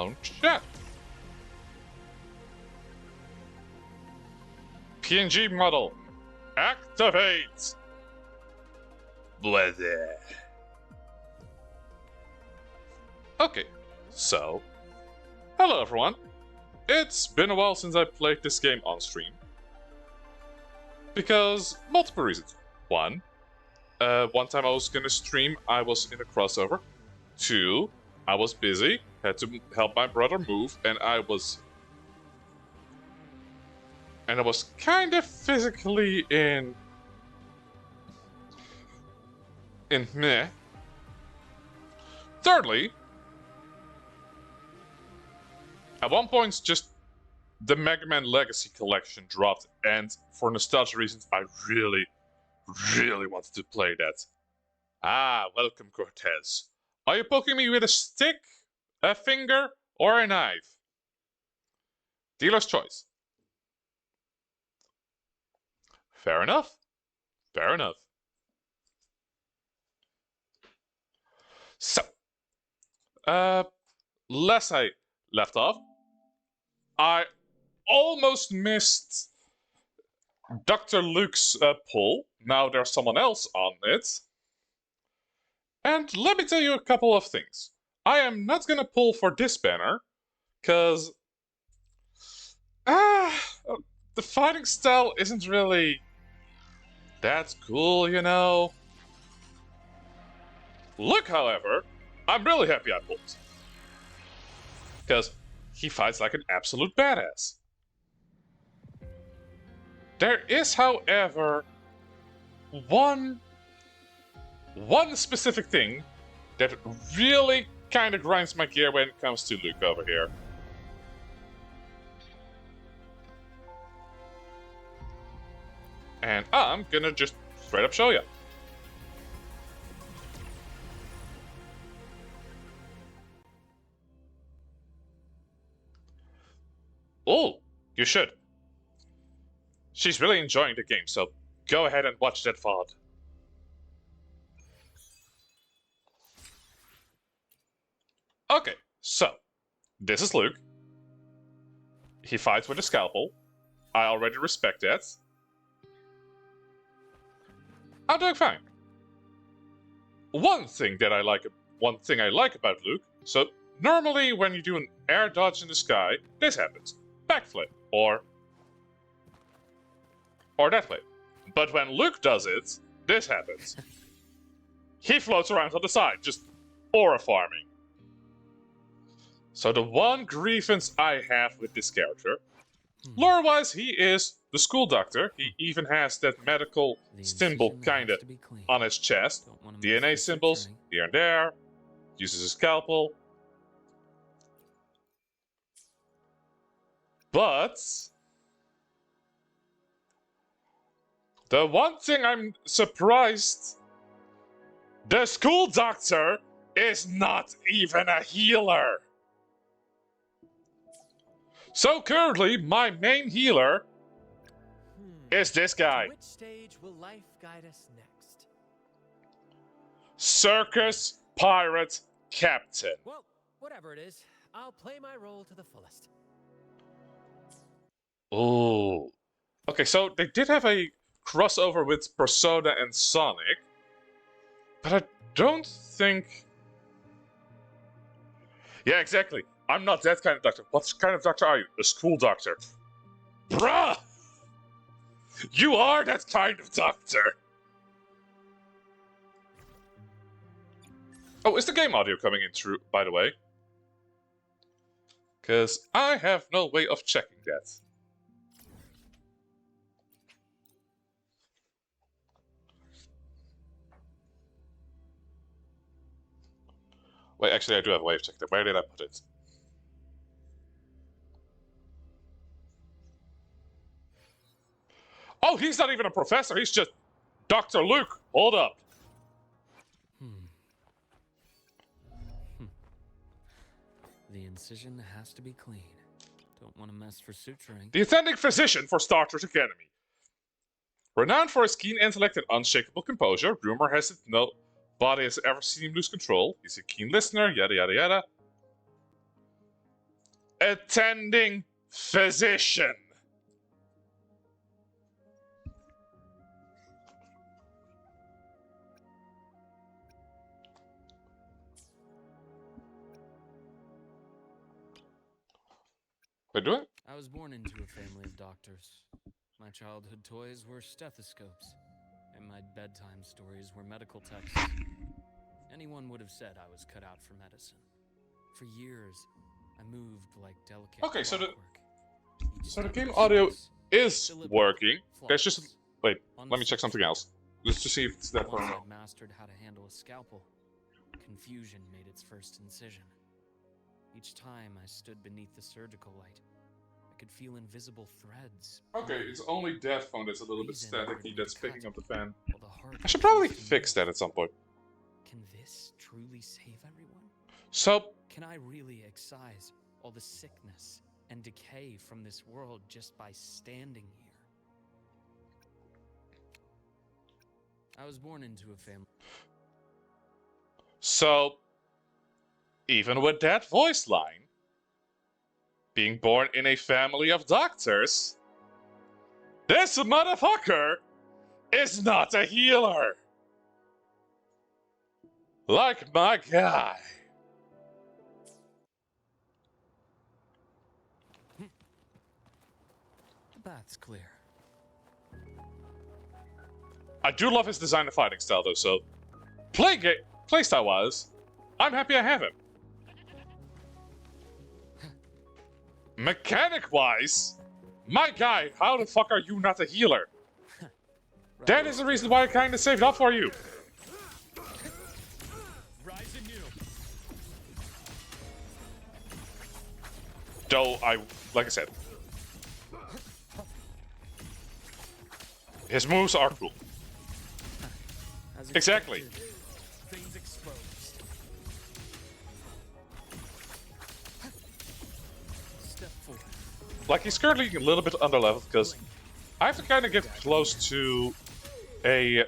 on chat. PNG model. Activate! Blah. Okay, so... Hello everyone. It's been a while since I played this game on stream. Because multiple reasons. One time I was gonna stream, I was in a crossover. Two, I was busy, had to help my brother move, and I was kind of physically in meh. Thirdly, at one point just the Mega Man Legacy Collection dropped, and for nostalgia reasons I really wanted to play that. Ah, welcome Cortez. Are you poking me with a stick, a finger, or a knife? Dealer's choice. Fair enough. Fair enough. So, last I left off, I almost missed Dr. Luke's pull. Now there's someone else on it. And let me tell you a couple of things. I am not gonna pull for this banner, cause the fighting style isn't really that cool, you know. Luke, however, I'm really happy I pulled. Because he fights like an absolute badass. There is, however, one specific thing that really kind of grinds my gear when it comes to Luke over here. And I'm gonna just straight up show you. Oh, you should. She's really enjoying the game, so go ahead and watch that VOD. Okay, so this is Luke. He fights with a scalpel. I already respect that. I'm doing fine. One thing I like about Luke. So normally when you do an air dodge in the sky, this happens: backflip or that flip. But when Luke does it, this happens. He floats around on the side, just aura farming. So the one grievance I have with this character, lore-wise, he is the school doctor. He even has that medical symbol kinda on his chest. DNA symbols here and there. Uses a scalpel. But the one thing I'm surprised, the school doctor is not even a healer. So currently, my main healer is this guy. Which stage will life guide us next? Circus Pirate Captain. Well, whatever it is, I'll play my role to the fullest. Oh. Okay, so they did have a crossover with Persona and Sonic, but I don't think... Yeah, exactly. I'm not that kind of doctor. What kind of doctor are you? A school doctor. Bruh! You are that kind of doctor! Oh, is the game audio coming in through, by the way? Because I have no way of checking that. Wait, actually I do have a way of checking that. Where did I put it? Oh, he's not even a professor, he's just Dr. Luke. Hold up. The incision has to be clean. Don't want to mess for suturing. The attending physician for Star Trek Academy. Renowned for his keen intellect and unshakable composure, rumor has it nobody has ever seen him lose control. He's a keen listener, yada yada yada. attending physician. Wait, do it? I was born into a family of doctors. My childhood toys were stethoscopes, and my bedtime stories were medical texts. Anyone would have said I was cut out for medicine. For years, I moved like delicate Okay, so clockwork. the game audio is working. There's just wait. Let me check something else. Just to see if it's that Once far. I'd mastered how to handle a scalpel, confusion made its first incision. Each time I stood beneath the surgical light, I could feel invisible threads. Okay, it's only that phone that's a little bit Reason staticky ordered that's me to picking cut, up the fan. while the heart I should probably refused to fix move. that at some point. Can this truly save everyone? So, Can I really excise all the sickness and decay from this world just by standing here? I was born into a family. So, even with that voice line, being born in a family of doctors, this motherfucker is not a healer. Like my guy. The bath's clear. I do love his design and fighting style though, so playstyle wise, I'm happy I have him. Mechanic wise, my guy, how the fuck are you not a healer? That is the reason why I kinda saved up for you. Rise anew. Though like I said, his moves are cool. As Exactly. expected, things exposed. Step forward. Like he's currently a little bit underleveled because I have to kind of get close to the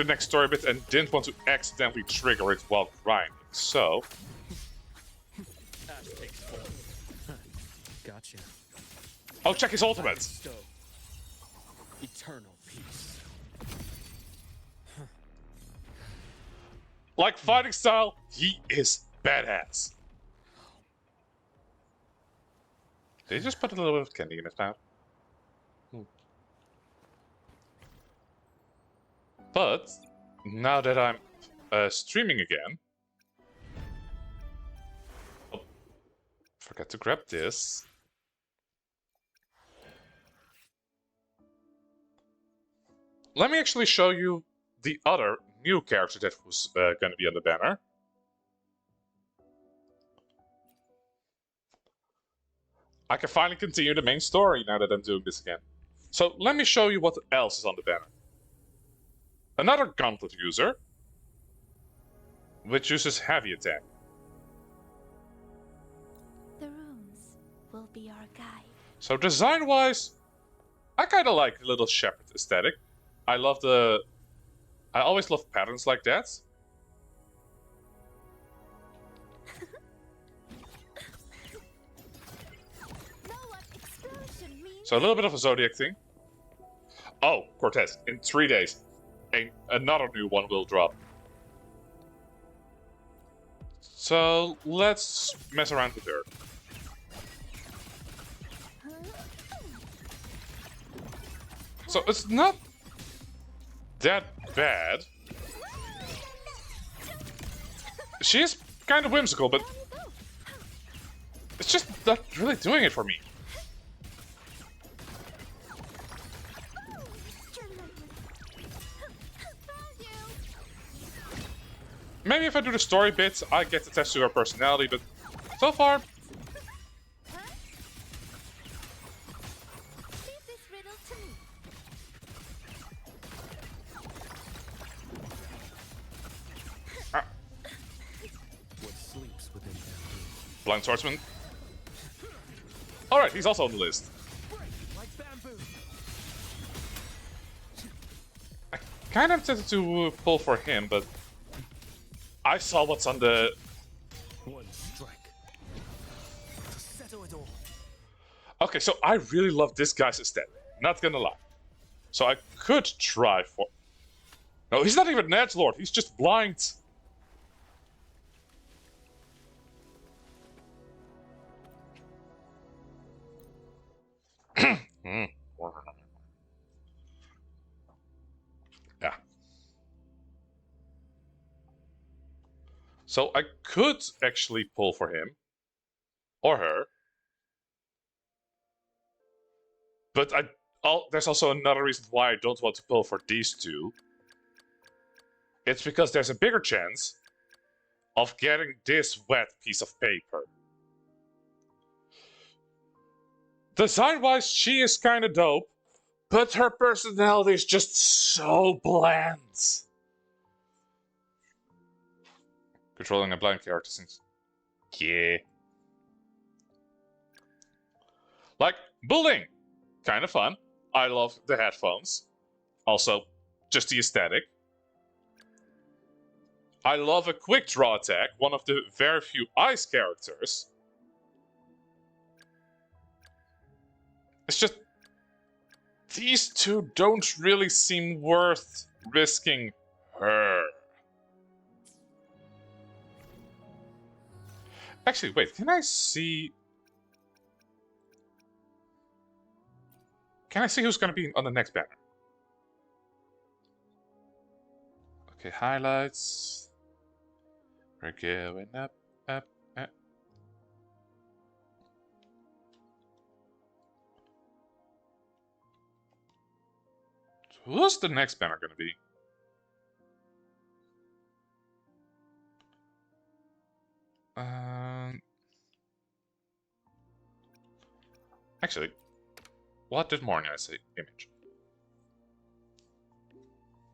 next story bit and didn't want to accidentally trigger it while grinding. So Ash takes forward. Gotcha. I'll check his ultimate. Stove. Eternal peace. Like fighting style, he is badass. Did he just put a little bit of candy in his mouth? But now that I'm streaming again, oh, forgot to grab this. Let me actually show you the other new character that was going to be on the banner. I can finally continue the main story now that I'm doing this again. So let me show you what else is on the banner. Another gauntlet user, which uses heavy attack. The rooms will be our guide. So design-wise, I kind of like the little shepherd aesthetic. I always love patterns like that. Know what explosion means? So a little bit of a Zodiac thing. Oh, Cortez, in 3 days, another new one will drop. So let's mess around with her. So it's not that bad. She is kind of whimsical, but it's just not really doing it for me. Maybe if I do the story bits, I get attached to her personality, but so far, Leave this riddle to me. What sleeps within them? Blind Swordsman. Alright, he's also on the list. Like bamboo. I kind of tempted to pull for him, but I saw what's on the... One strike. To Okay, so I really love this guy's aesthetic. Not gonna lie. So I could try for... No, he's not even an edgelord. He's just blind. Yeah. So I could actually pull for him. Or her. But there's also another reason why I don't want to pull for these two. It's because there's a bigger chance of getting this wet piece of paper. Design-wise, she is kind of dope, but her personality is just so bland. Controlling a blind character since... Yeah. Like, bullying. Kind of fun. I love the headphones. Also, just the aesthetic. I love a quick draw attack, one of the very few ice characters. It's just... These two don't really seem worth risking her. Actually, wait, can I see... Can I see who's gonna be on the next banner? Okay, highlights. We're going up, up, up. Who's the next banner gonna be? Actually, what did Mornia say? Image.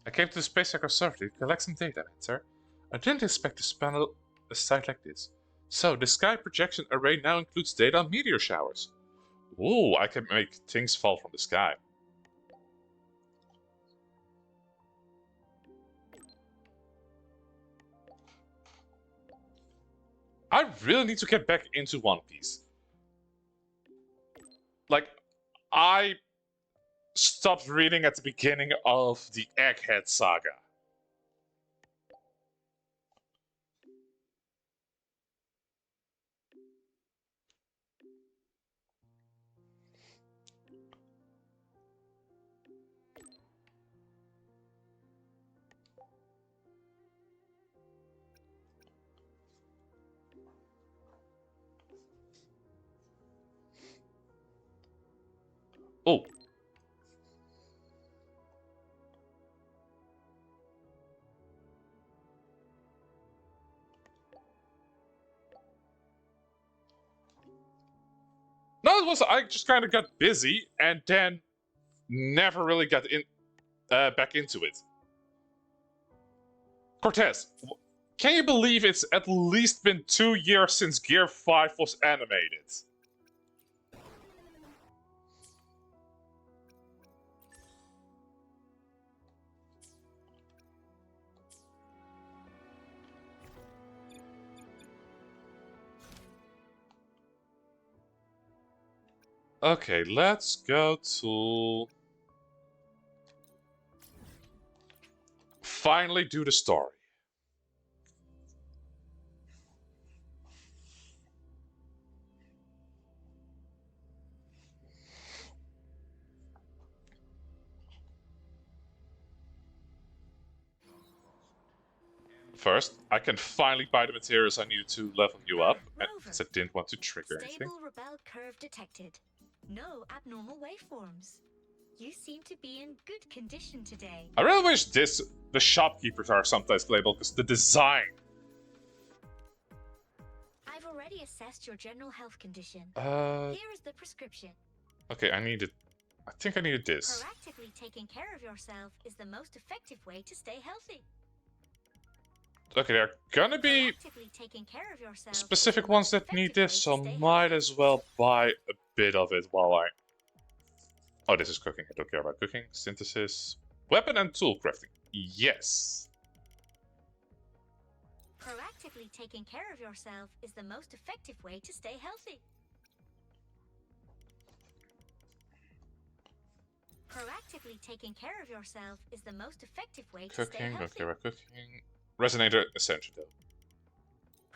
I came to the Space Observatory to collect some data, sir. I didn't expect to spend a site like this. So, the sky projection array now includes data on meteor showers. Ooh, I can make things fall from the sky. I really need to get back into One Piece. Like, I stopped reading at the beginning of the Egghead saga. Oh. No, it was I just kind of got busy and then never really got back into it. Cortez, can you believe it's at least been 2 years since Gear 5 was animated? Okay, let's go to... Finally do the story. First, I can finally buy the materials I needed to level you up, because I didn't want to trigger anything. Stable rebel curve detected. No abnormal waveforms. You seem to be in good condition today. I really wish the shopkeepers are sometimes labeled, because the design... I've already assessed your general health condition. Here is the prescription. Okay, I think I needed this. Proactively taking care of yourself is the most effective way to stay healthy. Okay, there are gonna be specific ones that need this, so might as well buy a bit of it while I... Oh, this is cooking. I don't care about cooking. Synthesis. Weapon and tool crafting. Yes. Proactively taking care of yourself is the most effective way to stay healthy. Proactively taking care of yourself is the most effective way to stay Cooking, healthy. okay, we're cooking. Resonator, essential though.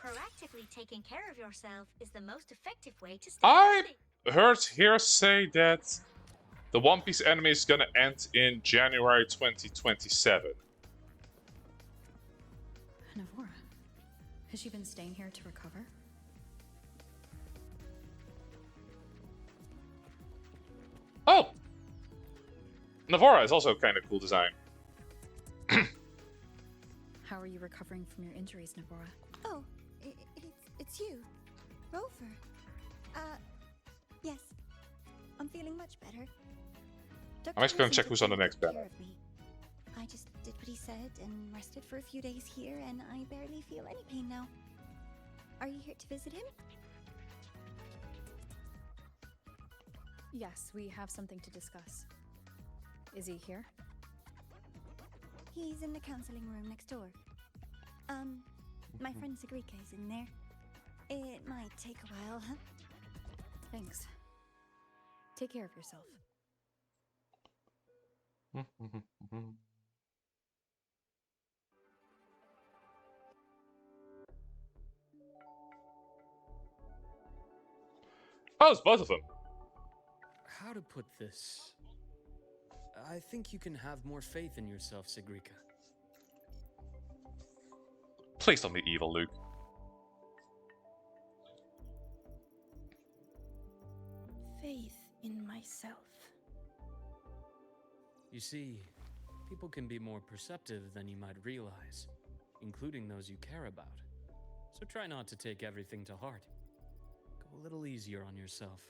Proactively taking care of yourself is the most effective way to stay I healthy. heard hearsay that the One Piece anime is gonna end in January 2027. Navora, has she been staying here to recover? Oh! Navora is also kind of cool design. How are you recovering from your injuries, Navora? Oh, it's you, Rover. Yes, I'm feeling much better. I'm actually gonna check who's on the next banner. I just did what he said and rested for a few days here, and I barely feel any pain now. Are you here to visit him? Yes, we have something to discuss. Is he here? He's in the counseling room next door. My friend Sagrika is in there. It might take a while, huh? Thanks. Take care of yourself. Oh, it's both of them. How to put this? I think you can have more faith in yourself, Sagrika. Please don't be evil, Luke. Faith in myself. You see, people can be more perceptive than you might realize, including those you care about. So try not to take everything to heart. Go a little easier on yourself.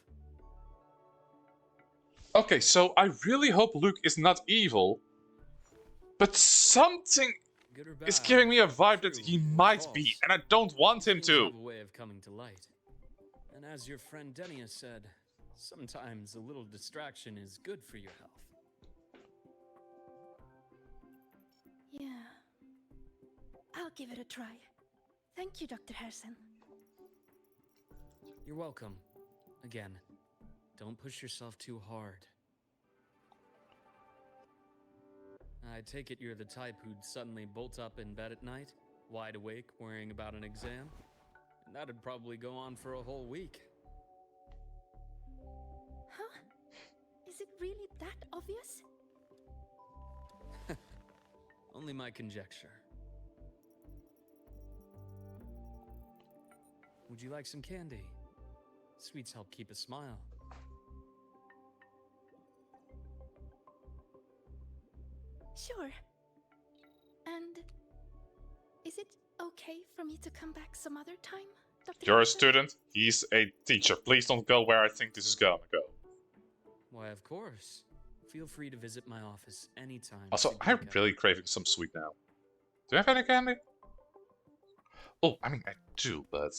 Okay, so I really hope Luke is not evil, but something Good or is bad, giving me a vibe that true he or might be, false, and I don't want him these to. things have a way of coming to light. And as your friend Denia said, sometimes a little distraction is good for your health. Yeah. I'll give it a try. Thank you, Dr. Harrison. You're welcome. Again, don't push yourself too hard. I take it you're the type who'd suddenly bolt up in bed at night, wide awake, worrying about an exam? And that'd probably go on for a whole week. Huh? Is it really that obvious? Only my conjecture. Would you like some candy? Sweets help keep a smile. Sure. And is it okay for me to come back some other time, Dr. You're a Harrison? student, he's a teacher. Please don't go where I think this is gonna go. Why, of course. Feel free to visit my office anytime. Also, I'm Sagrika. really craving some sweet now. Do you have any candy? Oh, I mean, I do, but...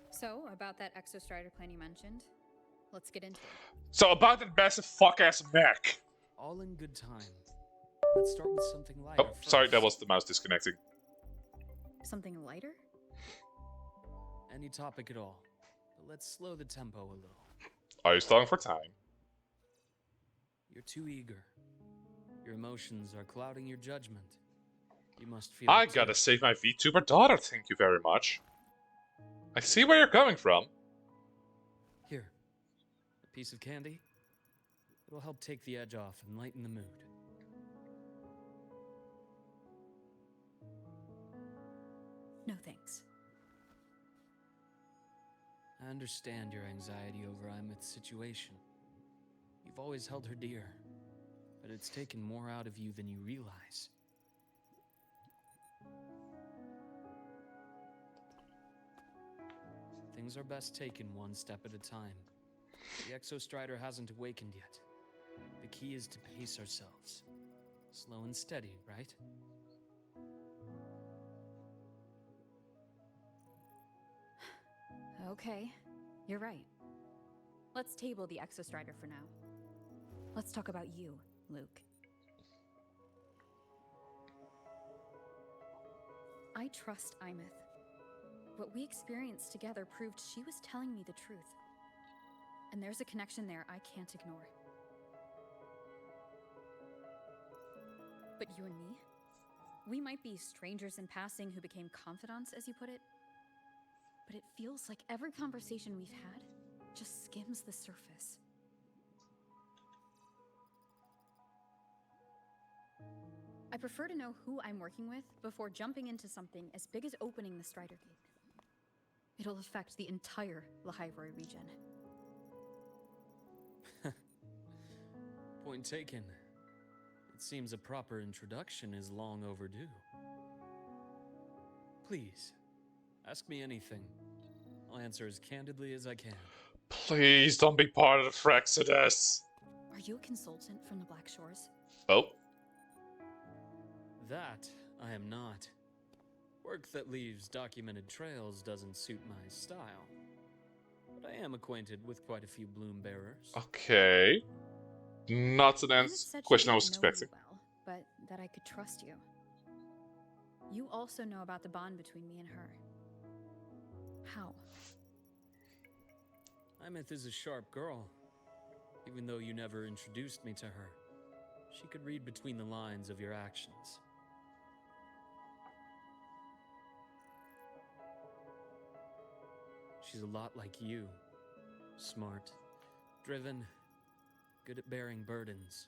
So, about that Exostrider plan you mentioned, let's get into it. So, about that massive fuck-ass mech! All in good time. Let's start with something lighter. Oh, sorry, that first. was the mouse disconnecting. Something lighter? Any topic at all. But let's slow the tempo a little. Are you stalling for time? You're too eager. Your emotions are clouding your judgment. You must feel I it too. gotta save my VTuber daughter, thank you very much. I see where you're coming from. Here. A piece of candy. It'll help take the edge off and lighten the mood. No thanks. I understand your anxiety over Imith's situation. You've always held her dear, but it's taken more out of you than you realize. Things are best taken one step at a time. The Exostrider hasn't awakened yet. The key is to pace ourselves. Slow and steady, right? Okay, you're right. Let's table the Exostrider for now. Let's talk about you, Luke. I trust Imeth. What we experienced together proved she was telling me the truth. And there's a connection there I can't ignore. But you and me? We might be strangers in passing who became confidants, as you put it. But it feels like every conversation we've had just skims the surface. I prefer to know who I'm working with before jumping into something as big as opening the Strider Gate. It'll affect the entire Lahairoi region. Point taken. It seems a proper introduction is long overdue. Please, ask me anything. I'll answer as candidly as I can. Please don't be part of the Frexodus. Are you a consultant from the Black Shores? Oh. That I am not. Work that leaves documented trails doesn't suit my style. But I am acquainted with quite a few bloom bearers. Okay. Not an Imeth said she question I was didn't know you expecting. well, but that I could trust you. You also know about the bond between me and her. How? Imeth is a sharp girl. Even though you never introduced me to her, she could read between the lines of your actions. She's a lot like you. Smart, driven, good at bearing burdens.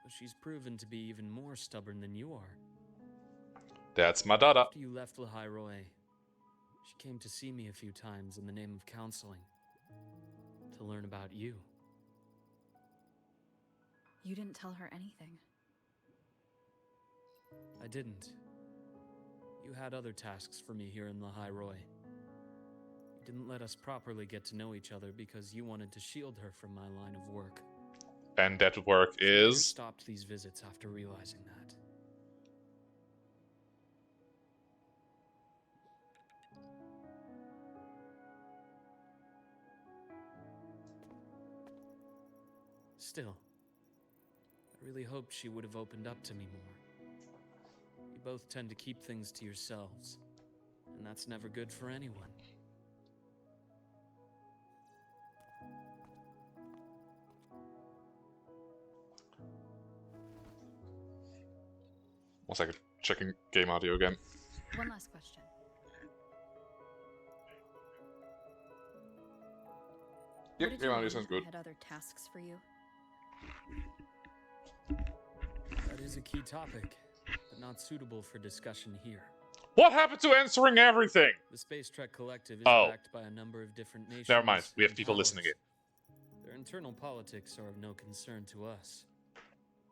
But she's proven to be even more stubborn than you are. That's my dada. After you left Lahairoi, she came to see me a few times in the name of counseling. To learn about you. You didn't tell her anything. I didn't. You had other tasks for me here in Lahairoi. You didn't let us properly get to know each other because you wanted to shield her from my line of work. And that work You is... stopped these visits after realizing that. Still, I really hoped she would have opened up to me more. You both tend to keep things to yourselves, and that's never good for anyone. One second. Checking game audio again. One last question. Yep, What did game you audio mean sounds good. I had other tasks for you? That is a key topic, but not suitable for discussion here. What happened to answering everything? The Space Trek Collective is Oh. backed by a number of different nations. Never mind. We have and people listening powers. in. Their internal politics are of no concern to us.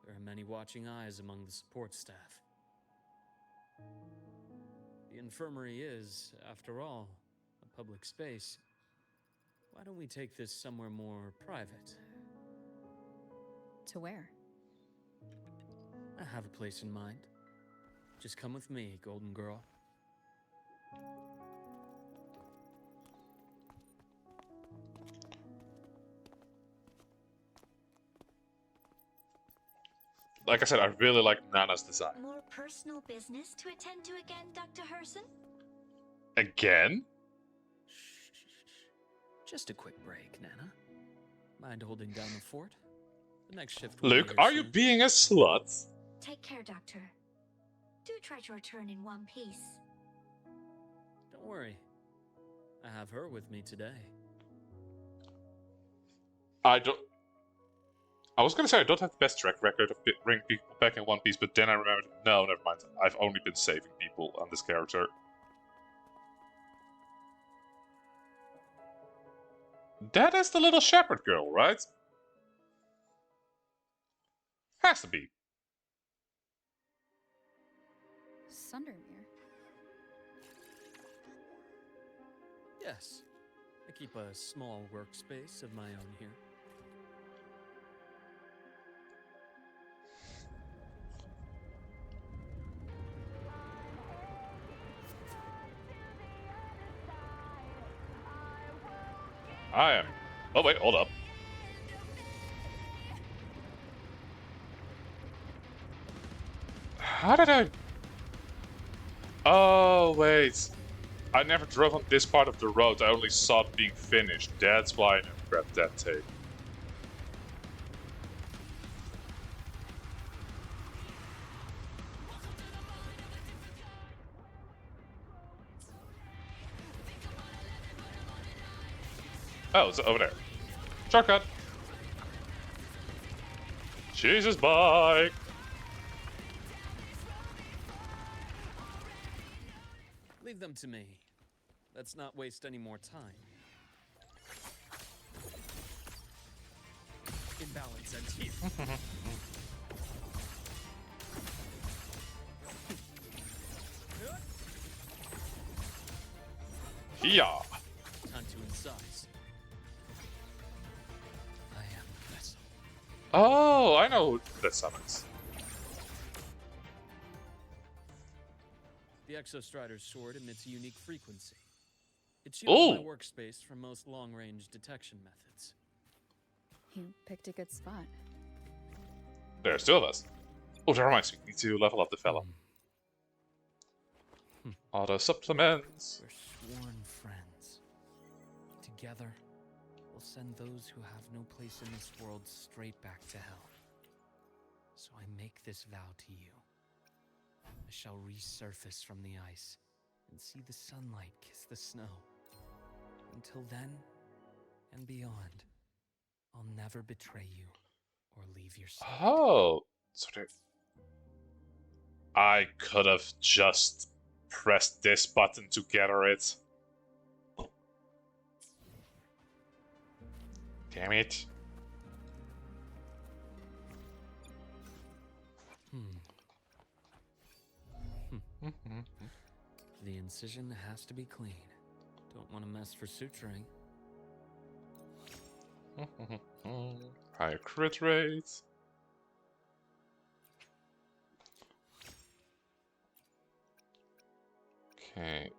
There are many watching eyes among the support staff. The infirmary is, after all, a public space. Why don't we take this somewhere more private? To where? I have a place in mind. Just come with me, Golden Girl. Like I said, I really like Nana's design. More personal business to attend to again, Dr. Herson? Again? Just a quick break, Nana. Mind holding down the fort? The next shift will be Luke, here are you soon. being a slut? Take care, Doctor. Do try to return in one piece. Don't worry. I have her with me today. I was gonna say I don't have the best track record of bringing people back in One Piece, but then I remembered, no, never mind. I've only been saving people on this character. That is the little shepherd girl, right? Has to be. Sundermere. Yes. I keep a small workspace of my own here. I am Oh wait, hold up. How did I... Oh, wait. I never drove on this part of the road. I only saw it being finished. That's why I never grabbed that tape. Oh, it's over there. Shortcut. Jesus bike. Leave them to me. Let's not waste any more time. Imbalance ends here. Yeah. Time to incise. I am the vessel. Oh, I know that summons. The Exostrider's sword emits a unique frequency. It shields my workspace from most long-range detection methods. You picked a good spot. There's two of us. Oh, that reminds me. Need to level up the fella. Auto supplements. We're sworn friends. Together, we'll send those who have no place in this world straight back to hell. So I make this vow to you. I shall resurface from the ice and see the sunlight kiss the snow. Until then and beyond, I'll never betray you or leave your side. Oh, so there... I could have just pressed this button to gather it. Damn it. The incision has to be clean. Don't want to mess for suturing. Higher crit rate. Okay.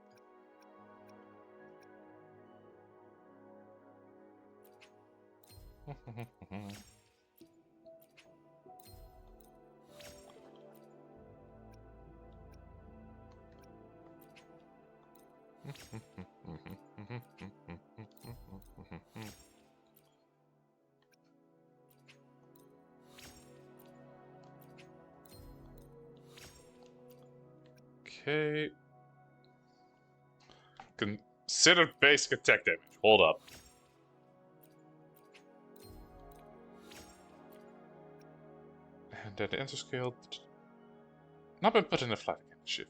Okay. Consider basic attack damage. Hold up. And then the enter scale. Not been put in the flight again. Shit.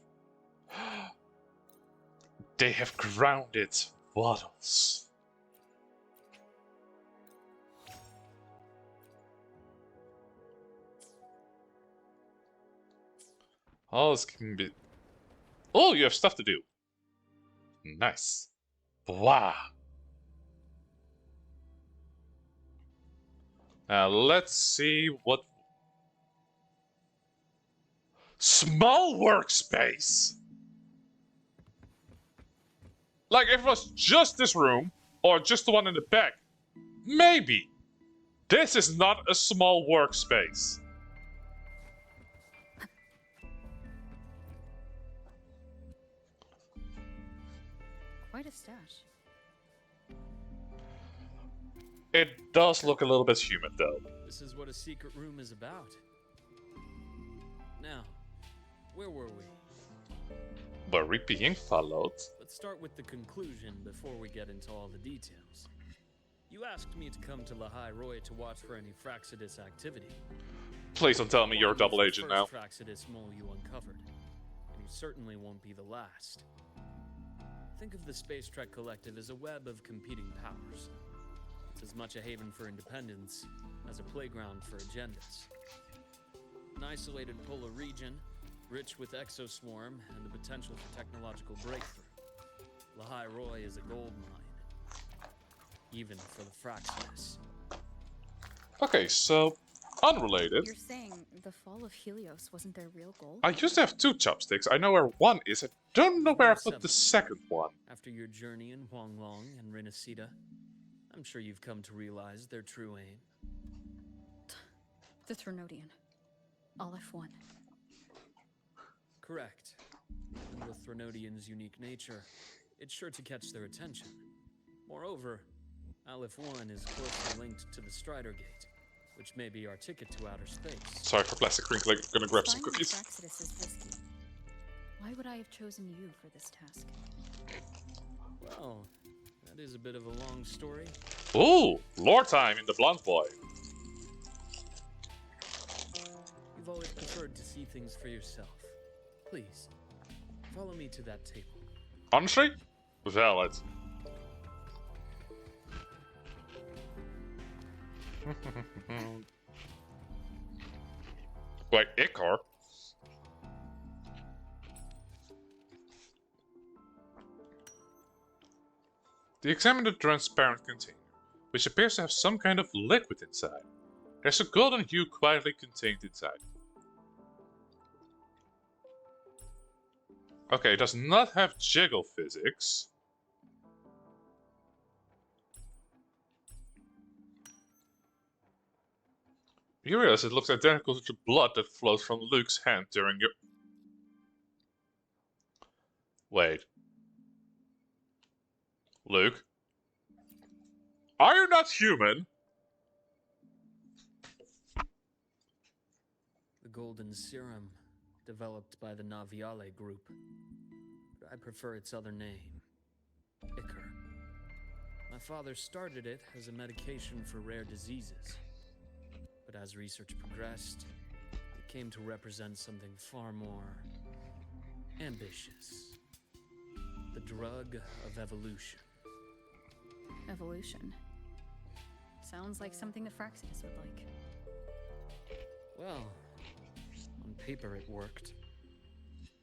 They have grounded Waddles. Oh, this can be... Oh, you have stuff to do. Nice. Wow. Now, let's see what... Small workspace! Like, if it was just this room, or just the one in the back, maybe. This is not a small workspace. Quite a stash. It does look a little bit humid, though. This is what a secret room is about. Now, where were we? Were we being followed? Let's start with the conclusion before we get into all the details. You asked me to come to Lahai Roy to watch for any Fraxidus activity. Please don't tell me you're a double agent now. Fraxidus mole you uncovered, and you certainly won't be the last. Think of the Space Trek Collective as a web of competing powers. It's as much a haven for independence as a playground for agendas. An isolated polar region, rich with exoswarm and the potential for technological breakthrough. Lahai Roy is a gold mine, even for the Fraxidus. Okay, so, unrelated. You're saying the fall of Helios wasn't their real goal? I used to have 2 chopsticks. I know where one is. I don't know where I put the second one. After your journey in Huanglong and Renacida, I'm sure you've come to realize their true aim. The Trinodian. Aleph 1. Correct. And with Trinodian's unique nature, it's sure to catch their attention. Moreover, Aleph 1 is closely linked to the Strider Gate, which may be our ticket to outer space. Sorry for plastic crinkling. I'm gonna grab some Finding cookies. Praxedis is risky. Why would I have chosen you for this task? Well, that is a bit of a long story. Ooh, lore time in the Blunt Boy. You've always preferred to see things for yourself. Please, follow me to that table. Honestly, valid. Wait, Icar? They examine the transparent container, which appears to have some kind of liquid inside. There's a golden hue quietly contained inside. Okay, it does not have jiggle physics. You realize it looks identical to the blood that flows from Luke's hand during your... Wait. Luke? Are you not human? The golden serum, developed by the Naviale group. But I prefer its other name, Icar. My father started it as a medication for rare diseases. But as research progressed, it came to represent something far more ambitious. The drug of evolution. Evolution. Sounds like something the Fraxidus would like. Well, on paper it worked.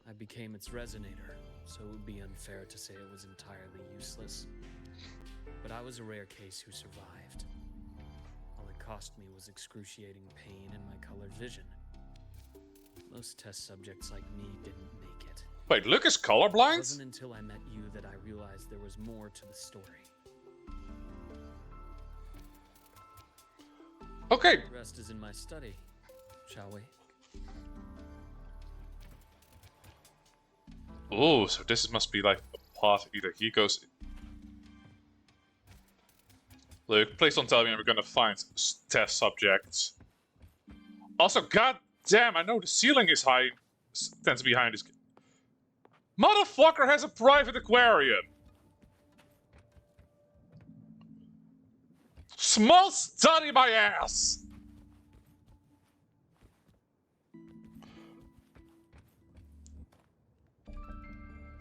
I became its resonator, so it would be unfair to say it was entirely useless. But I was a rare case who survived. All it cost me was excruciating pain and my colored vision. Most test subjects like me didn't make it. Wait, Luke is It colorblind? wasn't until I met you that I realized there was more to the story. Okay, The rest is in my study, shall we? oh, so this must be like a part either he goes... Luke, please don't tell me we're gonna find test subjects. Also, god damn, I know the ceiling is high, tends to be high in this... Motherfucker has a private aquarium! Small study, my ass!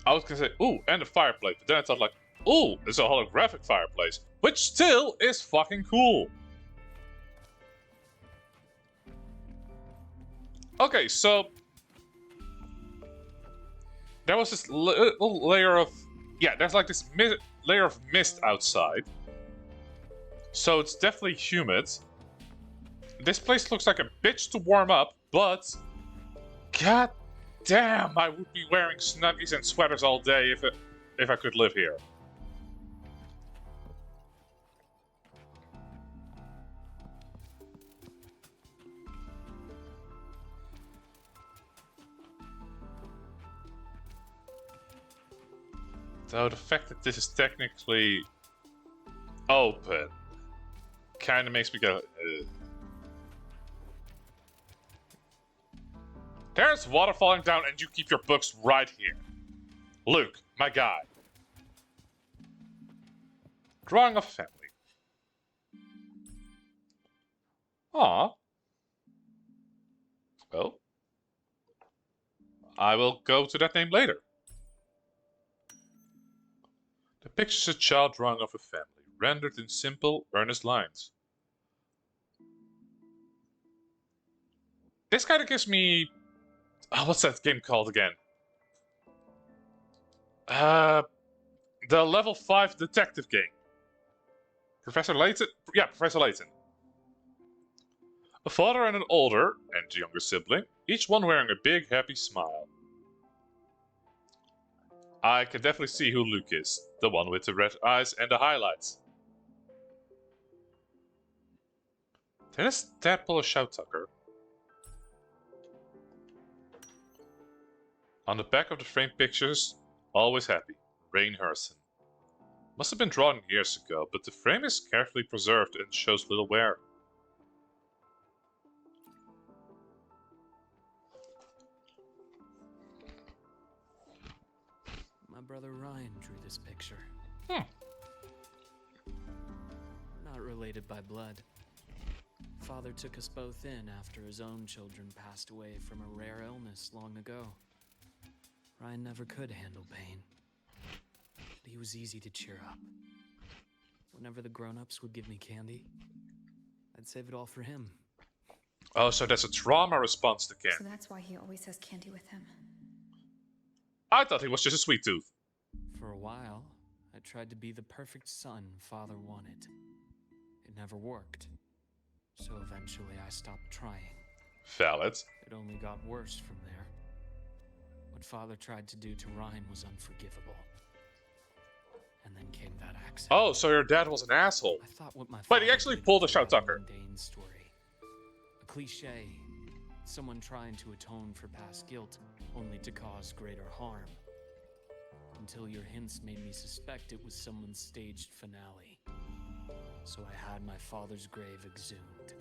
I was gonna say, ooh, and a fireplace, but then I thought like, ooh, there's a holographic fireplace, which still is fucking cool. Okay, so there was this little layer of, yeah, there's like this layer of mist outside. So it's definitely humid. This place looks like a bitch to warm up, but god damn, I would be wearing snuggies and sweaters all day if I could live here. Though the fact that this is technically open kind of makes me go, ugh. There's water falling down and you keep your books right here. Luke, my guy. Drawing of family. Ah. Well, I will go to that name later. Depicts a child drawing of a family, rendered in simple, earnest lines. This kind of gives me... Oh, what's that game called again? The level 5 detective game. Professor Layton? Yeah, Professor Layton. A father and an older and younger sibling, each one wearing a big, happy smile. I can definitely see who Luke is. The one with the red eyes and the highlights. There's Tadpole a Shout Tucker. On the back of the framed pictures, always happy, Rain Harrison. Must have been drawn years ago, but the frame is carefully preserved and shows little wear. My brother Ryan drew this picture. Not related by blood. Father took us both in after his own children passed away from a rare illness long ago. Ryan never could handle pain. But he was easy to cheer up. Whenever the grown-ups would give me candy, I'd save it all for him. Oh, so that's a trauma response to So candy. that's why he always has candy with him. I thought he was just a sweet tooth. For a while, I tried to be the perfect son Father wanted. It never worked. So eventually I stopped trying. Valid. It only got worse from there. What Father tried to do to Ryan was unforgivable. And then came that accident. Oh, so your dad was an asshole. I thought what my Wait, he father actually did pulled a was Shout rather Tucker. mundane story. A cliche. Someone trying to atone for past guilt, only to cause greater harm. Until your hints made me suspect it was someone's staged finale. So I had my father's grave exhumed.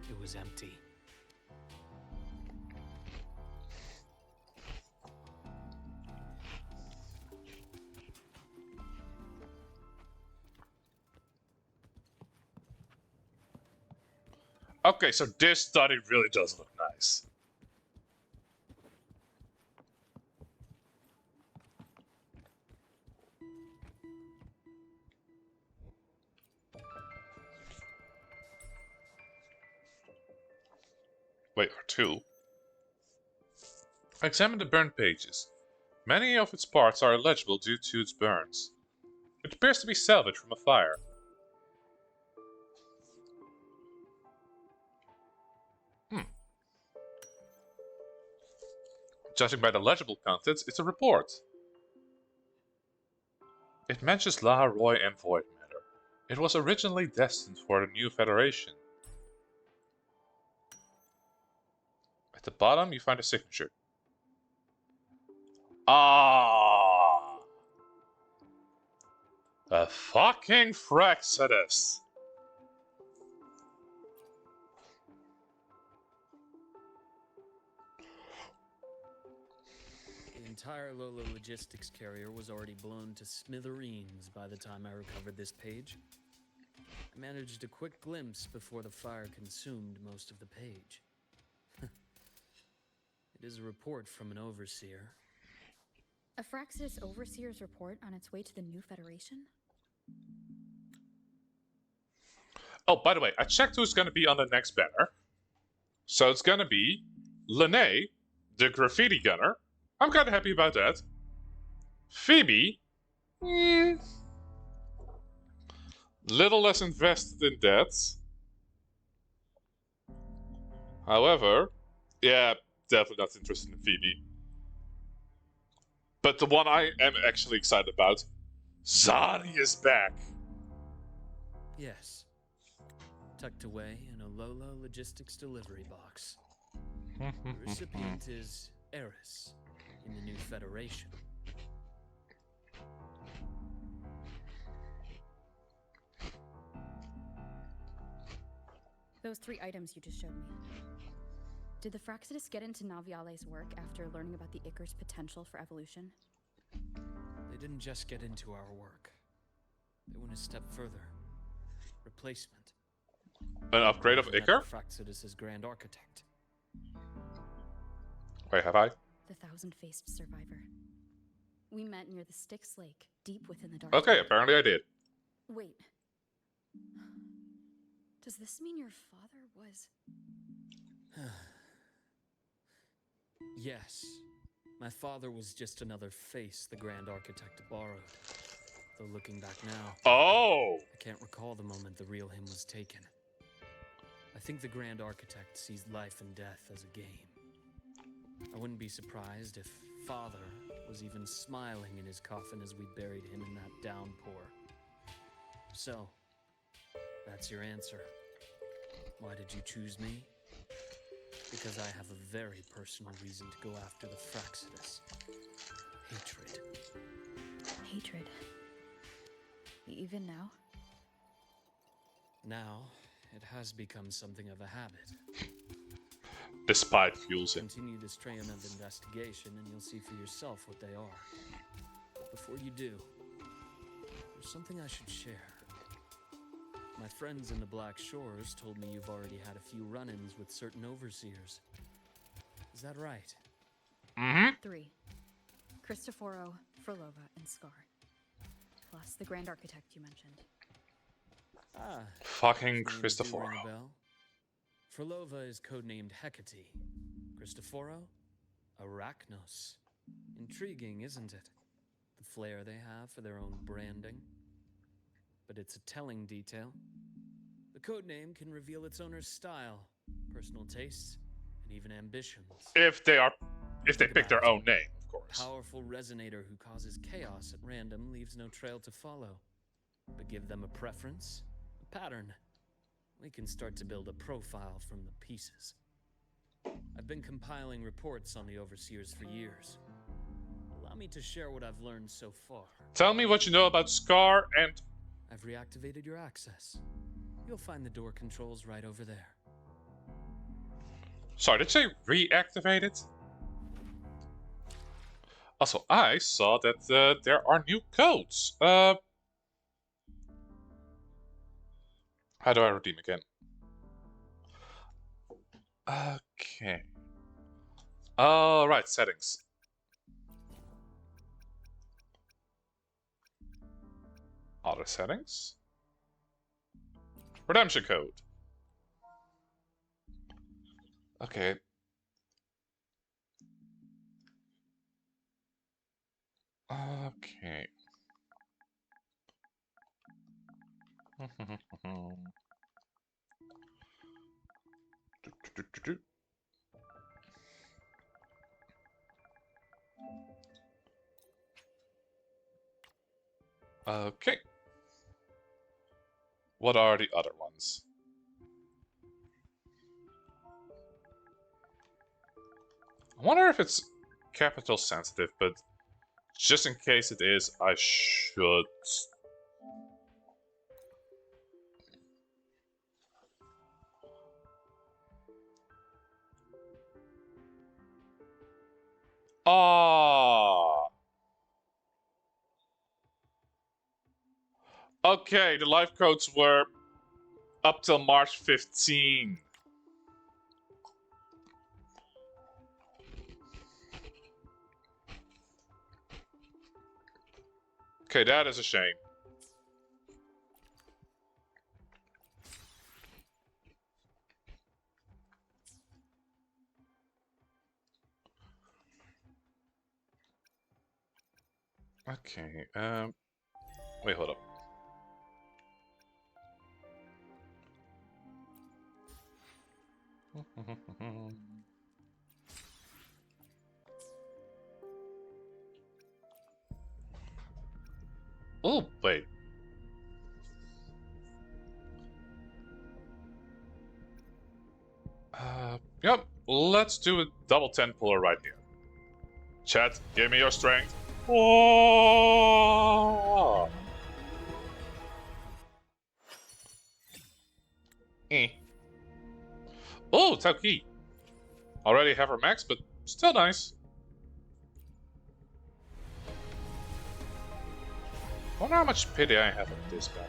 It was empty. Okay, so this study really does look nice. Wait, R2? Examine the burned pages. Many of its parts are illegible due to its burns. It appears to be salvaged from a fire. Judging by the legible contents, it's a report. It mentions La Roy and Void Matter. It was originally destined for the new Federation. At the bottom, you find a signature. Ah! A fucking Fraxidus! The entire Lola logistics carrier was already blown to smithereens by the time I recovered this page. I managed a quick glimpse before the fire consumed most of the page. It is a report from an overseer. A Fraxis Overseer's report on its way to the new Federation? Oh, by the way, I checked who's gonna be on the next banner. So it's gonna be Lene, the graffiti gunner. I'm kinda happy about that. Phoebe. Little less invested in that. However, yeah, definitely not interested in Phoebe. But the one I am actually excited about, Zari is back. Yes. Tucked away in a Lola logistics delivery box. The recipient is Eris in the new Federation. Those 3 items you just showed me. Did the Fraxidus get into Naviale's work after learning about the Icar's potential for evolution? They didn't just get into our work. They went a step further. Replacement. An upgrade of They met Icar? the Fraxidus' Grand Architect. Wait, have I? The thousand-faced survivor. We met near the Styx Lake, deep within the dark. Okay, apparently I did. Wait. Does this mean your father was... Yes. My father was just another face the Grand Architect borrowed. Though looking back now, Oh! I can't recall the moment the real him was taken. I think the Grand Architect sees life and death as a game. I wouldn't be surprised if Father was even smiling in his coffin as we buried him in that downpour. So, that's your answer. Why did you choose me? Because I have a very personal reason to go after the Fraxidus. Hatred. Hatred. Even now? Now, it has become something of a habit. Despite fuels it. Continue this train of investigation and you'll see for yourself what they are. But before you do, there's something I should share. My friends in the Black Shores told me you've already had a few run-ins with certain overseers. Is that right? Mm-hmm. 3. Cristoforo, Frolova, and Scar. Plus the Grand Architect you mentioned. Ah. Fucking names do Christopher. ring a bell. Frolova is codenamed Hecate. Cristoforo? Arachnos. Intriguing, isn't it? The flair they have for their own branding. But it's a telling detail. The codename can reveal its owner's style, personal tastes, and even ambitions. If they Think pick their about it. own name, of course. Powerful resonator who causes chaos at random leaves no trail to follow. But give them a preference, a pattern. We can start to build a profile from the pieces. I've been compiling reports on the Overseers for years. Allow me to share what I've learned so far. Tell me what you know about Scar and... I've reactivated your access. You'll find the door controls right over there. Sorry, did you say reactivated? Also, I saw that there are new codes. How do I redeem again? Okay. Alright, settings. Other settings. Redemption code. Okay. Okay. Okay. What are the other ones? I wonder if it's capital sensitive, but just in case it is, I should... Ah. Okay, the life codes were up till March 15. Okay, that is a shame. Okay, wait, hold up. Oh, wait. Yep, let's do a double 10 puller right here. Chat, give me your strength. Oh! Oh, Tauki. Already have her max, but still nice. Wonder how much pity I have in this battle.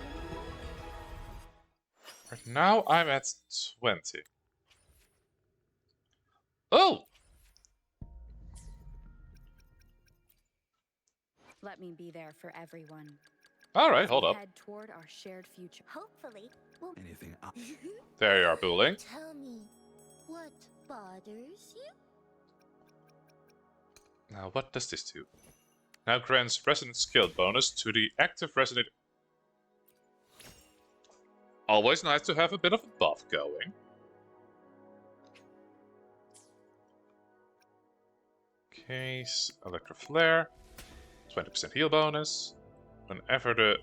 Right now I'm at 20. Oh! Let me be there for everyone. Alright, As hold we up. head toward our shared future. Hopefully, we'll Anything up? There you are, Booling. tell me what bothers you. Now, what does this do? Now grants resonant skill bonus to the active resonant. Always nice to have a bit of a buff going. Case, Electro Flare, 20% heal bonus. Whenever the...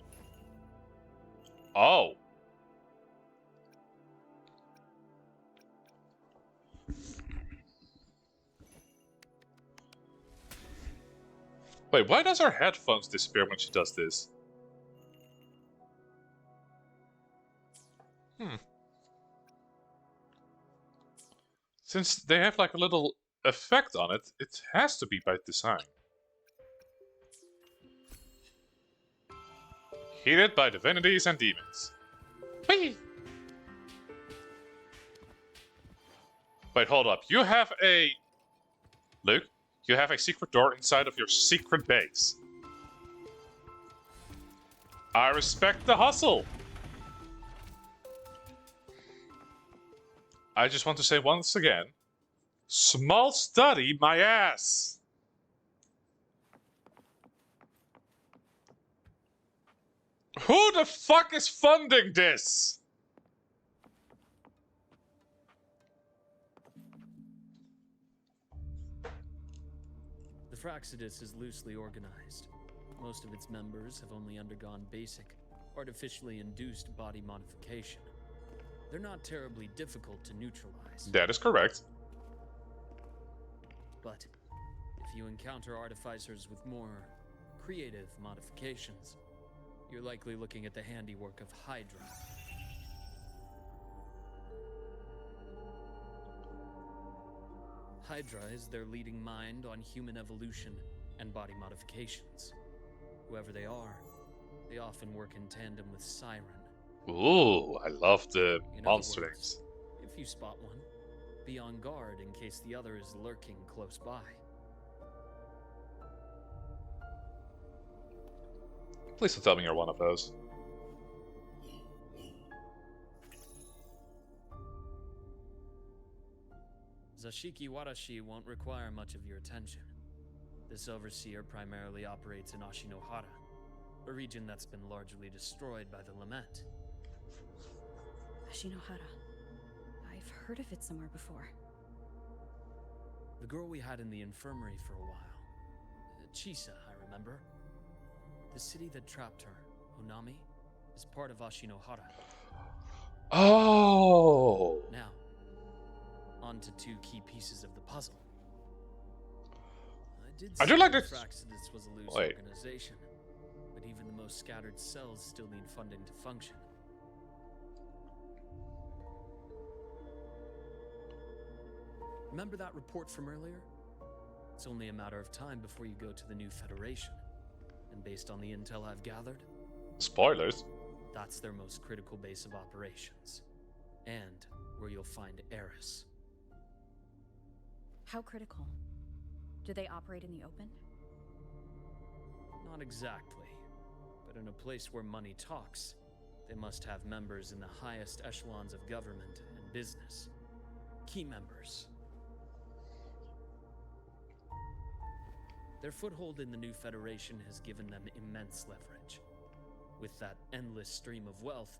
Oh! Wait, why does her headphones disappear when she does this? Since they have like a little effect on it, it has to be by design. Heated by divinities and demons. Whee! Wait, hold up. You have a... Luke, you have a secret door inside of your secret base. I respect the hustle. I just want to say once again, small study my ass. Who the fuck is funding this? The Fraxidus is loosely organized. Most of its members have only undergone basic, artificially induced body modification. They're not terribly difficult to neutralize. That is correct. But if you encounter artificers with more creative modifications, you're likely looking at the handiwork of Hydra. Hydra is their leading mind on human evolution and body modifications. Whoever they are, they often work in tandem with Siren. Ooh, I love the In monster other names. words, if you spot one, be on guard in case the other is lurking close by. Please don't tell me you're one of those. Zashiki Warashi won't require much of your attention. This overseer primarily operates in Ashinohara, a region that's been largely destroyed by the Lament. Ashinohara. I've heard of it somewhere before. The girl we had in the infirmary for a while. Chisa, I remember. The city that trapped her, Onami, is part of Ashinohara. Oh! Now, on to two key pieces of the puzzle. I do like this. this. Fraxidus was a loose Wait. organization, but even the most scattered cells still need funding to function. Remember that report from earlier? It's only a matter of time before you go to the new Federation. And based on the intel I've gathered, Spoilers. that's their most critical base of operations. And where you'll find Eris. How critical? Do they operate in the open? Not exactly. But in a place where money talks, they must have members in the highest echelons of government and business. Key members. Their foothold in the new Federation has given them immense leverage. With that endless stream of wealth,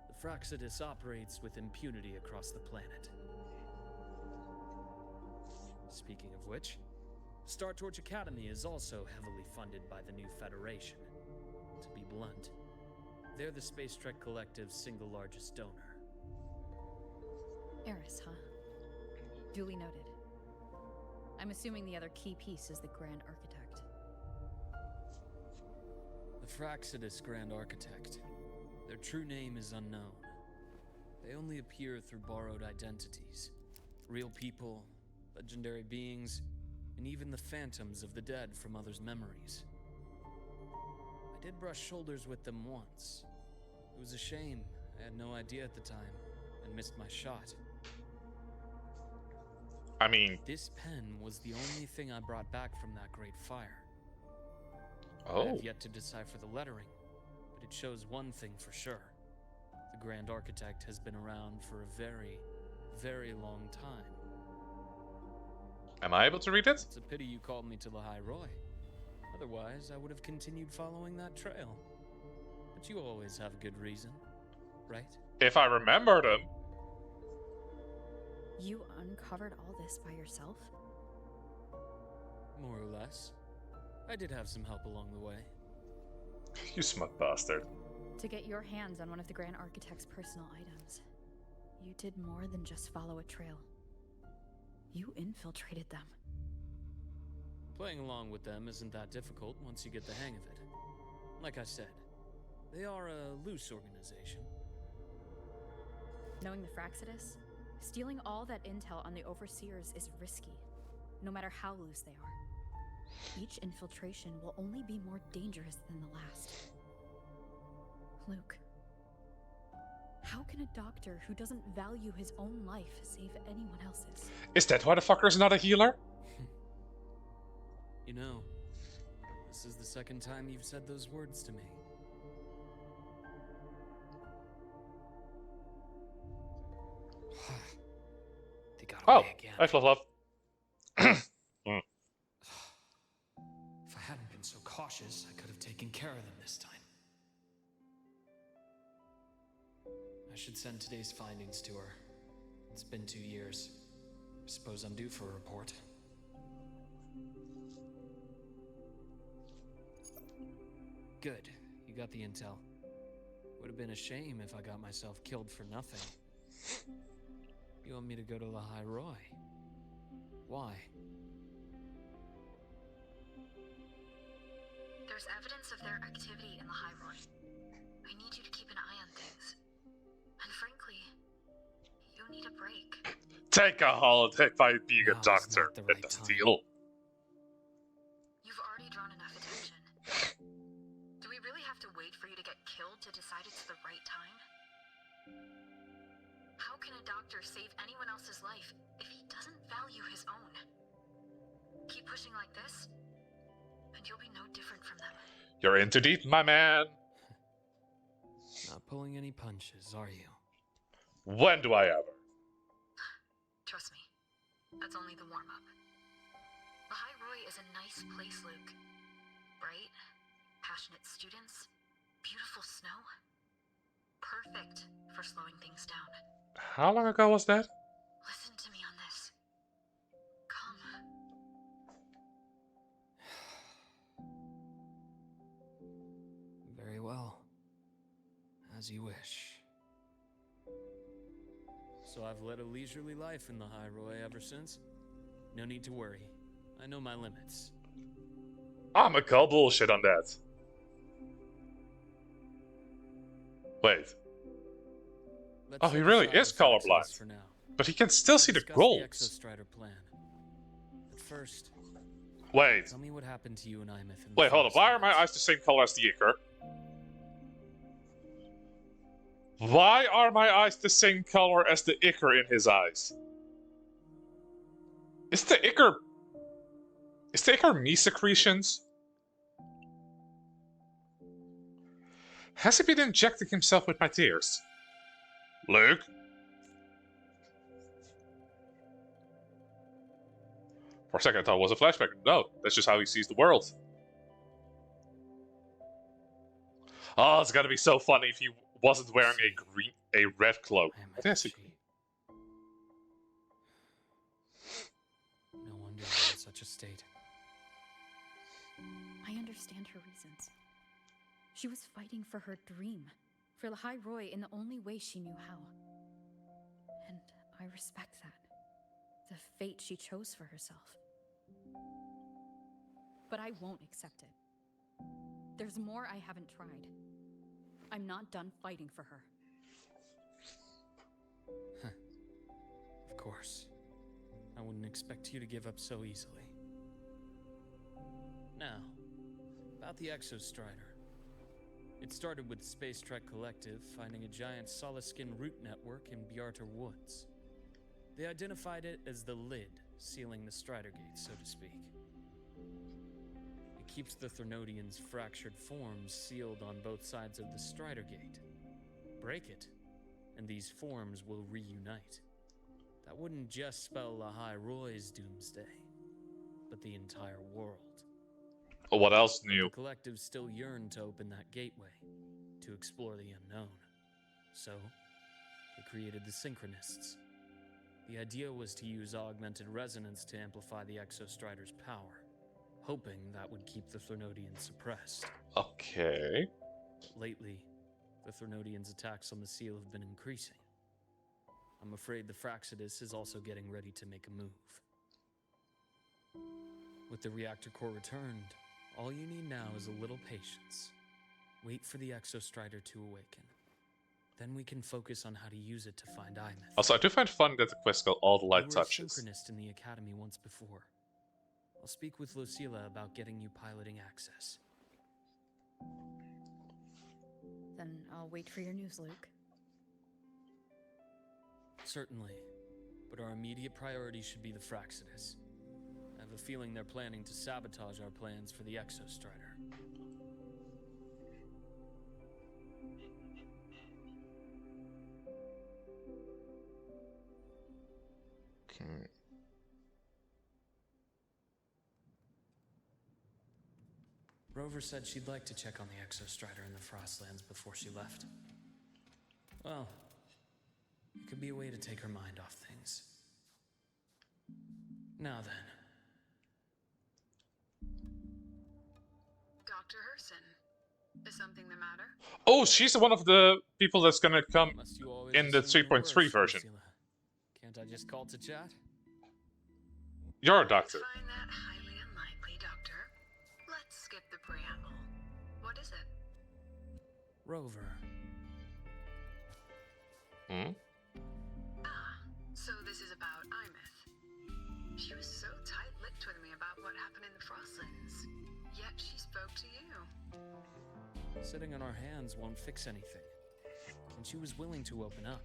the Fraxidus operates with impunity across the planet. Speaking of which, Star Torch Academy is also heavily funded by the new Federation. To be blunt, they're the Space Trek Collective's single largest donor. Eris, huh? Duly noted. I'm assuming the other key piece is the Grand Architect. The Fraxidus Grand Architect. Their true name is unknown. They only appear through borrowed identities. Real people, legendary beings, and even the phantoms of the dead from others' memories. I did brush shoulders with them once. It was a shame. I had no idea at the time, and missed my shot. I mean, This pen was the only thing I brought back from that great fire. I oh. have yet to decipher the lettering, but it shows one thing for sure. The Grand Architect has been around for a very, very long time. Am I able to read it? It's a pity you called me to the High Roy. Otherwise, I would have continued following that trail. But you always have a good reason, right? If I remember them. You uncovered all this by yourself? More or less. I did have some help along the way. You smug bastard. To get your hands on one of the Grand Architect's personal items, you did more than just follow a trail. You infiltrated them. Playing along with them isn't that difficult once you get the hang of it. Like I said, they are a loose organization. Knowing the Fraxidus, stealing all that intel on the Overseers is risky, no matter how loose they are. Each infiltration will only be more dangerous than the last. Luke, how can a doctor who doesn't value his own life save anyone else's? Is that why the fucker's not a healer? You know, this is the second time you've said those words to me. They got Oh, away again. I love. If I hadn't been so cautious, I could have taken care of them this time. I should send today's findings to her. It's been 2 years. I suppose I'm due for a report. Good. You got the intel. Would have been a shame if I got myself killed for nothing. You want me to go to the High Roy? Why? There's evidence of their activity in the High Roy. I need you to keep an eye on things. And frankly, you need a break. Take a holiday by being a Now is doctor. not the Get right the time. deal. You've already drawn enough attention. Do we really have to wait for you to get killed to decide it's the right time? How can a doctor save anyone else's life if he doesn't value his own? Keep pushing like this, and you'll be no different from them. You're in too deep, my man. Not pulling any punches, are you? When do I ever? Trust me, that's only the warm-up. The High Roy is a nice place, Luke. Bright, passionate students, beautiful snow. Perfect for slowing things down. How long ago was that? Listen to me on this. Come. Very well. As you wish. So I've led a leisurely life in the High Roy ever since. No need to worry. I know my limits. I'm a call bullshit on that. Wait, Let's Oh, he set really aside is the Fraxidus colorblind. for now. but he can still see the Discuss goals. The Exostrider plan. But first, Wait, tell me what happened to you and Imeth in the wait, hold on. forest Why are my fields. eyes the same color as the ichor? Why are my eyes the same color as the ichor in his eyes? Is the ichor me secretions? Has he been injecting himself with my tears? Luke? For a second I thought it was a flashback. No, that's just how he sees the world. Oh, it's gonna be so funny if he wasn't wearing a red cloak. I am I think I see- No wonder you're in such a state. I understand her reasons. She was fighting for her dream, for the High Roy in the only way she knew how. And I respect that. The fate she chose for herself. But I won't accept it. There's more I haven't tried. I'm not done fighting for her. Of course. I wouldn't expect you to give up so easily. Now, about the Exostrider. It started with the Space Trek Collective finding a giant solid-skin root network in Bjartar Woods. They identified it as the lid, sealing the Strider Gate, so to speak. It keeps the Thernodians' fractured forms sealed on both sides of the Strider Gate. Break it, and these forms will reunite. That wouldn't just spell the High Roy's doomsday, but the entire world. Oh, what else But new? the collective still yearned to open that gateway, to explore the unknown. So, they created the Synchronists. The idea was to use augmented resonance to amplify the Exostrider's power, hoping that would keep the Thernodians suppressed. Okay. Lately, the Thernodians' attacks on the seal have been increasing. I'm afraid the Fraxidus is also getting ready to make a move. With the reactor core returned, all you need now is a little patience. Wait for the exostrider to awaken. Then we can focus on how to use it to find Imeth. Also, I do find fun that the quest called All the Light You were a Touches. synchronist in the academy once before. I'll speak with Lucilla about getting you piloting access. Then I'll wait for your news, Luke. Certainly. But our immediate priority should be the Fraxidus. I have a feeling they're planning to sabotage our plans for the exostrider. Okay. Rover said she'd like to check on the exostrider in the Frostlands before she left. Well, it could be a way to take her mind off things. Now then. Dr. Herson, is something the matter? Oh, she's one of the people that's gonna come Must you always in the assume 3.3 worst, version. Lucilla? Can't I just call to chat? You're a doctor. I find that highly unlikely, Doctor. Let's skip the preamble. What is it? Rover. Hmm? Ah, so this is about Imeth. She was so tight-lipped with me about what happened in the Frostlands, yet she spoke to you. Sitting on our hands won't fix anything. And she was willing to open up.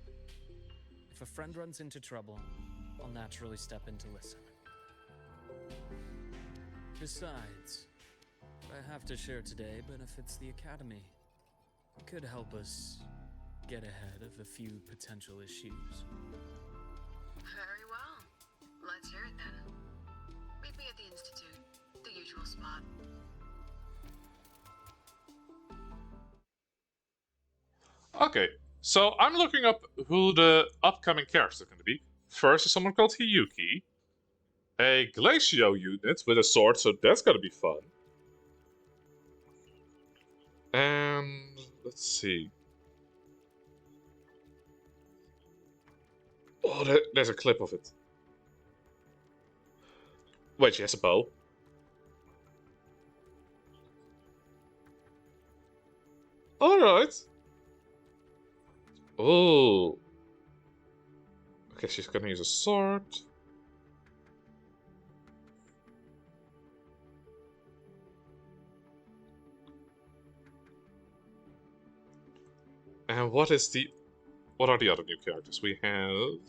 If a friend runs into trouble, I'll naturally step in to listen. Besides, what I have to share today benefits the Academy. It could help us get ahead of a few potential issues. Very well. Let's hear it then. Meet me at the Institute, the usual spot. Okay, so I'm looking up who the upcoming characters are going to be. First is someone called Hiyuki. A Glacio unit with a sword, so that's going to be fun. And let's see. Oh, there's a clip of it. Wait, she has a bow. Alright. Oh. Okay, she's gonna use a sword. And what are the other new characters? We have...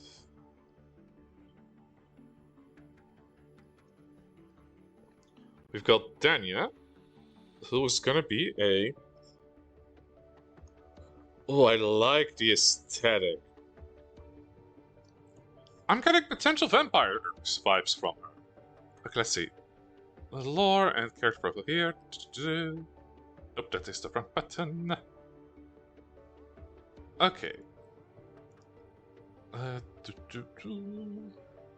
We've got Danya, who is gonna be a... Oh, I like the aesthetic. I'm getting potential vampire vibes from her. Okay, let's see. The lore and character profile here. Nope, that is the wrong button. Okay.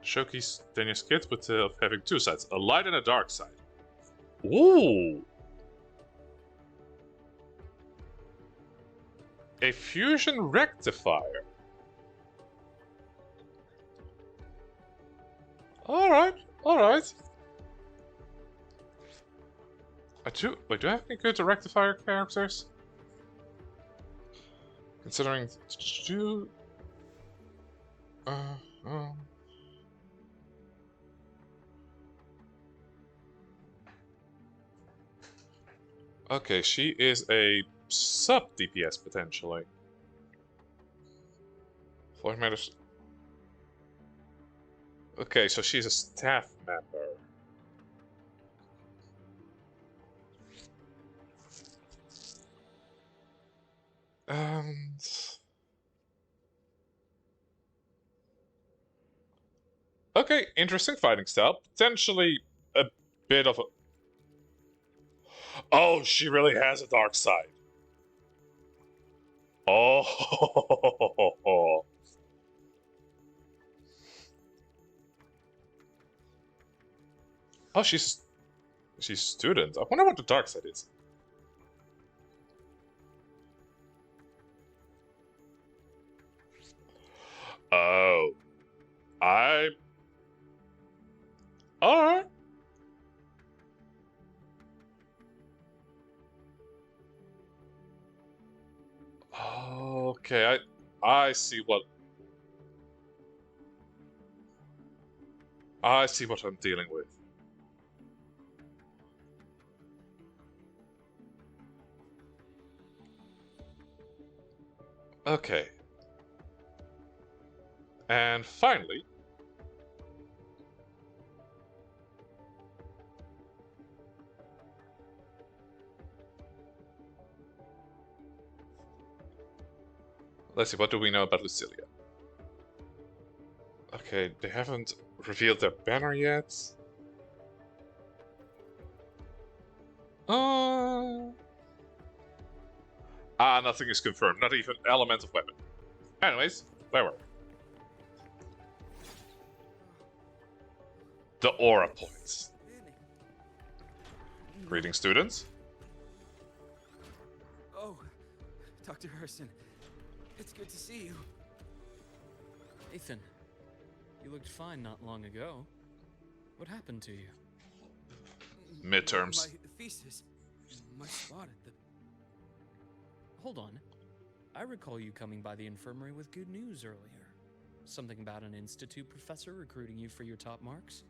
Showcase Danya's kit with having two sides, a light and a dark side. Ooh! A fusion rectifier. Alright, alright. Wait, do I have any good rectifier characters? Considering... Okay, she is a sub DPS potentially. 4 matters. Okay, so she's a staff member. And... Okay, interesting fighting style. Potentially a bit of a... Oh, she really has a dark side. Oh. Oh, she's a student. I wonder what the dark side is. Oh. Alright. Okay, I see what I'm dealing with. Okay. And finally, let's see, what do we know about Lucilia? Okay, they haven't revealed their banner yet. Nothing is confirmed, not even elemental weapon. Anyways, where were we? The aura points. Greetings, students. Oh, Dr. Herson. It's good to see you. Ethan, you looked fine not long ago. What happened to you? Midterms. My thesis. My spot at the... Hold on. I recall you coming by the infirmary with good news earlier. Something about an institute professor recruiting you for your top marks?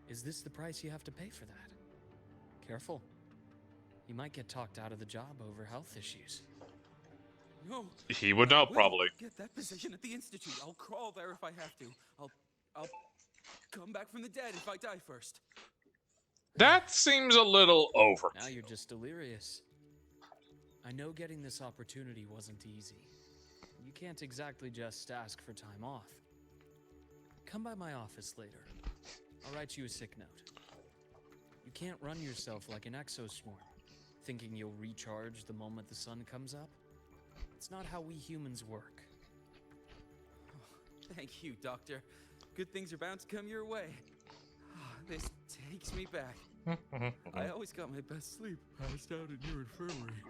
Is this the price you have to pay for that? Careful. You might get talked out of the job over health issues. No. He would know, I will probably. get that position at the institute. I'll crawl there if I have to. I'll come back from the dead if I die first. That seems a little over. Now you're just delirious. I know getting this opportunity wasn't easy. You can't exactly just ask for time off. Come by my office later. I'll write you a sick note. You can't run yourself like an exoswarm, thinking you'll recharge the moment the sun comes up. It's not how we humans work. Oh, thank you, Doctor. Good things are bound to come your way. This takes me back. I always got my best sleep passed out in your infirmary.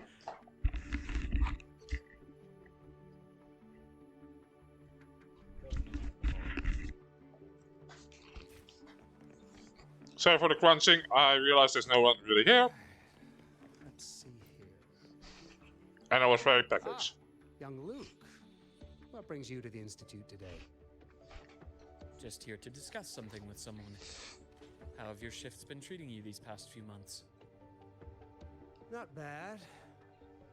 Sorry for the crunching. I realized there's no one really here, Let's see here. and I was very packaged. Young Luke, what brings you to the Institute today? Just here to discuss something with someone. How have your shifts been treating you these past few months? Not bad.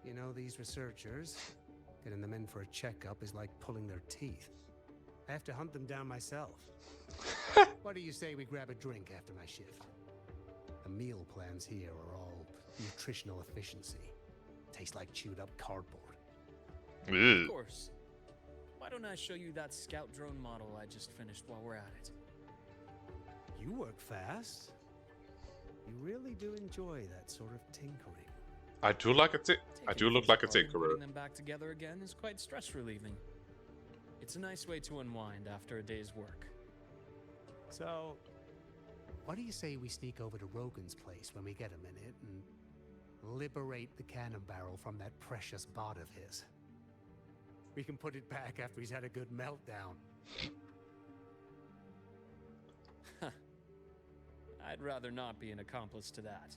You know, these researchers, getting them in for a checkup is like pulling their teeth. I have to hunt them down myself. What do you say we grab a drink after my shift? The meal plans here are all nutritional efficiency. Taste like chewed up cardboard. Of course. Why don't I show you that scout drone model I just finished while we're at it? You work fast. You really do enjoy that sort of tinkering. I do like a I do look like a Taking things apart and tinkerer. putting them back together again is quite stress relieving. It's a nice way to unwind after a day's work. So, what do you say we sneak over to Rogan's place when we get a minute and liberate the cannon barrel from that precious bot of his? We can put it back after he's had a good meltdown. I'd rather not be an accomplice to that.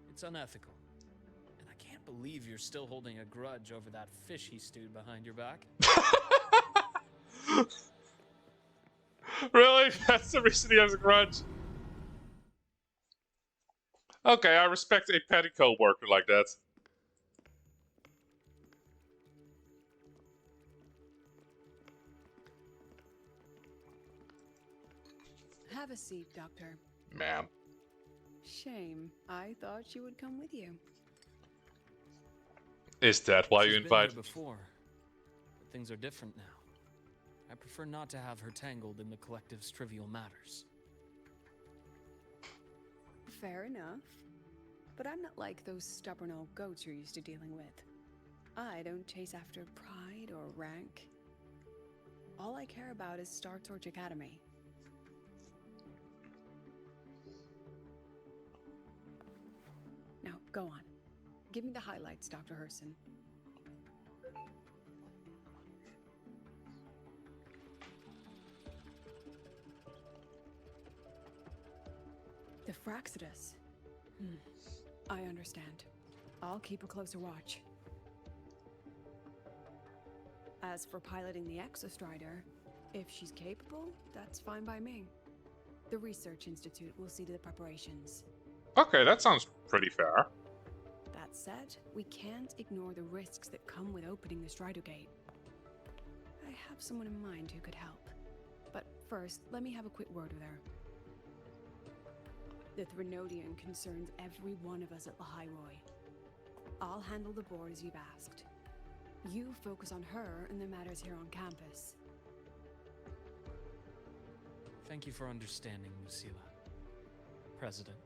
It's unethical. And I can't believe you're still holding a grudge over that fish he stewed behind your back. Really? That's the reason he has a grudge? Okay, I respect a petty co-worker like that. Have a seat, Doctor. Ma'am. Shame. I thought she would come with you. Is that why you She's been invite? here before, but things are different now. I prefer not to have her tangled in the collective's trivial matters. Fair enough. But I'm not like those stubborn old goats you're used to dealing with. I don't chase after pride or rank. All I care about is Star Torch Academy. Now, go on. Give me the highlights, Dr. Herson. The Fraxidus. I understand. I'll keep a closer watch. As for piloting the Exostrider, if she's capable, that's fine by me. The Research Institute will see to the preparations. Okay, that sounds pretty fair. That said, we can't ignore the risks that come with opening the Strider Gate. I have someone in mind who could help. But first, let me have a quick word with her. The Threnodian concerns every one of us at Lahairoi. I'll handle the board as you've asked. You focus on her and the matters here on campus. Thank you for understanding, Lucilla. President.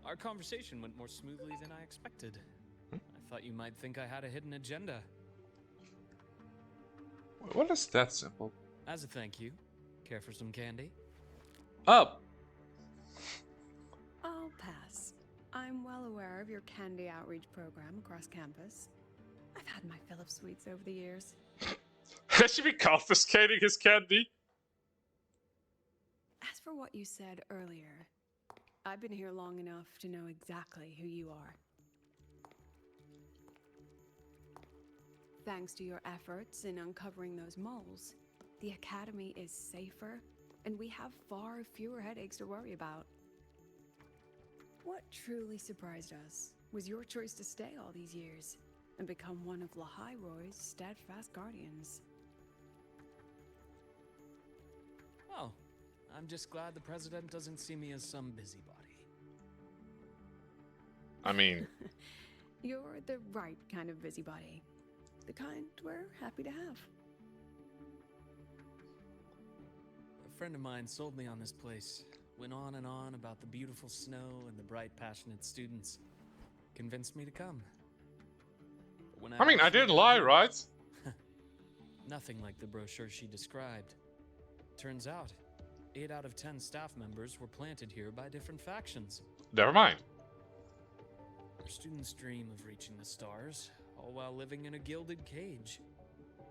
Our conversation went more smoothly than I expected. I thought you might think I had a hidden agenda. What is that symbol? As a thank you, care for some candy? Up. I'll pass. I'm well aware of your candy outreach program across campus. I've had my fill of sweets over the years. Has she been confiscating his candy? As for what you said earlier, I've been here long enough to know exactly who you are. Thanks to your efforts in uncovering those moles, the Academy is safer, and we have far fewer headaches to worry about. What truly surprised us was your choice to stay all these years and become one of Lahairoi's steadfast guardians. Well, I'm just glad the president doesn't see me as some busybody. I mean... You're the right kind of busybody. The kind we're happy to have. A friend of mine sold me on this place. Went on and on about the beautiful snow and the bright, passionate students. Convinced me to come. But when I mean, I didn't lie, right? Nothing like the brochure she described. Turns out, 8 out of 10 staff members were planted here by different factions. Never mind. Our students dream of reaching the stars, all while living in a gilded cage.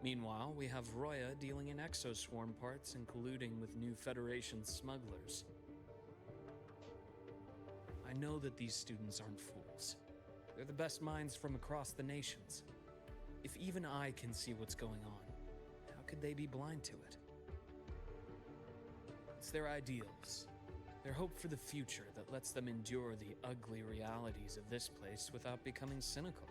Meanwhile, we have Roya dealing in exoswarm parts and colluding with new Federation smugglers. I know that these students aren't fools. They're the best minds from across the nations. If even I can see what's going on, how could they be blind to it? It's their ideals, their hope for the future that lets them endure the ugly realities of this place without becoming cynical.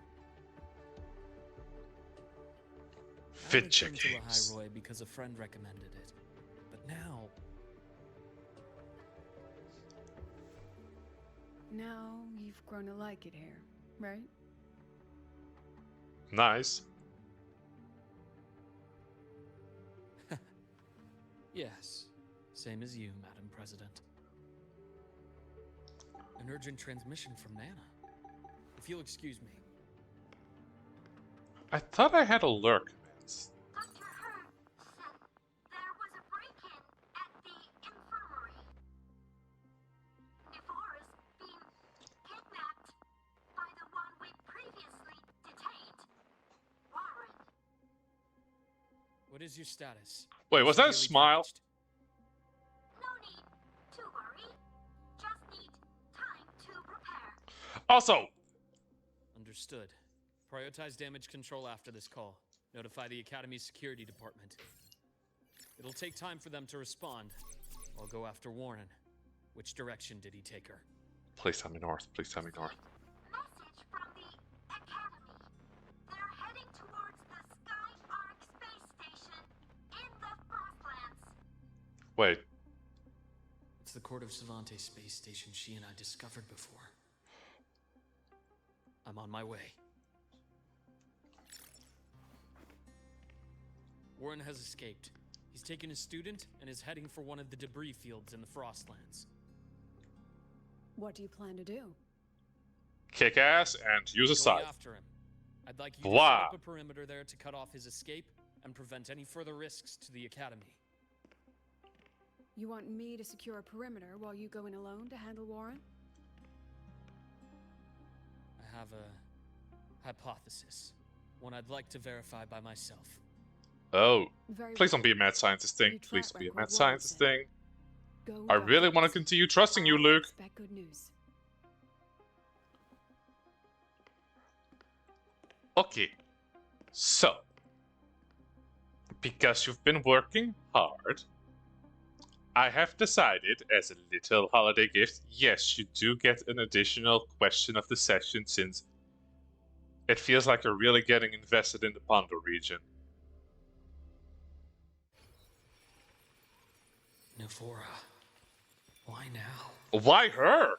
Fidget I only came to games. Lahairoi because a friend recommended it. But now... Now you've grown to like it here, right? Nice. Yes, same as you, Madam President. An urgent transmission from Nana. If you'll excuse me. I thought I had a lurk. Dr. Hurd said there was a break-in at the infirmary. Ivor is being kidnapped by the one we previously detained, Warren. What is your status? Wait, was that a Severely smile? damaged? No need to worry. Just need time to repair. Also, Understood. Prioritize damage control after this call. Notify the Academy Security Department. It'll take time for them to respond. I'll go after Warren. Which direction did he take her? please tell me north. Please tell me north. Message from the Academy. They're heading towards the Sky Arc space station in the Frostlands. Wait, It's the Court of Savante space station she and I discovered before. I'm on my way. Warren has escaped. He's taken a student and is heading for one of the debris fields in the Frostlands. What do you plan to do? kick ass and use a Going scythe. after him. I'd like you to Blah. set up a perimeter there to cut off his escape and prevent any further risks to the Academy. You want me to secure a perimeter while you go in alone to handle Warren? I have a hypothesis. One I'd like to verify by myself. Oh, Very please well. don't be a mad scientist thing. Your Please track don't be a record mad warrants scientist it. thing. Go I really want to Doctors. continue trusting you, I Luke. expect good news. Okay, so, because you've been working hard, I have decided, as a little holiday gift, yes, you do get an additional question of the session, since it feels like you're really getting invested in the Pondo region. Navora. Why now? Why her?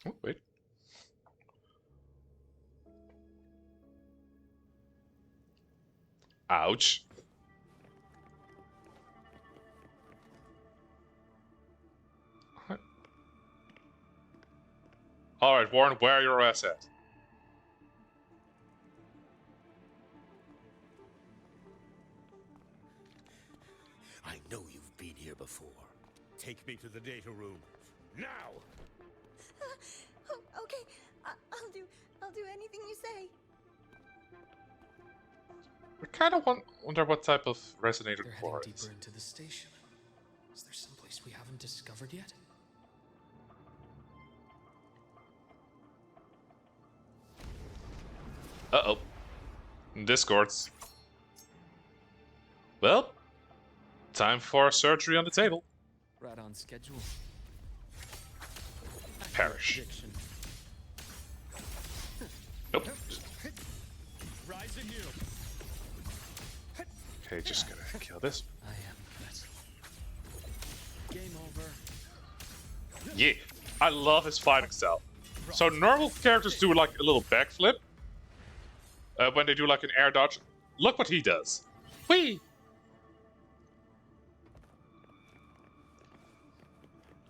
Oh, wait. Ouch. Alright, Warren, where are your ass at? I know you've been here before. Take me to the data room. Now! Okay, I'll do anything you say. I kind of wonder what type of resonator They're heading core deeper is. into the station. Is there someplace we haven't discovered yet? Uh-oh. Discords. Well, time for surgery on the table. Right on schedule. Perish. Prediction. Nope. Rise anew. Okay, just gonna kill this. I am it. Game over. Yeah, I love his fighting style. So normal characters do like a little backflip when they do like an air dodge. Look what he does. Whee!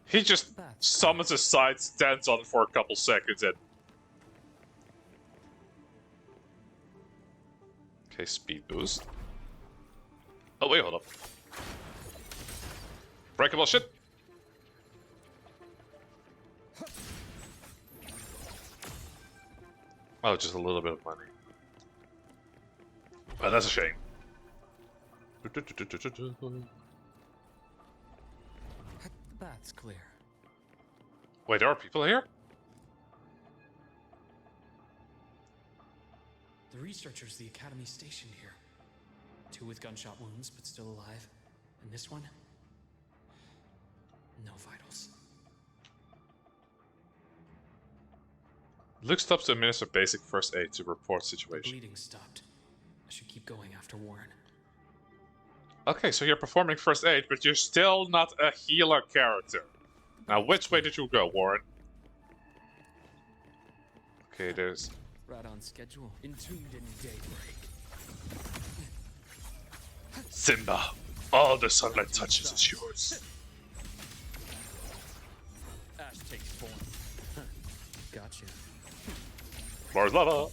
He just summons a side, stands on it for a couple seconds, and... Okay, speed boost. Oh, wait, hold up. Breakable shit. Oh, just a little bit of money. Oh, that's a shame. The path's clear. Wait, there are people here? The researchers the Academy stationed here. 2 with gunshot wounds, but still alive. And this one? No vitals. Luke stops to administer basic first aid to report The situation. bleeding stopped. I should keep going after Warren. Okay, so you're performing first aid, but you're still not a healer character. Now, which way did you go, Warren? Okay, there's... Right on schedule. Entombed in daybreak. Simba, all the sunlight touches is yours. Ash takes form. Gotcha. Lord Lava.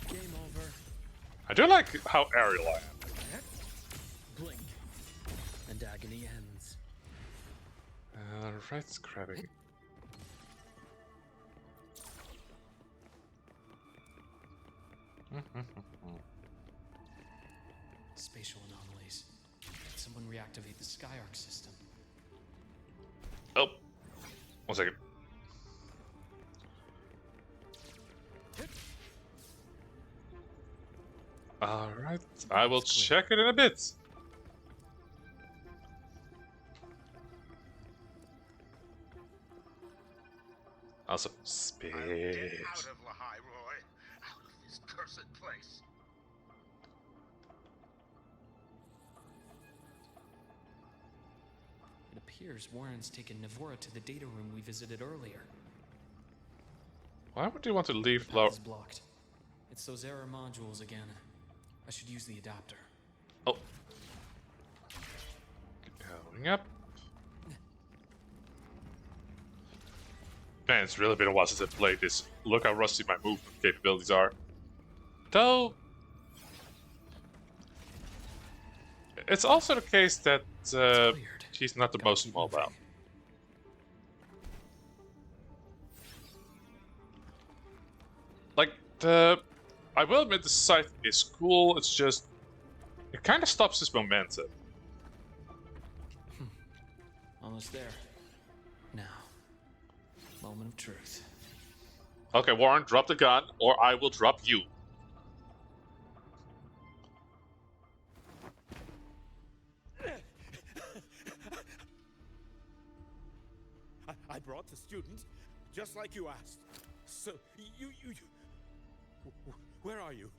Game over. I do like how aerial I am. Blink. And agony ends. Right, grabbing. Spatial anomalies. Did someone reactivate the Skyarc system? Oh, 1 second. Alright, I will check it in a bit. Also, speed. Out of Lahai, Roy. Out of this cursed place. It appears Warren's taken Navora to the data room we visited earlier. Why would you want to leave The low? path is blocked. It's those error modules again. I should use the adapter. Oh. Going up. Man, it's really been a while since I played this. Look how rusty my movement capabilities are. Though... It's also the case that he's not the most mobile. Like, I will admit the scythe is cool, it's just... It kind of stops his momentum. Almost there. Now, moment of truth. Okay, Warren, drop the gun, or I will drop you. I brought the student, just like you asked. So, where are you?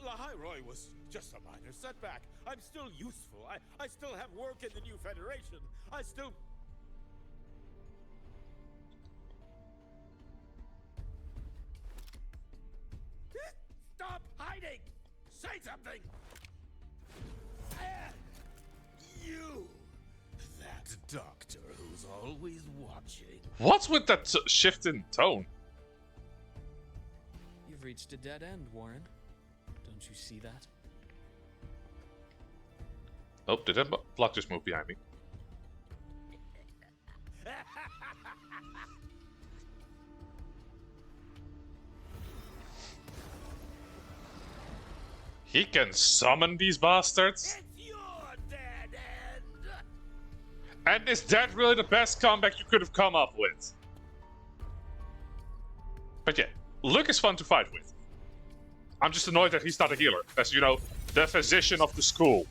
Lahai Roy was just a minor setback. I'm still useful. I still have work in the new Federation. I still... Stop hiding! Say something! You! That doctor who's always watching. What's with that shift in tone? You've reached a dead end, Warren. Don't you see that? Oh, did that block just move behind me? He can summon these bastards? It's your dead end! And is that really the best comeback you could have come up with? But yeah, Luke is fun to fight with. I'm just annoyed that he's not a healer. As you know, the physician of the school.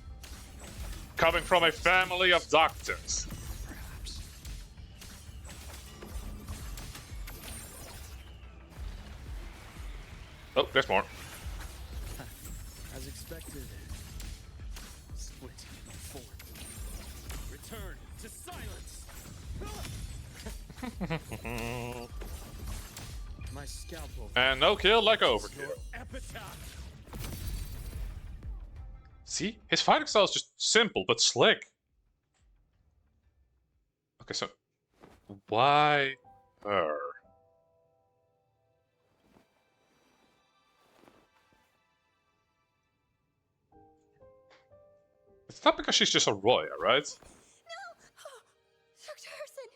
Coming from a family of doctors. Perhaps. Oh, there's more. As expected. Split in four. Return to silence. My scalpel. And no kill like overkill. Your epitaph! See? His fighting style is just simple, but slick. Okay, so... why her? It's not because she's just a Roya, right? No! Dr. Herson!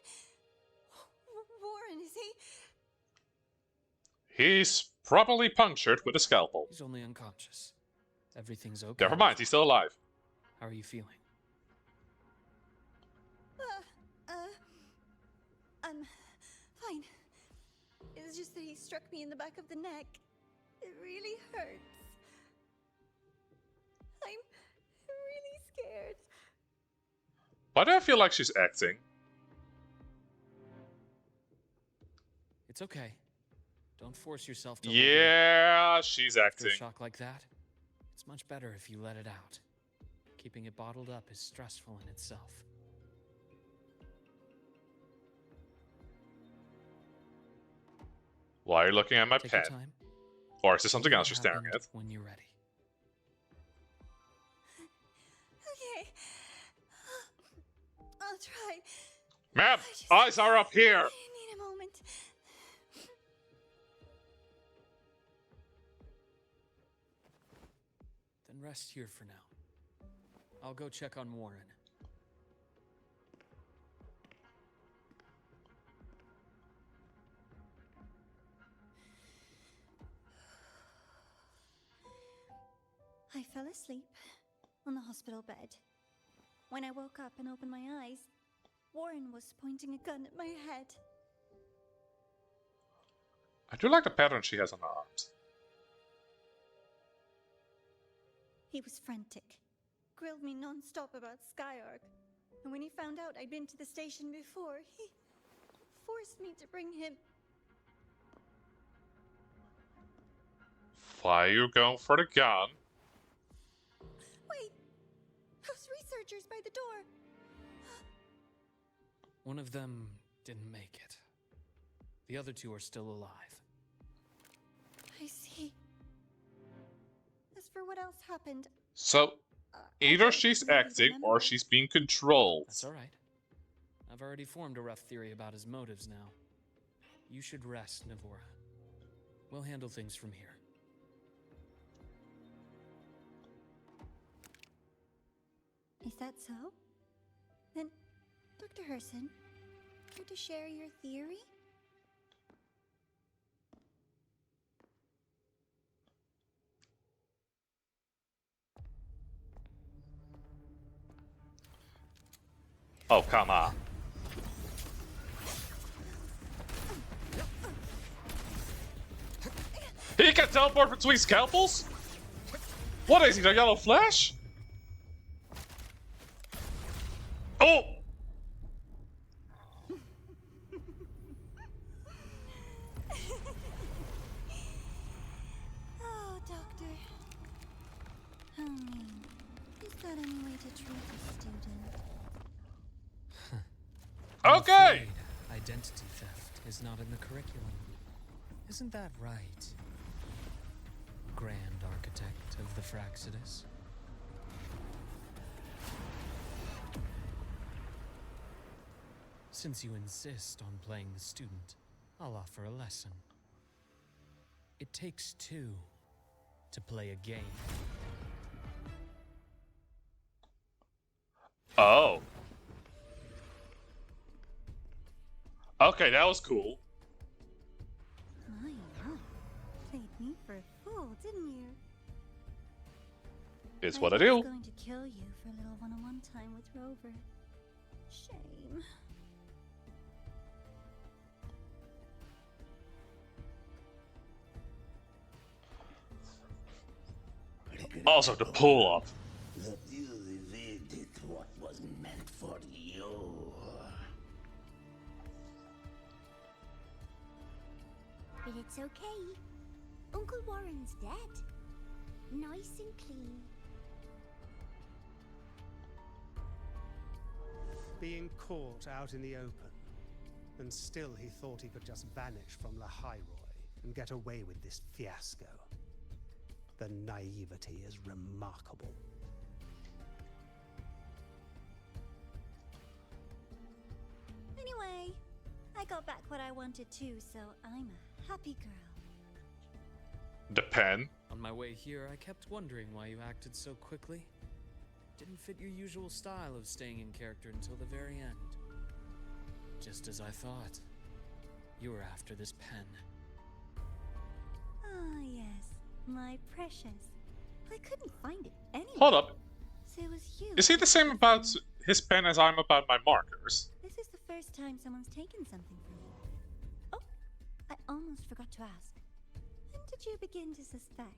Warren, is he? He's properly punctured with a scalpel. He's only unconscious. Everything's okay. Never mind, he's still alive. How are you feeling? I'm fine. It's just that he struck me in the back of the neck. It really hurts. I'm really scared. Why do I feel like she's acting? It's okay. Don't force yourself to. Let Yeah, she's it out. acting. After a shock like that, it's much better if you let it out. Keeping it bottled up is stressful in itself. Why are you looking at my Take your pen? time. Or is there something Tell me else what you're staring happened at? when you're ready. Okay. I'll try. Ma'am, I just- eyes are up here! I need a moment. Then rest here for now. I'll go check on Warren. I fell asleep on the hospital bed. When I woke up and opened my eyes, Warren was pointing a gun at my head. I do like the pattern she has on her arms. He was frantic, grilled me non-stop about Skyark, and when he found out I'd been to the station before, he forced me to bring him. Why are you going for the gun? Wait! Those researchers by the door! One of them didn't make it. The other two are still alive. I see. As for what else happened, So, I either don't she's really acting or remember. she's being controlled. That's alright. I've already formed a rough theory about his motives now. You should rest, Navora. We'll handle things from here. Is that so? Then, Dr. Herson, care to share your theory? Oh, come on. He can teleport between scalpels? What is he, the Yellow Flash? Oh! Oh, Doctor. How mean. Is that any way to treat a student? I'm Okay! afraid identity theft is not in the curriculum. Isn't that right, Grand Architect of the Fraxidus? Since you insist on playing the student, I'll offer a lesson. It takes two to play a game. Oh. Okay, that was cool. My, played me for a fool, didn't you? It's what I was do. going to kill you for a little one-on-one time with Rover. Shame. Also, the pull-up. That you evaded what was meant for you. But it's okay. Uncle Warren's dead. Nice and clean. Being caught out in the open, and still he thought he could just vanish from La Highroy and get away with this fiasco. The naivety is remarkable. Anyway, I got back what I wanted too, so I'm a happy girl. The pen. On my way here, I kept wondering why you acted so quickly. Didn't fit your usual style of staying in character until the very end. Just as I thought. You were after this pen. Ah, yes, my precious. I couldn't find it anywhere. Hold up. So it was you. Is he the same about his pen as I'm about my markers? This is the first time someone's taken something from me. Oh, I almost forgot to ask. When did you begin to suspect?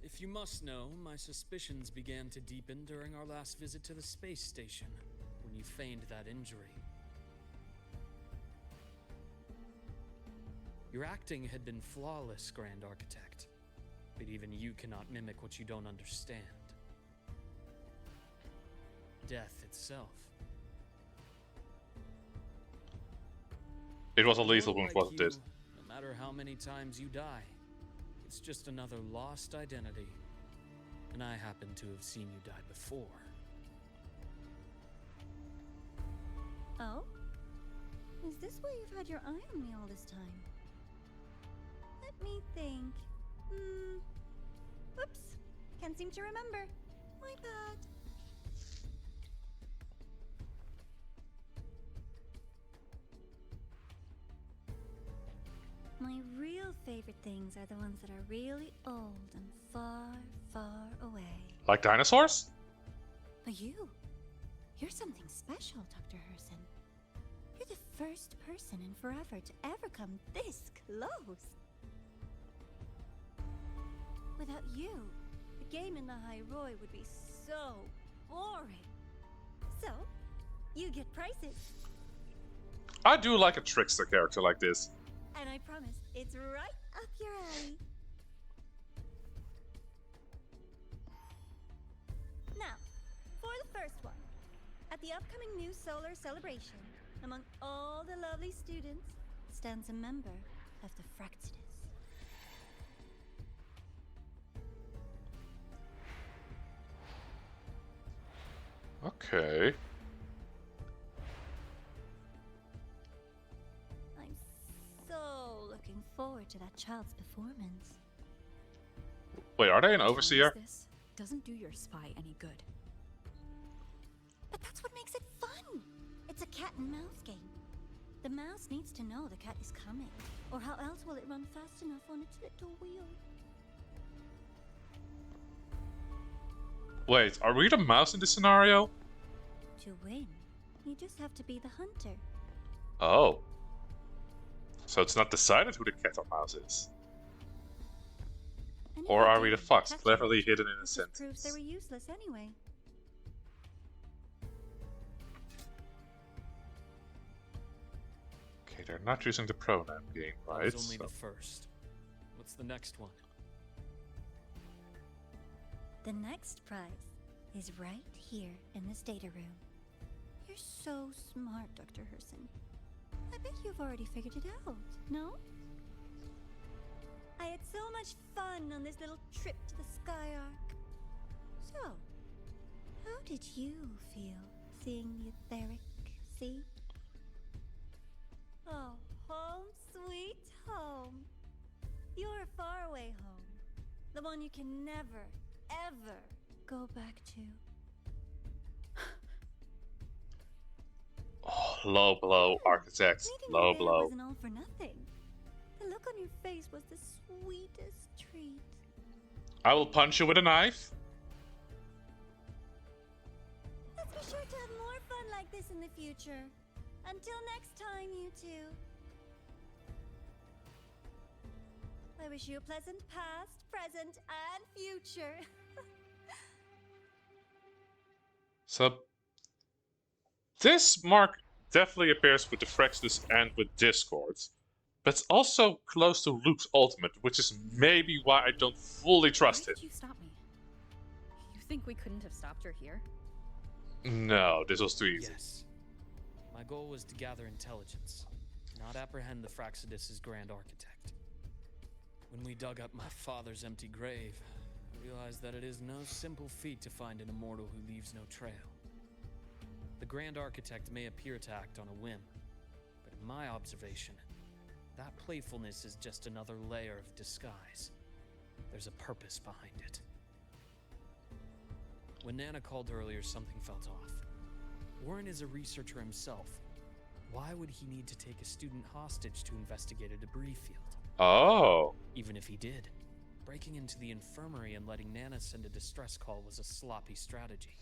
If you must know, my suspicions began to deepen during our last visit to the space station, when you feigned that injury. Your acting had been flawless, Grand Architect, but even you cannot mimic what you don't understand. Death itself. It was a For lethal one wound, like wasn't it? you, no matter how many times you die, it's just another lost identity. And I happen to have seen you die before. Oh? Is this why you've had your eye on me all this time? Let me think. Whoops. Can't seem to remember. My bad. My real favorite things are the ones that are really old and far, far away. Like dinosaurs? But you're something special, Dr. Herson. You're the first person in forever to ever come this close. Without you, the game in the High Roy would be so boring. So, you get prizes. I do like a trickster character like this. And I promise, it's right up your alley. Now, for the first one. At the upcoming new solar celebration, among all the lovely students, stands a member of the Fraxidus. Okay. I'm so looking forward to that child's performance. Wait, are they an Telling us overseer? This doesn't do your spy any good. But that's what makes it fun! It's a cat and mouse game. The mouse needs to know the cat is coming, or how else will it run fast enough on its little wheel? Wait, are we the mouse in this scenario? To win, you just have to be the hunter. Oh. So it's not decided who the cat or mouse is. And if Or they are we the did fox, catch cleverly it, hidden in a it just proves they sentence? were useless anyway. Okay, they're not using the pronoun game, That right? was only So- the first. What's the next one? The next prize is right here in this data room. You're so smart, Dr. Herson. I bet you've already figured it out, no? I had so much fun on this little trip to the Sky Arc. So, how did you feel seeing the etheric sea? Oh, home sweet home. Your faraway home. The one you can never, ever go back to. Oh, low blow, architect. Meeting Low you there blow. wasn't all for nothing. The look on your face was the sweetest treat. I will punch you with a knife. Let's be sure to have more fun like this in the future. Until next time, you two. I wish you a pleasant past, present, and future. So, this mark definitely appears with the Frextus and with Discord. But it's also close to Luke's ultimate, which is maybe why I don't fully trust Why it. did you stop me? You think we couldn't have stopped her here? No, this was too easy. Yes. My goal was to gather intelligence, not apprehend the Fraxidus' grand architect. When we dug up my father's empty grave, I realized that it is no simple feat to find an immortal who leaves no trail. The grand architect may appear to act on a whim, but in my observation, that playfulness is just another layer of disguise. There's a purpose behind it. When Nana called earlier, something felt off. Warren is a researcher himself. Why would he need to take a student hostage to investigate a debris field? Oh. Even if he did, breaking into the infirmary and letting Nana send a distress call was a sloppy strategy.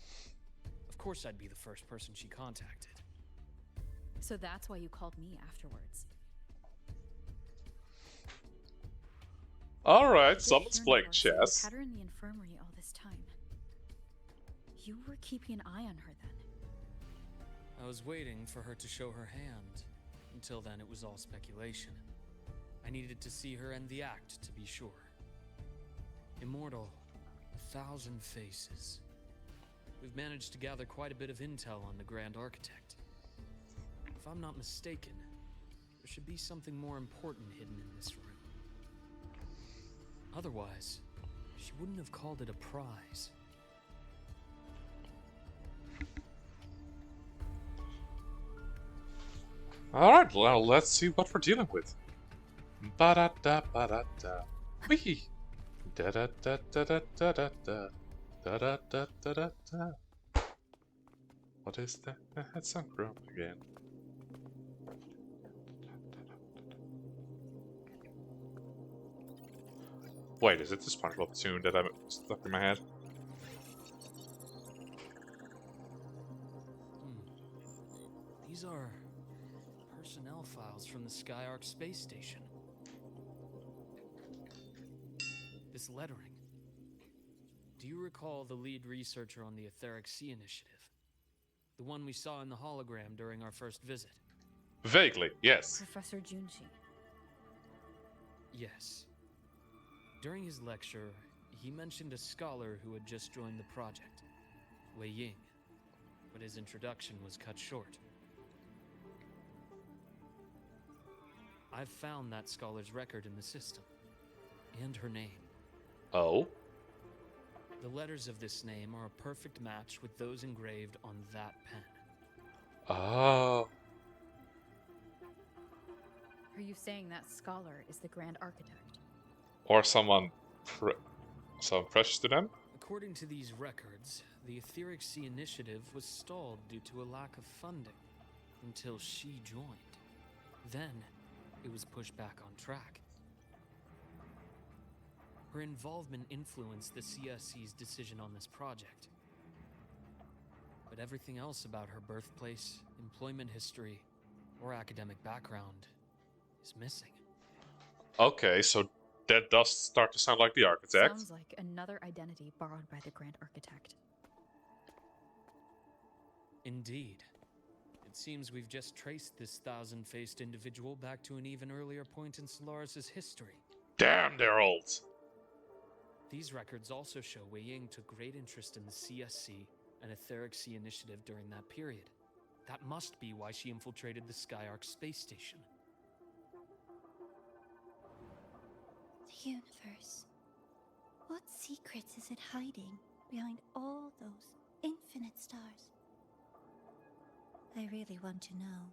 Of course I'd be the first person she contacted. So that's why you called me afterwards. Alright, Good someone's hearing playing yours, so you've chess. had her in the infirmary all this time. You were keeping an eye on her then. I was waiting for her to show her hand. Until then, it was all speculation. I needed to see her end the act to be sure. Immortal, 1,000 faces. We've managed to gather quite a bit of intel on the Grand Architect. If I'm not mistaken, there should be something more important hidden in this room. Otherwise, she wouldn't have called it a prize. Alright, well, let's see what we're dealing with. Ba-da-da, ba-da-da. Wee! Da-da-da-da-da-da-da. Da-da-da-da-da-da. What is that? That's some chrome again. Wait, is it the SpongeBob tune that I'm stuck in my head? These are personnel files from the Skyark space station. This lettering. Do you recall the lead researcher on the Etheric Sea Initiative? The one we saw in the hologram during our first visit? Vaguely, yes. Professor Junshi. Yes. During his lecture, he mentioned a scholar who had just joined the project, Wei Ying, but his introduction was cut short. I've found that scholar's record in the system, and her name. Oh? The letters of this name are a perfect match with those engraved on that pen. Oh. Are you saying that scholar is the Grand Architect? Or someone precious to them? According to these records, the Etheric Sea Initiative was stalled due to a lack of funding until she joined. Then, it was pushed back on track. Her involvement influenced the CSC's decision on this project. But everything else about her birthplace, employment history, or academic background is missing. Okay, so that does start to sound like the architect. Sounds like another identity borrowed by the Grand Architect. Indeed. It seems we've just traced this thousand-faced individual back to an even earlier point in Solaris' history. Damn, they're old. These records also show Wei Ying took great interest in the CSC and Etheric Sea initiative during that period. That must be why she infiltrated the Skyark space station. The universe. What secrets is it hiding behind all those infinite stars? I really want to know.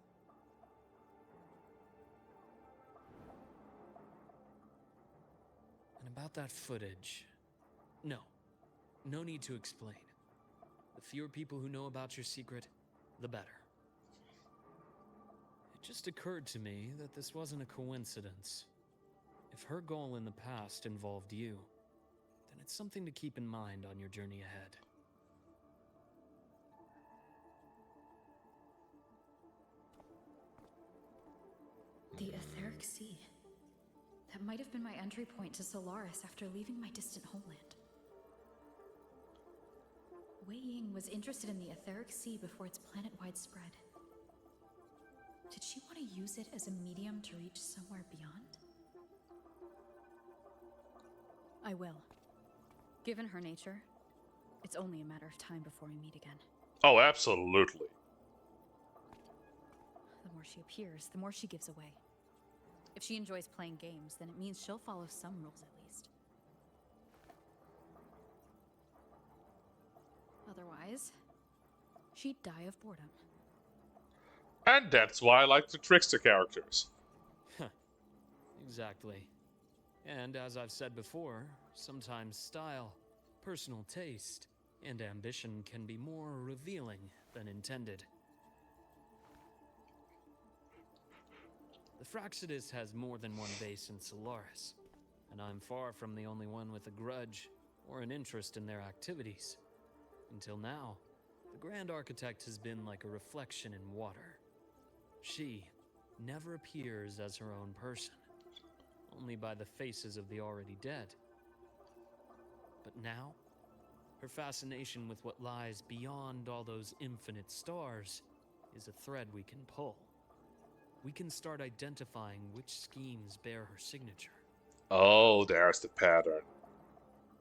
And about that footage... No need to explain. The fewer people who know about your secret, the better. It just occurred to me that this wasn't a coincidence. If her goal in the past involved you, then it's something to keep in mind on your journey ahead. The Etheric Sea. That might have been my entry point to Solaris after leaving my distant homeland. Wei Ying was interested in the Etheric Sea before its planet-wide spread. Did she want to use it as a medium to reach somewhere beyond? I will. Given her nature, it's only a matter of time before we meet again. Oh, absolutely. The more she appears, the more she gives away. If she enjoys playing games, then it means she'll follow some rules at least. Otherwise, she'd die of boredom. And that's why I like the trickster characters. Exactly. And as I've said before, sometimes style, personal taste, and ambition can be more revealing than intended. The Fraxidus has more than one base in Solaris, and I'm far from the only one with a grudge or an interest in their activities. Until now, the Grand Architect has been like a reflection in water. She never appears as her own person, only by the faces of the already dead. But now, her fascination with what lies beyond all those infinite stars is a thread we can pull. We can start identifying which schemes bear her signature. Oh, there's the pattern.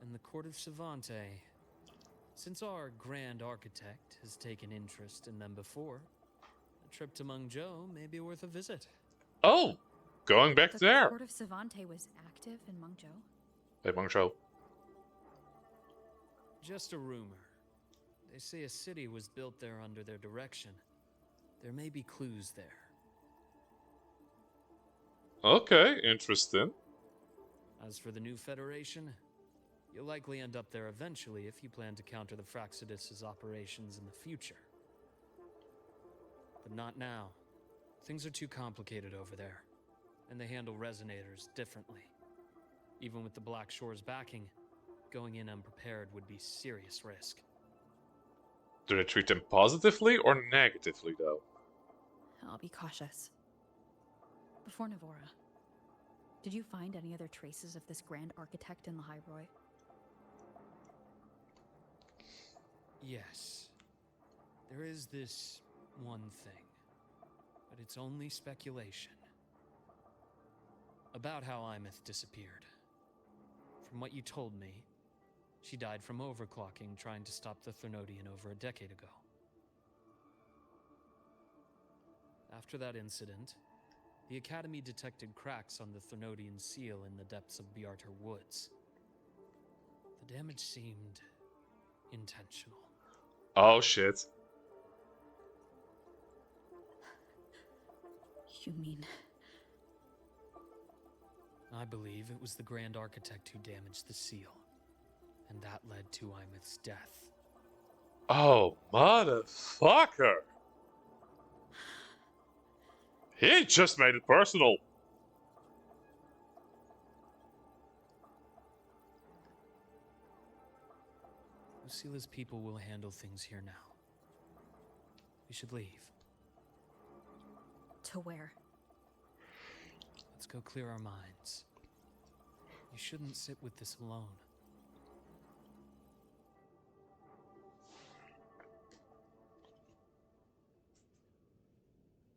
And the Court of Savante, since our Grand Architect has taken interest in them before, a trip to Mengzhou may be worth a visit. Oh, going back there. The Court of Savante was active in Mengzhou? Hey, Mengzhou. Just a rumor. They say a city was built there under their direction. There may be clues there. Okay, interesting. As for the new Federation, you'll likely end up there eventually if you plan to counter the Fraxidus' operations in the future. But not now. Things are too complicated over there, and they handle resonators differently. Even with the Black Shore's backing, going in unprepared would be serious risk. Do they treat them positively or negatively, though? I'll be cautious. Before Navora, did you find any other traces of this Grand Architect in the High Roy? Yes. There is this one thing, but it's only speculation. About how Imeth disappeared. From what you told me, she died from overclocking trying to stop the Thernodian over a decade ago. After that incident, the Academy detected cracks on the Thernodian seal in the depths of Biarter Woods. The damage seemed intentional. Oh, shit. You mean... I believe it was the Grand Architect who damaged the seal, and that led to Imeth's death. Oh, motherfucker! He just made it personal. Lucila's people will handle things here now. We should leave. To where? Let's go clear our minds. You shouldn't sit with this alone.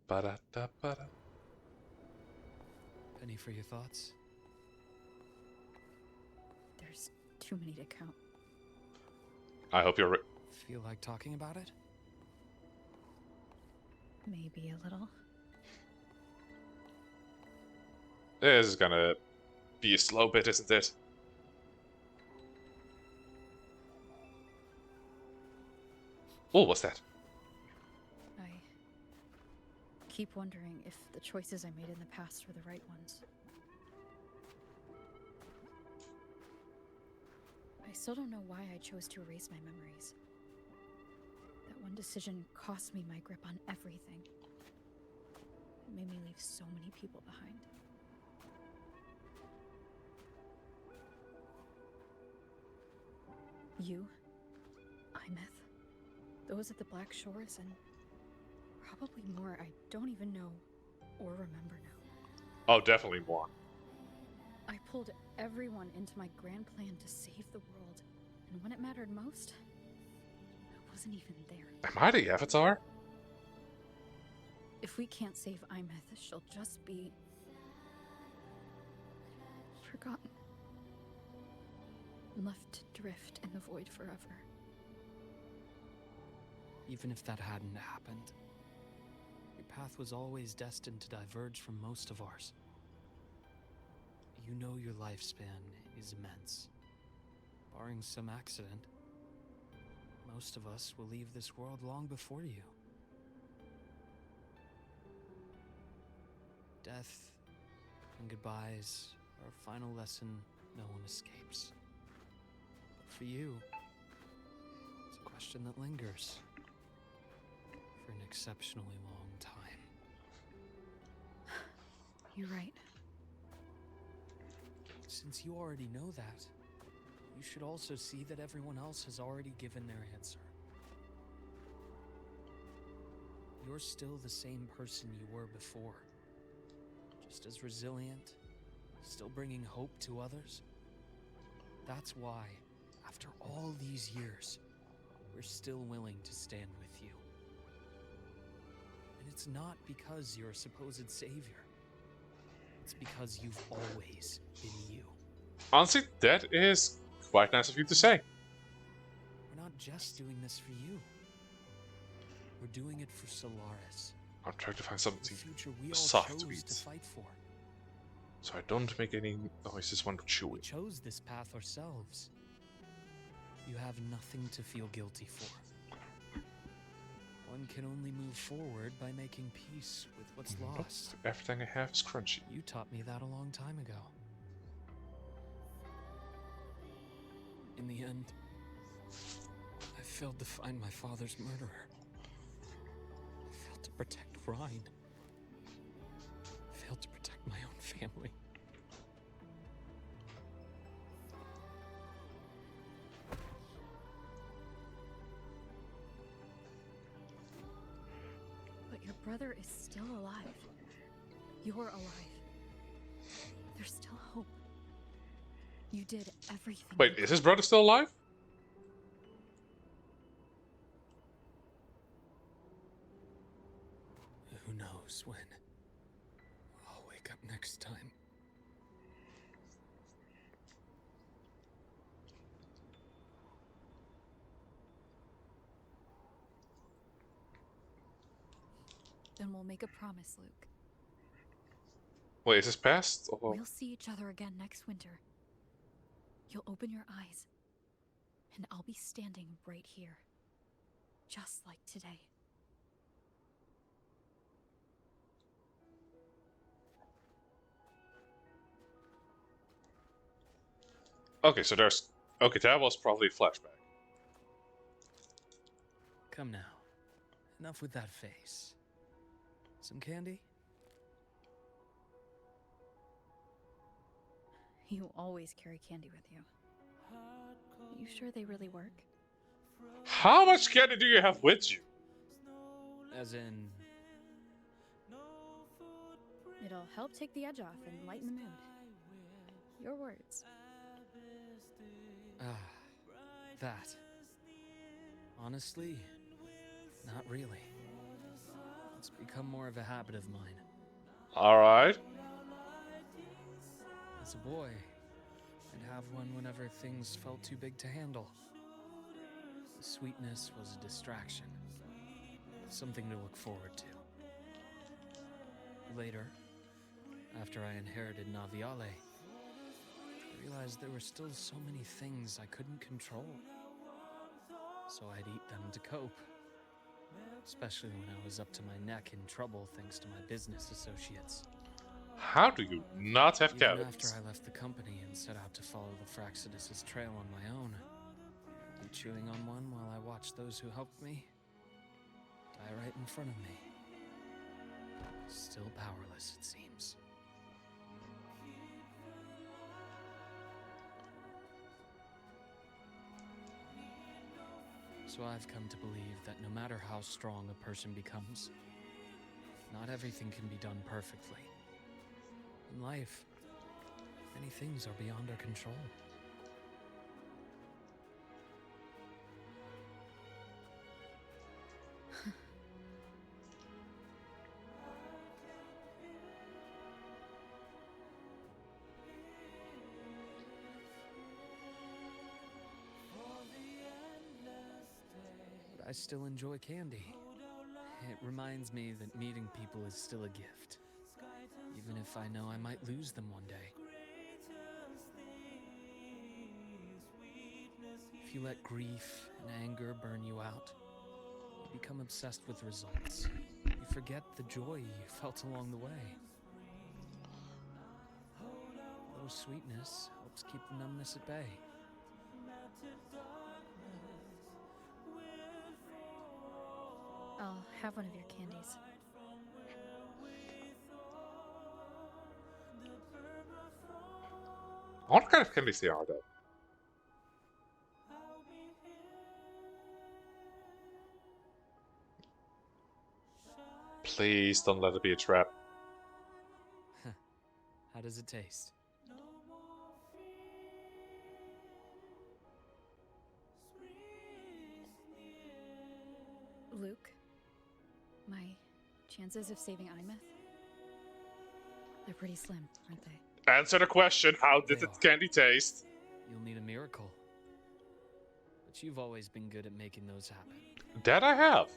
Ba-da-da-ba-da. Penny for your thoughts? There's too many to count. I hope you're. Feel like talking about it? Maybe a little. This is gonna be a slow bit, isn't it? Oh, what's that? I keep wondering if the choices I made in the past were the right ones. I still don't know why I chose to erase my memories. That one decision cost me my grip on everything. It made me leave so many people behind. You, Imeth, those at the Black Shores, and probably more I don't even know or remember now. Oh, definitely more. I pulled everyone into my grand plan to save the world, and when it mattered most, I wasn't even there. Am I the Avatar? If we can't save Imeth, she'll just be forgotten. Left to drift in the void forever. Even if that hadn't happened, your path was always destined to diverge from most of ours. You know your lifespan is immense. Barring some accident, most of us will leave this world long before you. Death and goodbyes are a final lesson no one escapes. But for you, it's a question that lingers for an exceptionally long time. You're right. Since you already know that, you should also see that everyone else has already given their answer. You're still the same person you were before. Just as resilient, still bringing hope to others. That's why, after all these years, we're still willing to stand with you. And it's not because you're a supposed savior. It's because you've always been you. Honestly, that is quite nice of you to say. We're not just doing this for you. We're doing it for Solaris. I'm trying to find The something future we all soft to chose eat, to fight for. so I don't make any noises when We chewing. chose this path ourselves. You have nothing to feel guilty for. One can only move forward by making peace with what's lost. Everything I have is crunchy. You taught me that a long time ago. In the end, I failed to find my father's murderer. I failed to protect Rhine. I failed to protect my own family. But your brother is still alive. You're alive. There's still hope. You did everything. Wait, is his brother still alive? Who knows when I'll wake up next time. Then we'll make a promise, Luke. Wait, is this past? Or... We'll see each other again next winter. You'll open your eyes, and I'll be standing right here. Just like today. Okay, so there's... Okay, that was probably a flashback. Come now. Enough with that face. Some candy? You always carry candy with you. You sure they really work? How much candy do you have with you? As in... It'll help take the edge off and lighten the mood. Your words. That. Honestly, not really. It's become more of a habit of mine. Alright. As a boy, I'd have one whenever things felt too big to handle. The sweetness was a distraction, something to look forward to. Later, after I inherited Naviale, I realized there were still so many things I couldn't control. So I'd eat them to cope, especially when I was up to my neck in trouble thanks to my business associates. How do you not have Even cavits? after I left the company and set out to follow the Fraxidus' trail on my own, I'd be chewing on one while I watched those who helped me die right in front of me. Still powerless, it seems. So I've come to believe that no matter how strong a person becomes, not everything can be done perfectly. In life, many things are beyond our control. But I still enjoy candy. It reminds me that meeting people is still a gift, even if I know I might lose them one day. If you let grief and anger burn you out, you become obsessed with results. You forget the joy you felt along the way. A little sweetness helps keep the numbness at bay. I'll have one of your candies. What kind of candies they are, though? Please don't let it be a trap. How does it taste? Luke, my chances of saving Imeth? They're pretty slim, aren't they? Answer the question, how did They the are. candy taste? You'll need a miracle. But you've always been good at making those happen. That I have.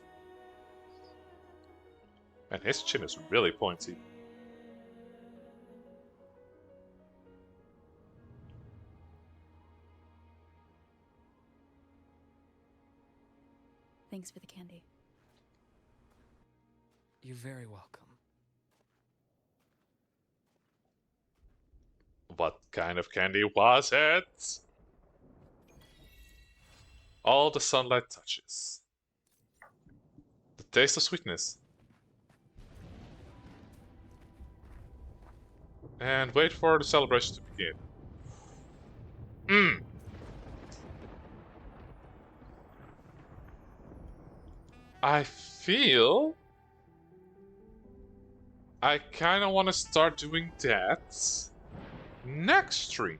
And his chin is really pointy. Thanks for the candy. You're very welcome. What kind of candy was it? All the sunlight touches. The taste of sweetness. And wait for the celebration to begin. I feel I kind of want to start doing that next stream.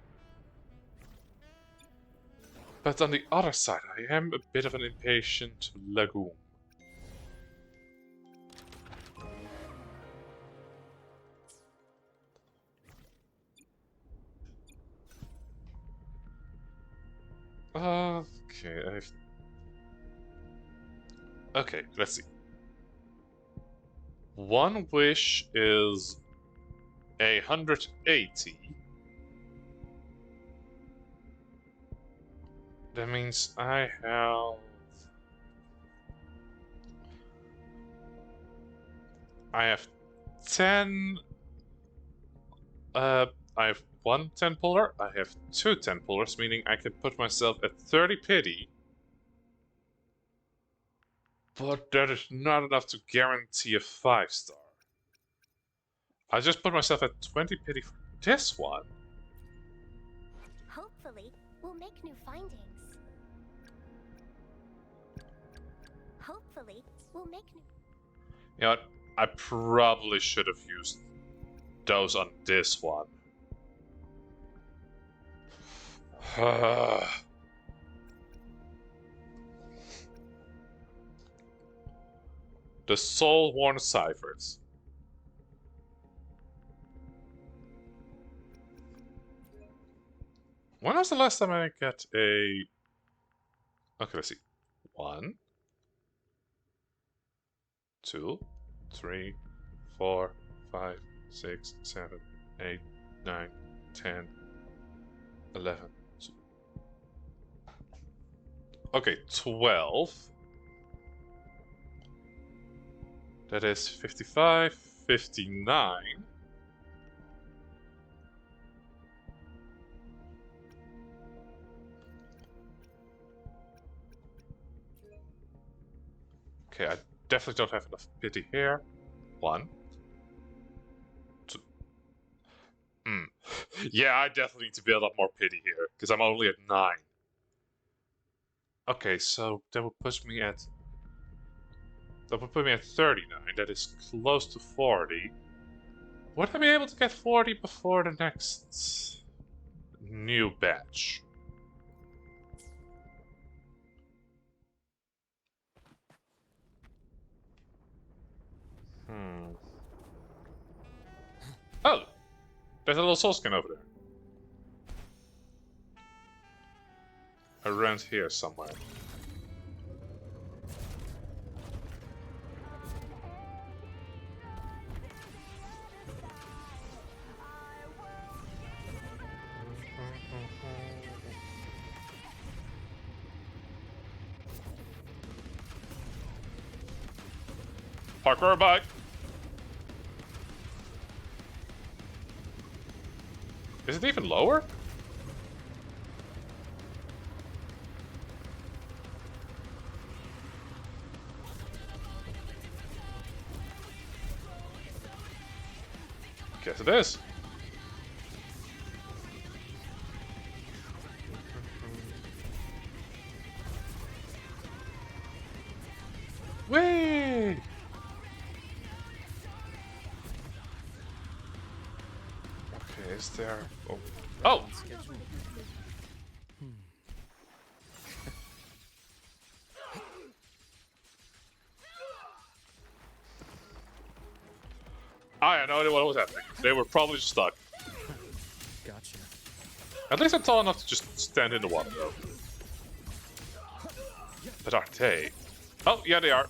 But on the other side, I am a bit of an impatient lagoon. Okay, Okay, let's see. One wish is 180. That means I have 10. I have one 10-puller. I have two 10-pullers, meaning I can put myself at 30 pity. But that is not enough to guarantee a 5-star. I just put myself at 20 pity for this one. Hopefully, we'll make new findings. Hopefully, we'll make new... You know what? I probably should have used dose on this one. The Soul-Worn Ciphers. When was the last time I got a... Okay, let's see. 1, 2, 3, 4, 5, 6, 7, 8, 9, 10, 11. Okay, 12. That is 55, 59. Okay, I definitely don't have enough pity here. 1, 2. Yeah, I definitely need to build up more pity here, because I'm only at 9. Okay, so that would put me at... That would put me at 39. That is close to 40. Would I be able to get 40 before the next new batch? Oh! There's a little soul skin over there. Around here somewhere. Parkour bike! Is it even lower? Guess it is. Whee! Okay, is there... Oh! Oh! I had no idea what was happening. They were probably stuck. Gotcha. At least I'm tall enough to just stand in the water, though. But aren't they? Oh, yeah, they are.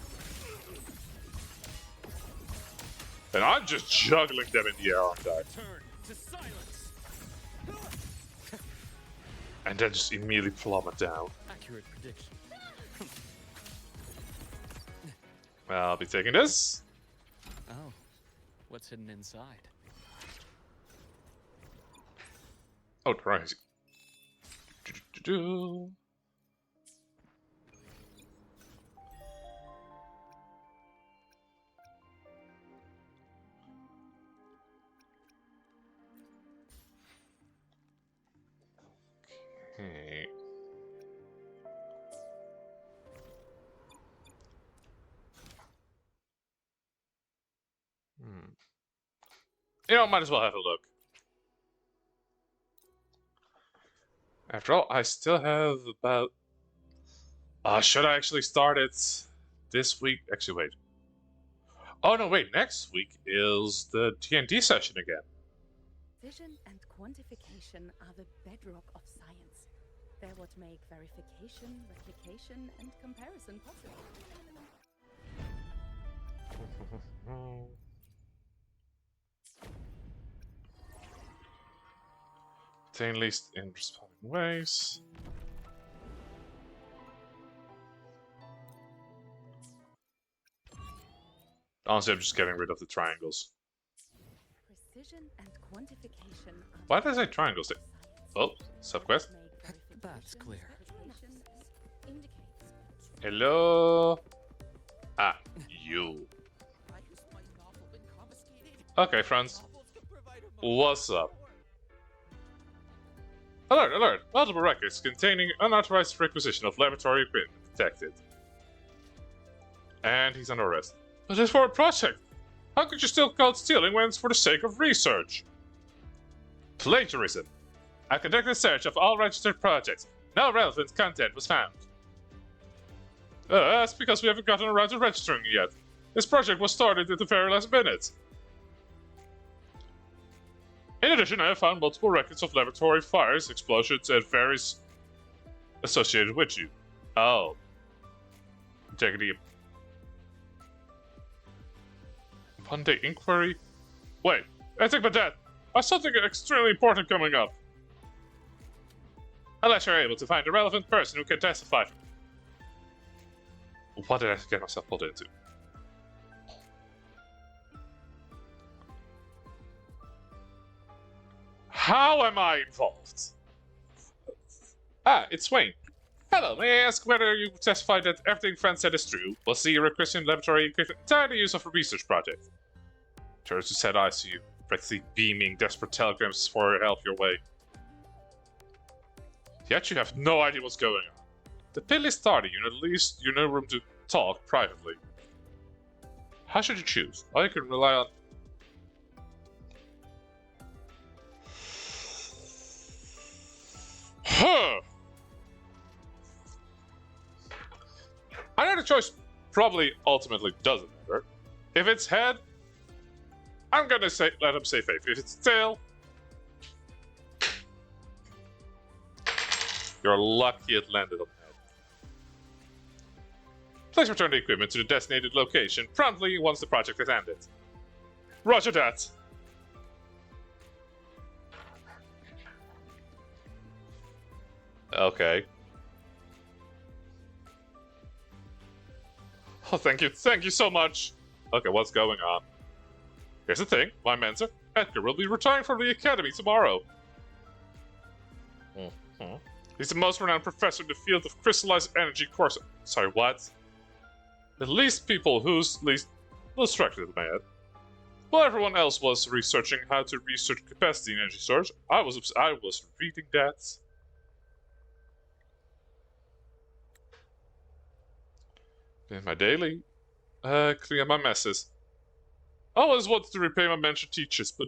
And I'm just juggling them in the air, aren't I? And then just immediately plummet down. Accurate prediction. Well, I'll be taking this. Oh, what's hidden inside? Oh, crazy. Do-do-do-do. Okay. You know, might as well have a look. After all, I still have about... should I actually start it this week? Actually, wait. Oh, no, wait. Next week is the D&D session again. Vision and quantification are the bedrock of science. They're what make verification, replication, and comparison possible. Obtain least in responding ways. Honestly, I'm just getting rid of the triangles. Precision and quantification are Why does it triangles there? Oh, subquest. That's clear. Hello? Ah, you. Okay, friends. What's up? Alert, alert! Multiple records containing unauthorized requisition of laboratory equipment detected. And he's under arrest. But it's for a project! How could you still call it stealing when it's for the sake of research? Plagiarism. I conducted a search of all registered projects. No relevant content was found. That's because we haven't gotten around to registering yet. This project was started at the very last minute. In addition, I have found multiple records of laboratory fires, explosions, and various associated with you. Oh. Integrity. One-day inquiry? Wait, I think about that. I have something extremely important coming up. Unless you're able to find a relevant person who can testify. What did I get myself pulled into? How am I involved? Ah, it's Wayne. Hello, may I ask whether you testified that everything Fran said is true? Was the Christian laboratory entirely used for a research project? Turns to set eyes to you, practically beaming desperate telegrams for help your way. Yet you have no idea what's going on. The pill is starting you, and at least you know room to talk privately. How should you choose? All you can rely on. Huh. I know the choice probably ultimately doesn't matter. If it's head, I'm gonna say let him say faith. If it's tail, you're lucky it landed on the head. Please return the equipment to the designated location promptly once the project has ended. Roger that. Okay. Oh, thank you so much. Okay, what's going on? Here's the thing, my mentor, Edgar, will be retiring from the academy tomorrow. He's the most renowned professor in the field of crystallized energy course. Sorry, what? The least people who's least distracted in my head. While everyone else was researching how to research capacity in energy storage, I was reading that. In my daily, clean up my messes. I always wanted to repay my mentor teachers, but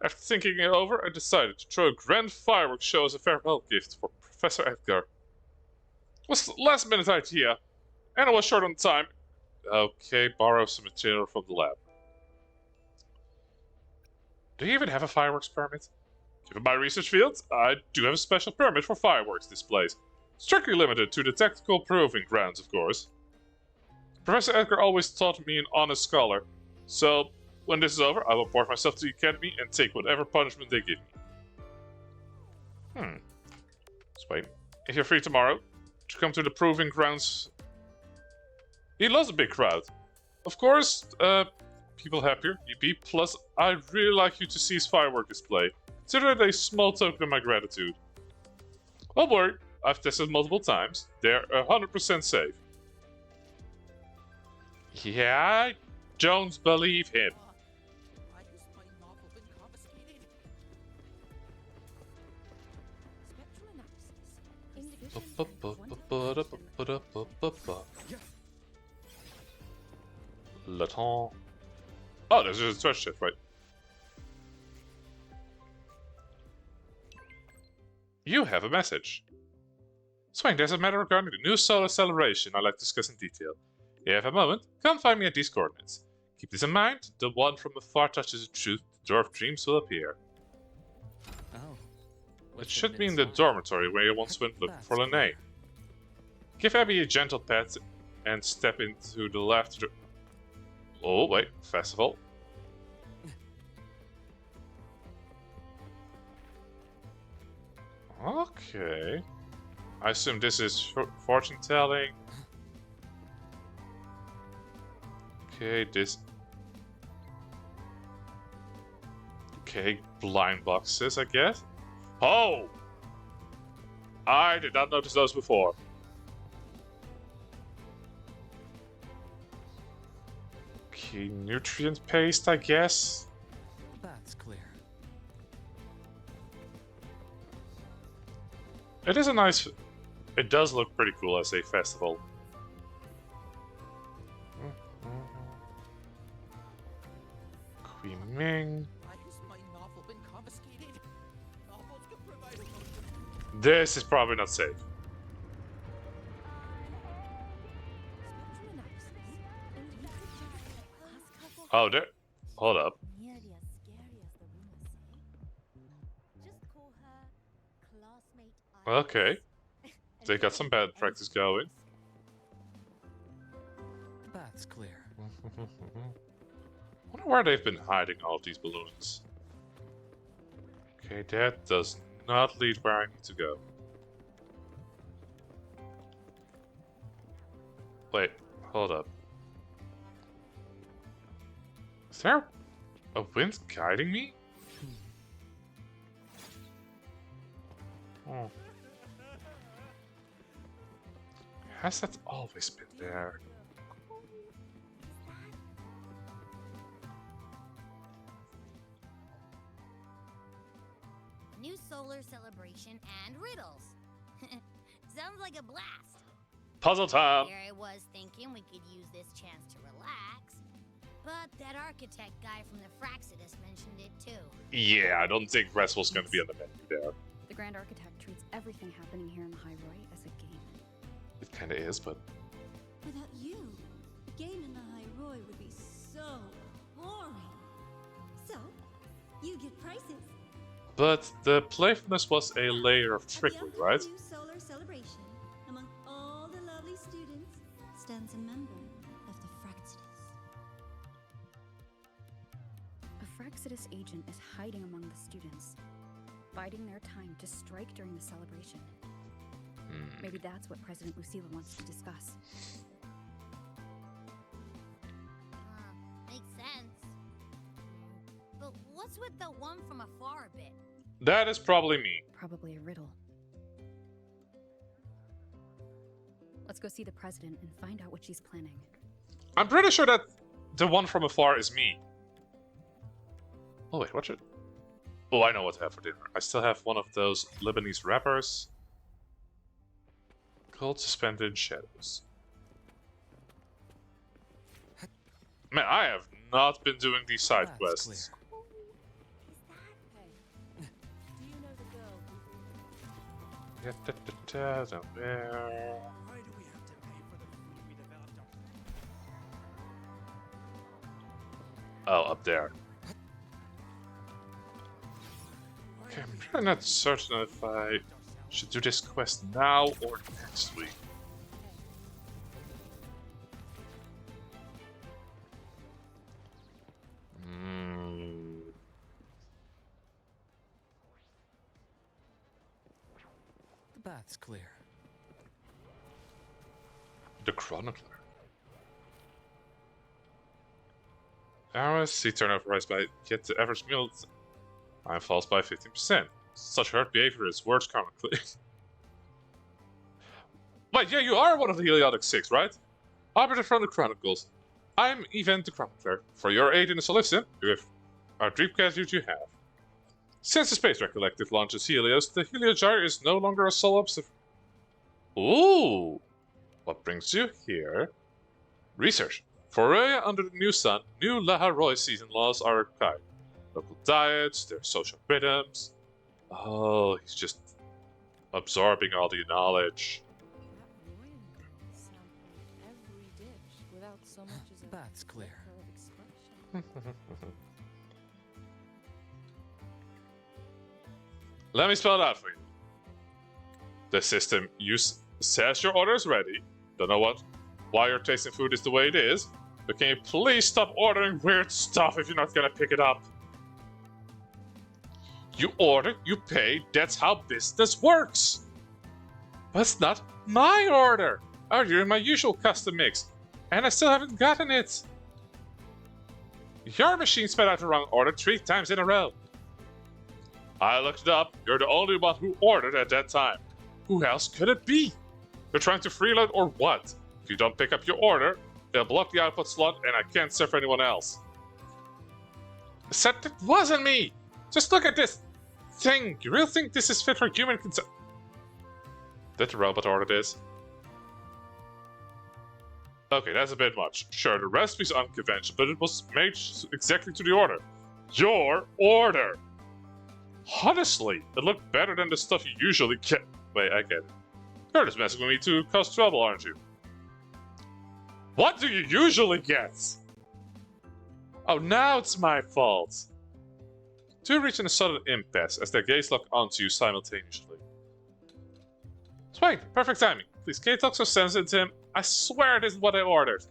after thinking it over, I decided to throw a grand fireworks show as a farewell gift for Professor Edgar. It was a last-minute idea, and I was short on time. Okay, borrow some material from the lab. Do you even have a fireworks permit? Given my research field, I do have a special permit for fireworks displays. Strictly limited to the tactical proving grounds, of course. Professor Edgar always taught me an honest scholar, so when this is over, I will report myself to the academy and take whatever punishment they give me. Just wait. If you're free tomorrow, to come to the proving grounds. He loves a big crowd. Of course, people happier, EP, plus I'd really like you to see his firework display. Consider it a small token of my gratitude. Don't worry, I've tested multiple times. They're 100% safe. Yeah, I don't believe him. Why has my novel been confiscated? Spectral analysis. Le temps. Oh, there's a treasure chest, right? You have a message. Swing, there's a matter regarding the new solar celebration I'd like to discuss in detail. If you have a moment, come find me at these coordinates. Keep this in mind, the one from afar touches the truth, the dwarf dreams will appear. Oh. It should be in the dormitory where you once went looking for Lene. Give Abby a gentle pat and step into the left. Oh, wait, festival. Okay. I assume this is fortune telling. Okay, this. Okay, blind boxes, I guess. Oh! I did not notice those before. Okay, nutrient paste, I guess. That's clear. It is a nice. It does look pretty cool as a festival. Kui Ming. Why has my novel been confiscated? Novels can provide This is probably not safe. Spectrum analysis. And you could just ask her for Oh, there. Hold up. Nearly as scary as the rumors say. Just call her classmate Iris. Okay. And They got some bad anything practice else going. The path's clear. Wonder where they've been hiding all of these balloons. Okay, that does not lead where I need to go. Wait, hold up. Is there a wind guiding me? Oh. Has that always been there? New solar celebration and riddles. Sounds like a blast. Puzzle time! Here I was thinking we could use this chance to relax. But that architect guy from the Fraxidus mentioned it too. Yeah, I don't think Wrestle's gonna be on the menu there. The Grand Architect treats everything happening here in the High Roy as a game. It kinda is, but... Without you, the game in the High Roy would be so boring. So, you get prizes. But the playfulness was a layer of trickery, right? New solar celebration. Among all the lovely students stands a member of the Fraxidus. A Fraxidus agent is hiding among the students, biding their time to strike during the celebration. Maybe that's what President Lucila wants to discuss. Makes sense. But what's with the one from afar bit? That is probably me. Probably a riddle. Let's go see the president and find out what she's planning. I'm pretty sure that the one from afar is me. Oh wait, watch it. Oh, I know what to have for dinner. I still have one of those Lebanese wrappers. Cold suspended shadows. Man, I have not been doing these side That's quests. Hey, do you know the girl who... Down there. Why do we have to pay for the food we developed Oh, up there. Okay, I'm really not certain if I should do this quest now or next week. The path's clear. The Chronicler. Hours, see turnover rise by get the average meal time falls by 15%. Such hurt behavior is worse chronically. But yeah, you are one of the Heliotic Six, right? Arbiter from the Chronicles. I'm Event the Chronicler. For your aid in the solution, you have our Dreamcast you have. Since the Space Track Collective launches Helios, the Heliogyre is no longer a sole observer. Ooh! What brings you here? Research. For Raya under the new sun, new Laha Roy season laws are required. Local diets, their social rhythms. Oh, he's just absorbing all the knowledge. That Royan girl sampled every dish without so much as a That's clear. flicker of expression. Let me spell it out for you. The system says your order is ready. Don't know why your tasting food is the way it is. But can you please stop ordering weird stuff if you're not gonna pick it up? You order, you pay, that's how business works. But it's not my order. I'm doing my usual custom mix, and I still haven't gotten it. Your machine spat out the wrong order 3 times in a row. I looked it up. You're the only one who ordered at that time. Who else could it be? You're trying to freeload or what? If you don't pick up your order, they'll block the output slot and I can't serve anyone else. I said it wasn't me! Just look at this thing! You really think this is fit for human consumption? Did the robot order this? Okay, that's a bit much. Sure, the recipe's unconventional, but it was made exactly to the order. Your order! Honestly, it looked better than the stuff you usually get. Wait, I get it. You're just messing with me to cause trouble, aren't you? What do you usually get? Oh, now it's my fault. Two reach a sudden impasse as their gaze lock onto you simultaneously. Swain, perfect timing. Please, Kate talks so sensitive to him. I swear this is what I ordered.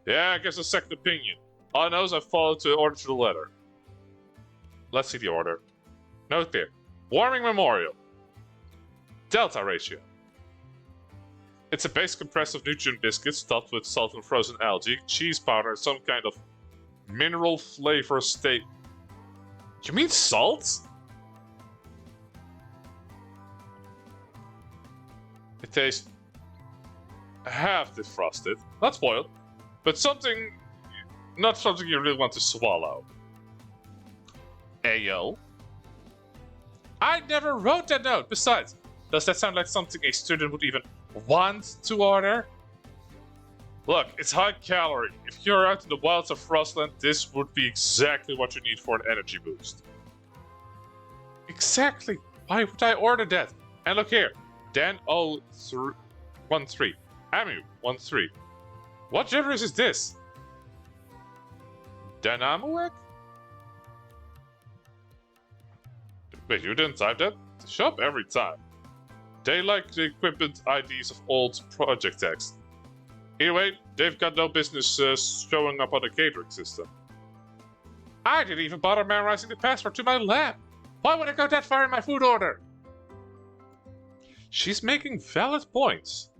Yeah, I guess a second opinion. All I know is I followed the order to the letter. Let's see the order. Note there. Warming Memorial. Delta ratio. It's a base compressed of nutrient biscuits topped with salt and frozen algae, cheese powder, and some kind of mineral flavor state. You mean salt? It tastes half defrosted, not spoiled, but something, not something you really want to swallow. Ayo. I never wrote that note. Besides, does that sound like something a student would even want to order? Look, it's high calorie. If you're out in the wilds of Frostland, this would be exactly what you need for an energy boost. Exactly. Why would I order that? And look here. Dan013. Amu13. What gibberish is this? Danamuek? Wait, you didn't type that? Show up every time. They like the equipment IDs of old project text. Either way, they've got no business showing up on the catering system. I didn't even bother memorizing the password to my lab. Why would I go that far in my food order? She's making valid points.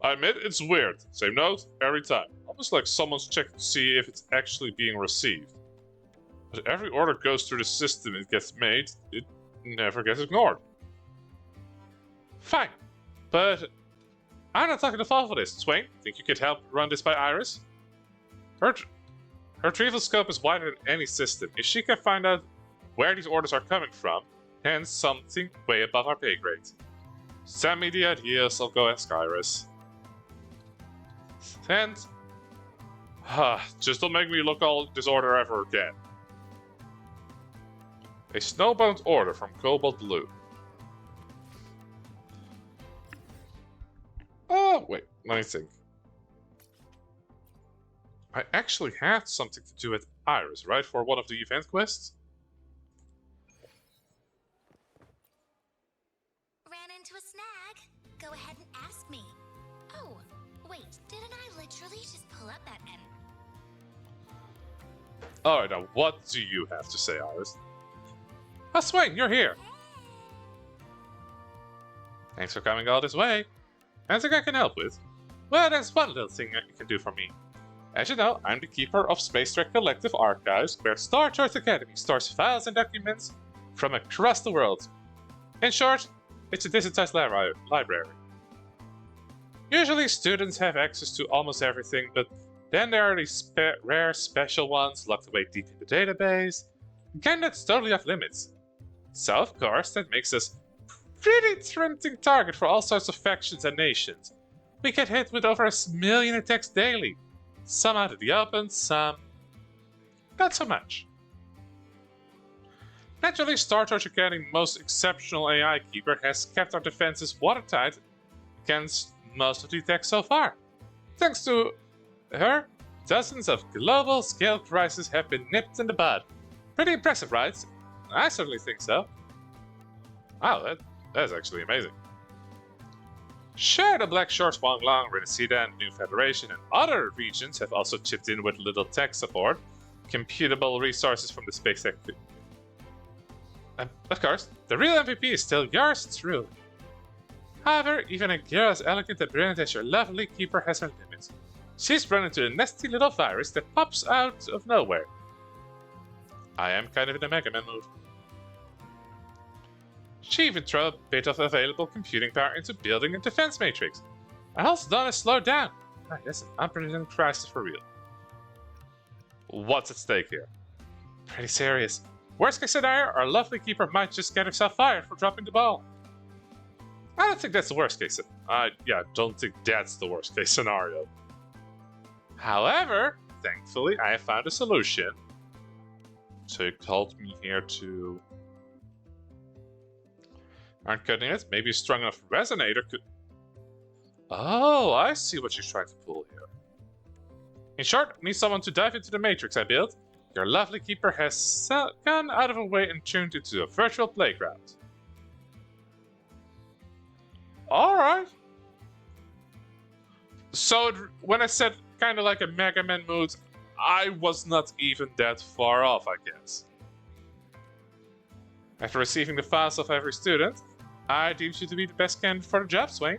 I admit it's weird. Same note, every time. Almost like someone's checking to see if it's actually being received. But every order goes through the system it gets made, it never gets ignored. Fine, but I'm not talking to fall for this. Swain, think you could help run this by Iris? Her retrieval scope is wider than any system. If she can find out where these orders are coming from, then something way above our pay grade. Send me the ideas, I'll go ask Iris. And just don't make me look all this order ever again. A snowbound order from Cobalt Blue. Oh, wait, let me think. I actually had something to do with Iris, right? For one of the event quests? Ran into a snag. Go ahead and ask me. Oh, wait, didn't I literally just pull up that end? Alright, now what do you have to say, Iris? Oh, Swain, you're here! Thanks for coming all this way. Anything I can help with? Well, there's one little thing you can do for me. As you know, I'm the keeper of Space Trek Collective Archives, where Star Trek Academy stores files and documents from across the world. In short, it's a digitized library. Usually students have access to almost everything, but then there are these rare special ones locked away deep in the database, again that's totally off limits. So of course, that makes us pretty tempting target for all sorts of factions and nations. We get hit with over 1 million attacks daily. Some out of the open, some not so much. Naturally, Star Trek Academy's most exceptional AI keeper has kept our defenses watertight against most of the attacks so far. Thanks to her, dozens of global-scale crises have been nipped in the bud. Pretty impressive, right? I certainly think so. Wow, that's actually amazing. Sure, the Black Shores, Wonglong, Renacida, and New Federation, and other regions have also chipped in with little tech support, computable resources from the space tech. Of course, the real MVP is still yours truly. However, even a girl as elegant and brilliant as your lovely keeper has her limits. She's run into a nasty little virus that pops out of nowhere. I am kind of in a Mega Man mood. She even threw a bit of available computing power into building a defense matrix. I also done is slowed down. That's an unprecedented crisis for real. What's at stake here? Pretty serious. Worst case scenario, our lovely keeper might just get herself fired for dropping the ball. I don't think that's the worst case don't think that's the worst case scenario. However, thankfully, I have found a solution. So you called me here to... Aren't cutting it? Maybe a strong enough resonator could... Oh, I see what you're trying to pull here. In short, need someone to dive into the matrix I built. Your lovely keeper has gone out of her way and tuned into a virtual playground. Alright. So, when I said kind of like a Mega Man mood, I was not even that far off, I guess. After receiving the files of every student, I deemed you to be the best candidate for the job, Swain.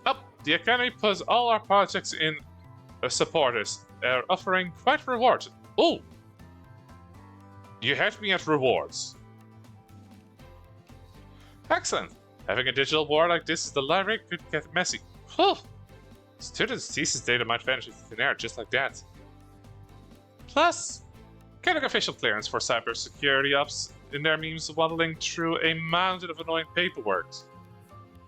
Oh, the Academy puts all our projects in supporters. They're offering quite rewards. Oh! You had me at rewards. Excellent. Having a digital war like this in the library could get messy. Whew. Students' thesis data might vanish into thin air just like that. Plus, getting official clearance for cybersecurity ops in their means waddling through a mountain of annoying paperwork.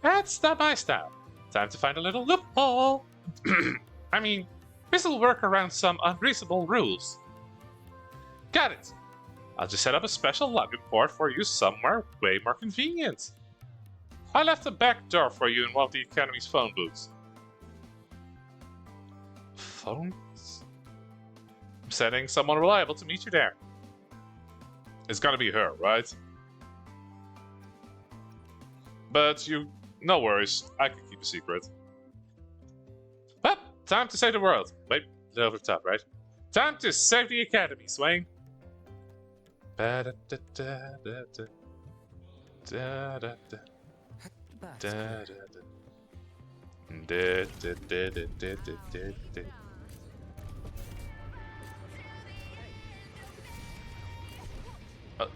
That's not my style. Time to find a little loophole. I mean, this'll work around some unreasonable rules. Got it. I'll just set up a special login port for you somewhere way more convenient. I left a back door for you in one of the Academy's phone booths. Phones? I'm sending someone reliable to meet you there. It's gonna be her, right? But no worries, I can keep a secret. But, time to save the world. Wait, a little over the top, right? Time to save the Academy, Swain. Oh,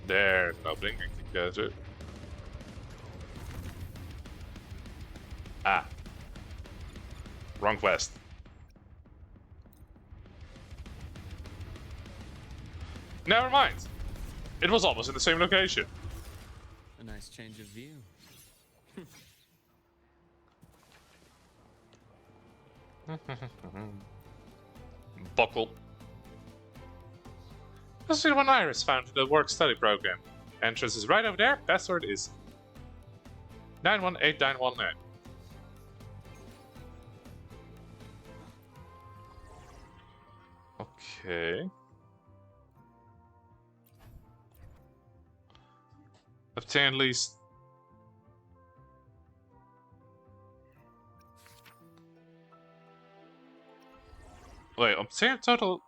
there's no blinking together. Ah. Wrong quest. Never mind. It was almost in the same location. A nice change of view. Buckle. This is one Iris found in the work-study program. Entrance is right over there. Password is 918919. Okay. Obtain at least... Wait, obtain a total...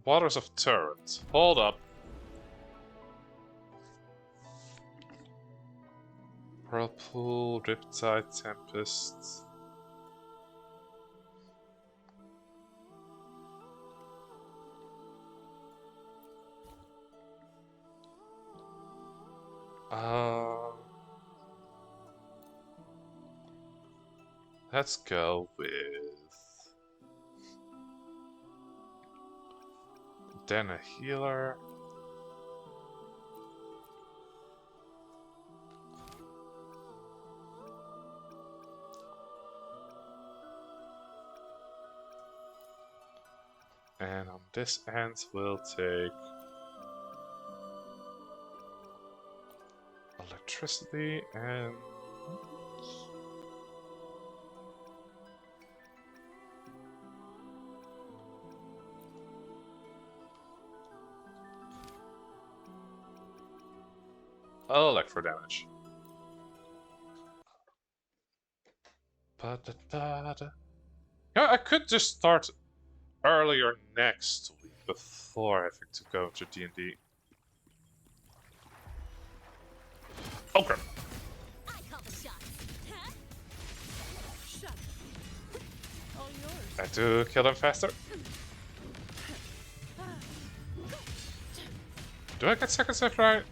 Waters of Turret. Hold up. Whirlpool, Riptide, Tempest. Let's go with... Then a healer. And on this end we'll take electricity and electro damage. Yeah, I could just start earlier next week before having to go to D&D. Oh crap! I call the shots. Huh? Shut up. All yours. I do kill them faster. Do I get second save right?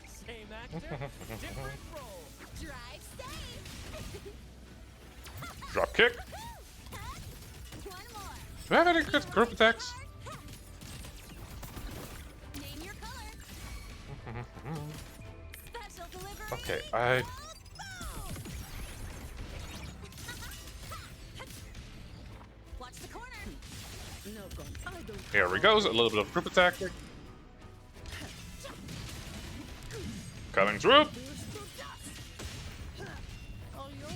Same actor, different role. Drive safe. kick. Do I have any good group attacks? Name your color. Special delivery. Okay, I... Watch the corner. No gun. I don't. Here we go, a little bit of group attack. Coming through. All yours.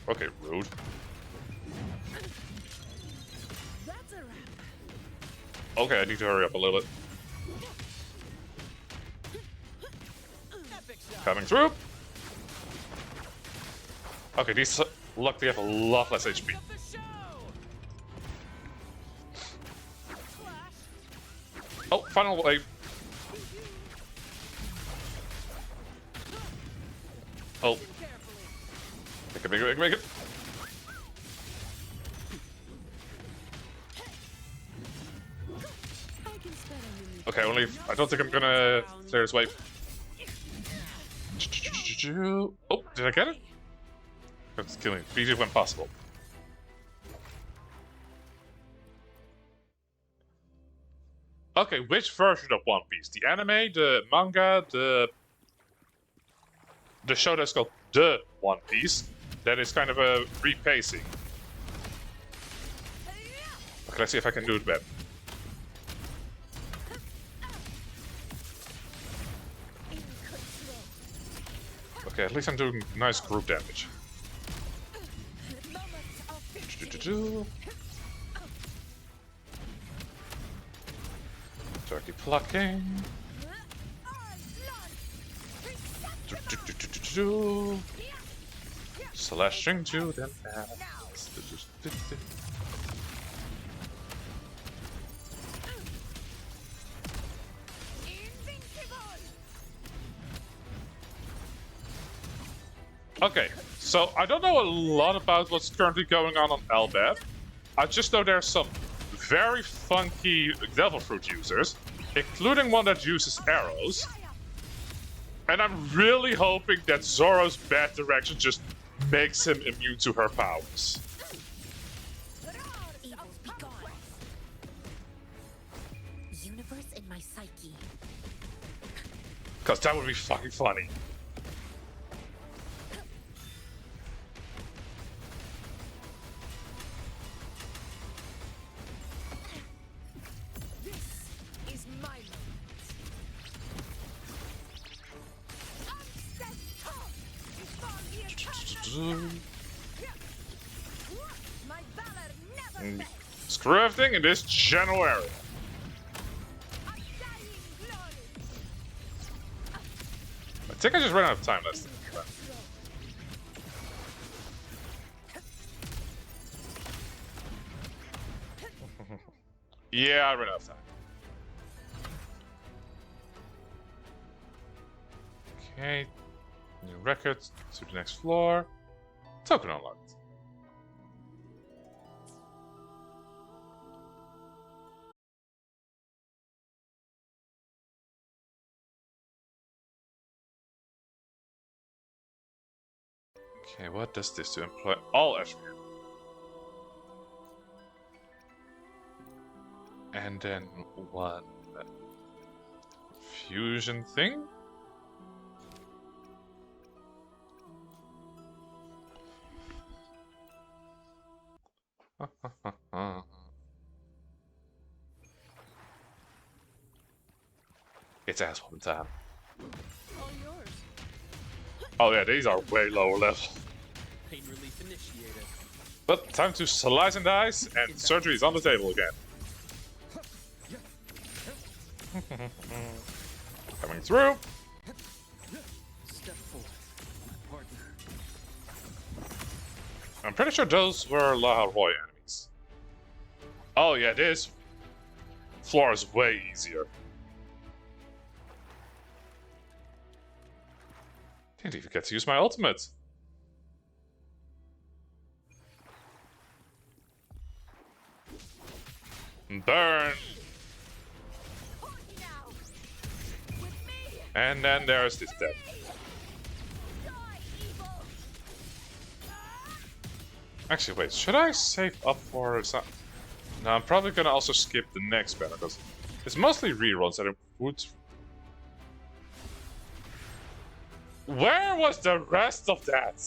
Okay, rude. That's a wrap. Okay, I need to hurry up a little bit. Coming through. Okay, these luckily have a lot less HP. Oh, final wave. Oh. Make it. Okay, only... I don't think I'm gonna clear this wave. Oh, did I get it? That's killing me. Beat it when possible. Okay, which version of One Piece? The anime, the manga, the show that's called The One Piece? That is kind of a repacing. Okay, let's see if I can do it better. Okay, at least I'm doing nice group damage. Turkey plucking. Slashing to them. Okay, so I don't know a lot about what's currently going on Elbaf. I just know there's some very funky Devil Fruit users, including one that uses arrows. And I'm really hoping that Zoro's bad direction just makes him immune to her powers. Evils be gone. Universe in my psyche. Cause that would be fucking funny. Screw everything in this general area. I think I just ran out of time last time. Yeah, I ran out of time. Okay. New record to the next floor. Token unlocked. Okay, what does this do? Employ all attribute. And then one fusion thing? It's ass whooping time. All yours. Oh yeah, these are way lower level. Pain relief initiated. But time to slice and dice, and surgery is on the table again. Coming through. Step forward, my partner. I'm pretty sure those were La Roy enemies. Oh yeah, this floor is way easier. Didn't even get to use my ultimate. Burn! And then there's this death. Actually, wait, should I save up for some? No, I'm probably gonna also skip the next battle because it's mostly rerolls that I would. Where was the rest of that?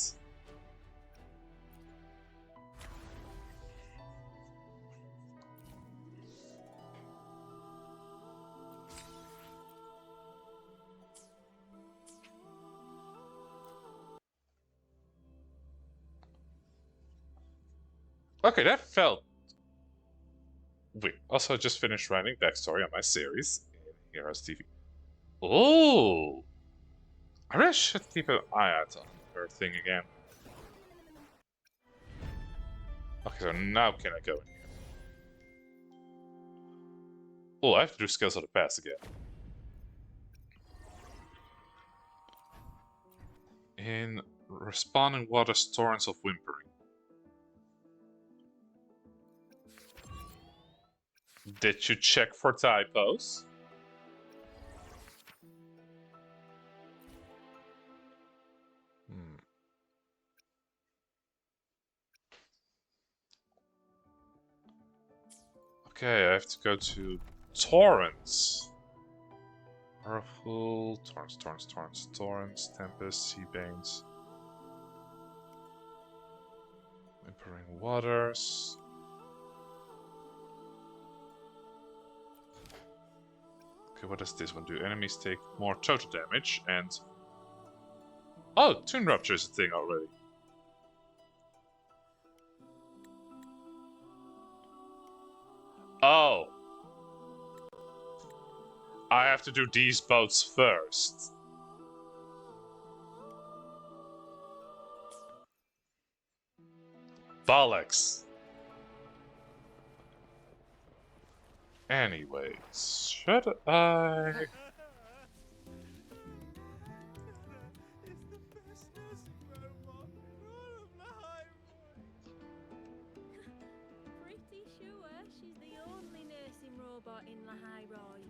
Okay, that felt weird. Also, just finished writing backstory on my series in Heroes TV. Oh, I really should keep an eye out on her thing again. Okay, so now can I go in here? Oh, I have to do Skills of the Past again. In Responding Water's Torrents of Whimpering. Did you check for typos? Okay, I have to go to Torrents. Powerful, Torrents, Tempest, Seabanes. Whimpering Waters. Okay, what does this one do? Enemies take more total damage and... Oh, Toon Rupture is a thing already. Oh. I have to do these boats first. Bollocks. Anyways, should I... Pretty sure she's the only nursing robot in the high roy.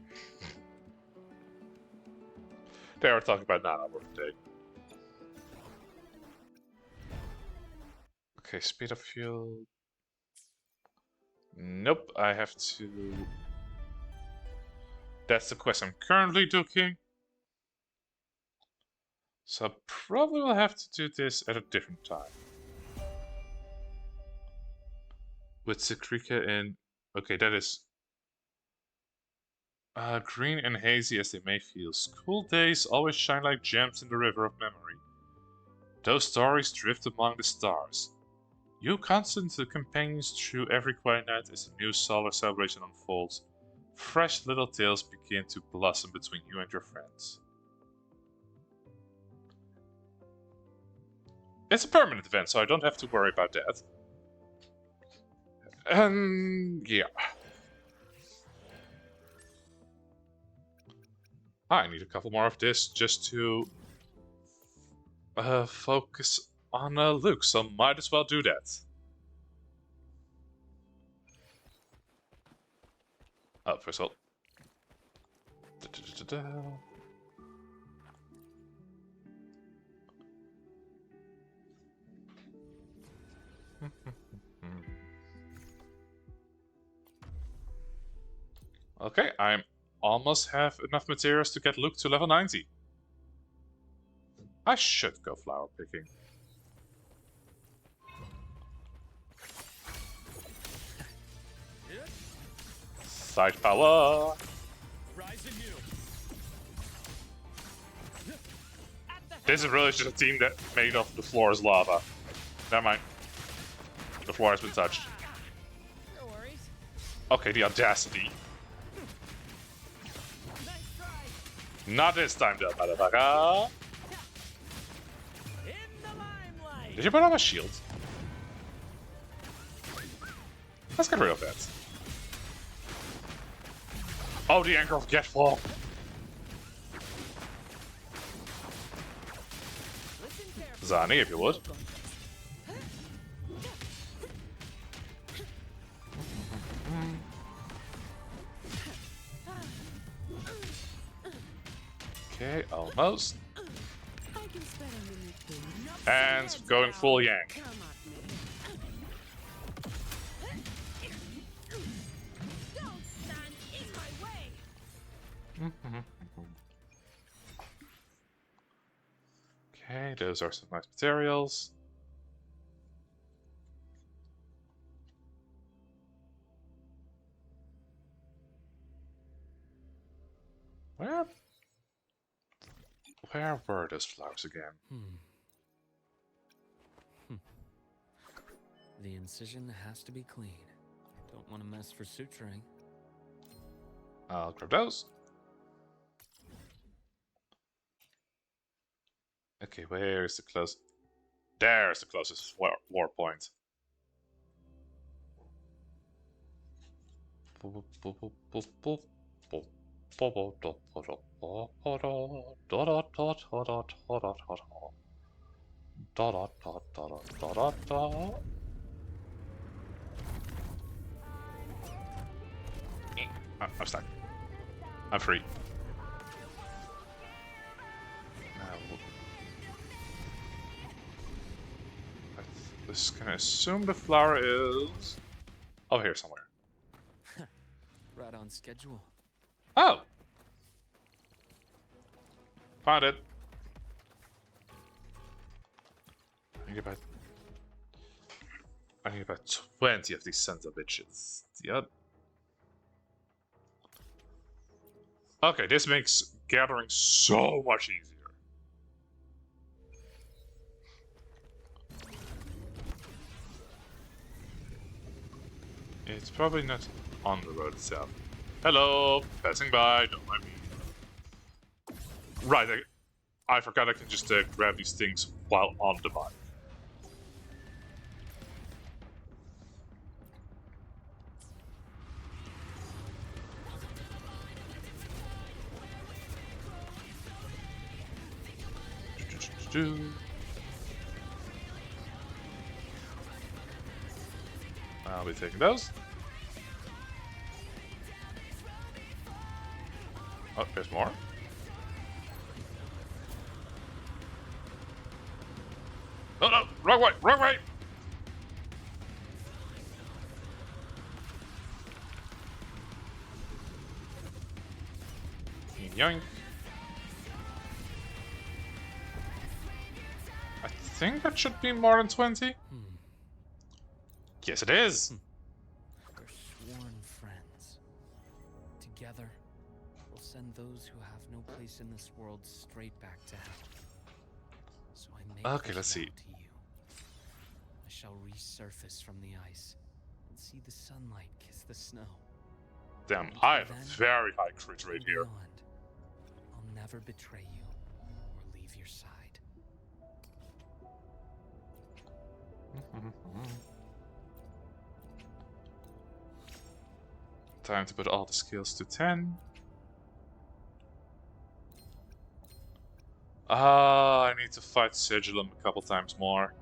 They were talking about Nana birthday. Okay, speed of fuel. Nope, I have to... That's the quest I'm currently doing. So I probably will have to do this at a different time. With Sekrika in... Okay, that is... green and hazy as they may feel. School days always shine like gems in the river of memory. Those stories drift among the stars. You constant companions through every quiet night as a new solar celebration unfolds. Fresh little tales begin to blossom between you and your friends. It's a permanent event, so I don't have to worry about that. Yeah. I need a couple more of this just to focus on Luke, so might as well do that. Oh, first of all. Okay, I almost have enough materials to get Luke to level 90. I should go flower picking. Side power! This is really just a team that made of the floor is lava. Never mind. The floor has been touched. No worries. Okay, the audacity. Not this time, though, motherfucker. Did you put on a shield? Let's get rid of that. Oh, the Anchor of Getfall. Zani, if you would. Okay, almost. And going full yank. Okay, those are some nice materials. Where were those flowers again? The incision has to be clean. Don't want to mess for suturing. I'll grab those. Okay, where is the closest? There's the closest war point. I'm stuck. I'm free. I'm just gonna assume the flower is over here somewhere. Right on schedule. Oh! Found it. I need about 20 of these sons of bitches. Yep. Okay, this makes gathering so much easier. It's probably not on the road itself. Hello, passing by, don't mind me. Right, I forgot I can just grab these things while on the bike. I'll be taking those. Oh, there's more. Oh no, wrong way, wrong way! Yoink. I think that should be more than 20. Yes, it is. We're sworn friends. Together, we'll send those who have no place in this world straight back to hell. So I make Okay, this let's see. vow to you. I shall resurface from the ice and see the sunlight kiss the snow. Damn, I have a very high crit rate here. Beyond, I'll never betray you or leave your side. Time to put all the skills to 10. I need to fight Sigilum a couple times more.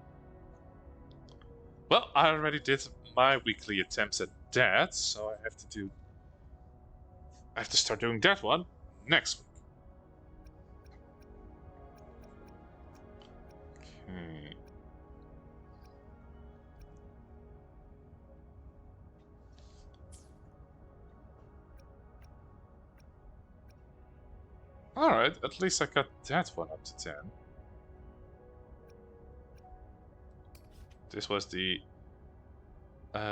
Well, I already did my weekly attempts at that, so I have to start doing that one next week. Okay. Alright, at least I got that one up to 10. This was the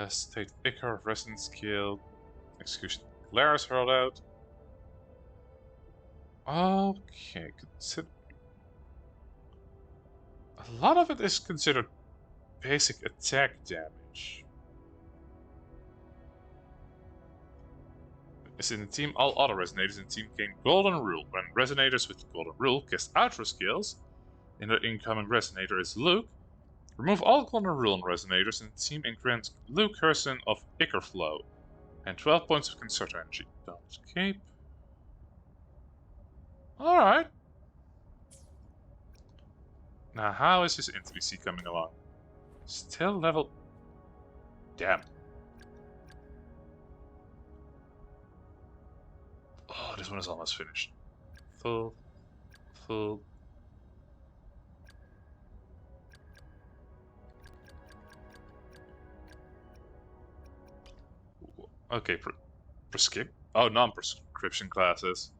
State Icar Resident skill. Execution Glares hurled out. Okay, a lot of it is considered basic attack damage. Is in the team, all other resonators in the team gain Golden Rule. When resonators with Golden Rule cast outro skills in their incoming resonator is Luke, remove all Golden Rule resonators in the team and grant Luke Herson of Icar Flow and 12 points of Concerto Energy. Don't keep. Alright. Now, how is his intimacy coming along? Still level. Damn. Oh, this one is almost finished. Full. Okay, prescription. Oh, non-prescription classes.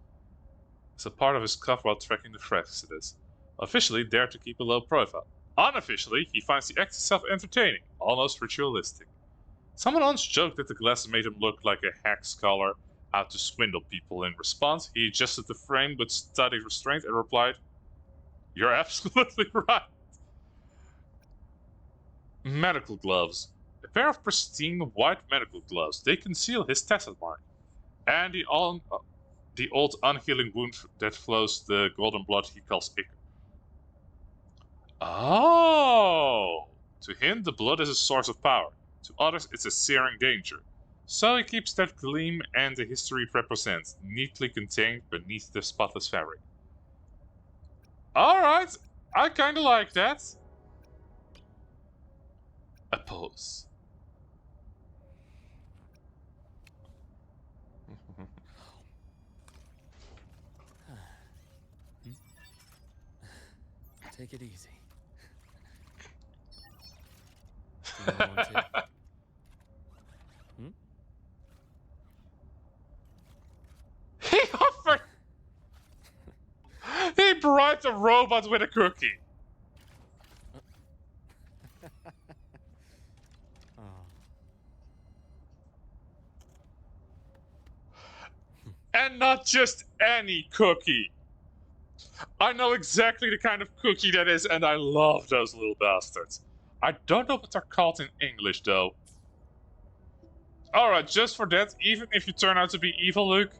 as a part of his cover while tracking the Frexidus. Officially, dare to keep a low profile. Unofficially, he finds the act itself entertaining, almost ritualistic. Someone once joked that the glasses made him look like a hack scholar out to swindle people. In response, he adjusted the frame with studied restraint and replied, "You're absolutely right." Medical gloves. A pair of pristine white medical gloves. They conceal his tattoo mark. And the old unhealing wound that flows the golden blood he calls ichor. Oh! To him, the blood is a source of power. To others, it's a searing danger. So he keeps that gleam and the history it represents, neatly contained beneath the spotless fabric. Alright, I kinda like that. A pose. Take it easy. Do you want to? He offered. He bribed a robot with a cookie. And not just any cookie. I know exactly the kind of cookie that is, and I love those little bastards. I don't know what they're called in English, though. Alright, just for that, even if you turn out to be evil, Luke,